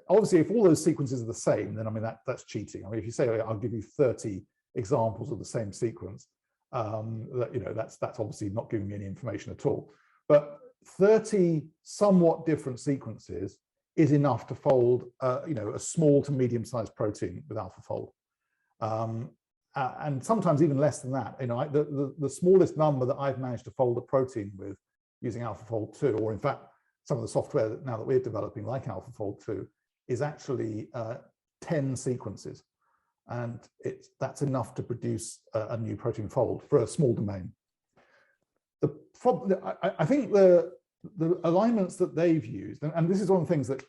obviously, if all those sequences are the same, then that's cheating. If you say I'll give you 30 examples of the same sequence, that's obviously not giving me any information at all. But 30 somewhat different sequences is enough to fold, a small to medium-sized protein with AlphaFold, and sometimes even less than that. The smallest number that I've managed to fold a protein with using AlphaFold 2, or in fact, some of the software now that we're developing, like AlphaFold 2, is actually 10 sequences, and that's enough to produce a new protein fold for a small domain. I think the alignments that they've used, and this is one of the things that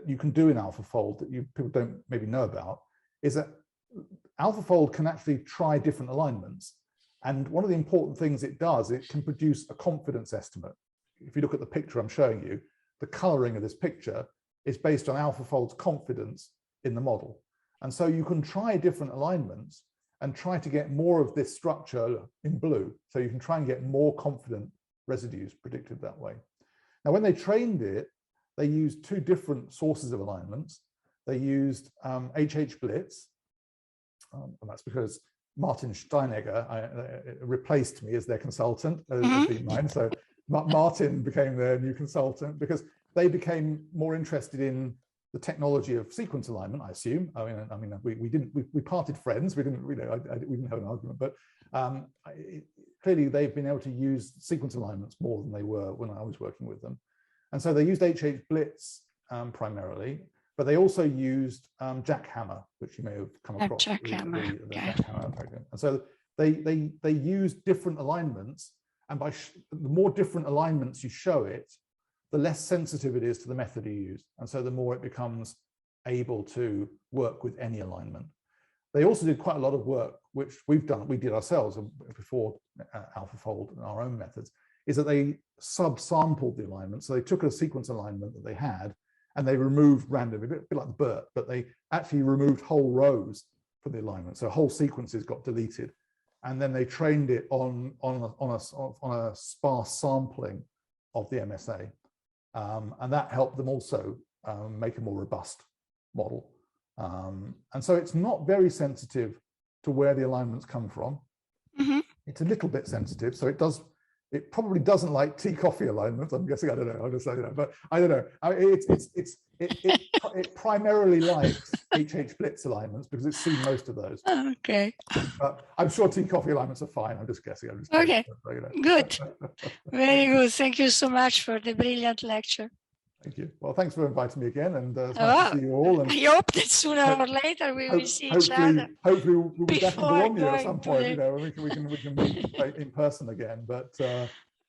you can do in AlphaFold that people don't maybe know about, is that AlphaFold can actually try different alignments, and one of the important things it does, it can produce a confidence estimate. If you look at the picture I'm showing you, the coloring of this picture is based on AlphaFold's confidence in the model. And so you can try different alignments and try to get more of this structure in blue. So you can try and get more confident residues predicted that way. Now, when they trained it, they used two different sources of alignments. They used HH Blitz, and that's because Martin Steinegger replaced me as their consultant, as being mine. So Martin became their new consultant because they became more interested in the technology of sequence alignment, I assume. I mean, we parted friends. We didn't, we didn't have an argument, but clearly they've been able to use sequence alignments more than they were when I was working with them. And so they used HH Blitz primarily, but they also used Jackhammer, which you may have come across. Jackhammer. The Jackhammer program. And so they used different alignments, and by the more different alignments you show it, the less sensitive it is to the method you use. And so the more it becomes able to work with any alignment. They also did quite a lot of work, which we did ourselves before AlphaFold and our own methods, is that they sub-sampled the alignment. So they took a sequence alignment that they had and they removed randomly, a bit like the BERT, but they actually removed whole rows from the alignment. So whole sequences got deleted. And then they trained it on a sparse sampling of the MSA. And that helped them also make a more robust model. And so it's not very sensitive to where the alignments come from. It's a little bit sensitive, so it probably doesn't like tea coffee alignments. I'm guessing, I don't know, I'll just say that, but I don't know. It primarily likes HH Blitz alignments because it's seen most of those. Okay. But I'm sure tea coffee alignments are fine. I'm just guessing. Okay. Good. Very good. Thank you so much for the brilliant lecture. Thank you. Well, thanks for inviting me again, and it's nice to see you all. And I hope that sooner or later we will see each other. Hopefully, we'll be back in Bologna at some point. You know, we can meet in person again. But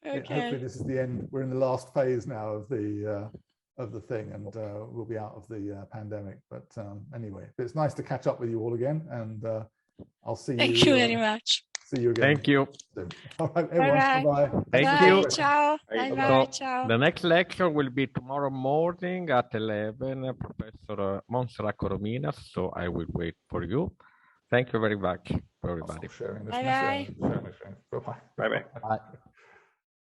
hopefully, this is the end. We're in the last phase now of the thing, and we'll be out of the pandemic. But anyway, it's nice to catch up with you all again, and I'll see you. Thank you very much. See you again. Thank you. All right, everyone. Bye-bye. Thank you. Ciao. Bye-bye. Ciao. The next lecture will be tomorrow morning at 11, Professor Montserrat Corominas, so I will wait for you. Thank you very much, everybody. Sharing this Bye-bye. message. Bye-bye. Bye-bye. Bye.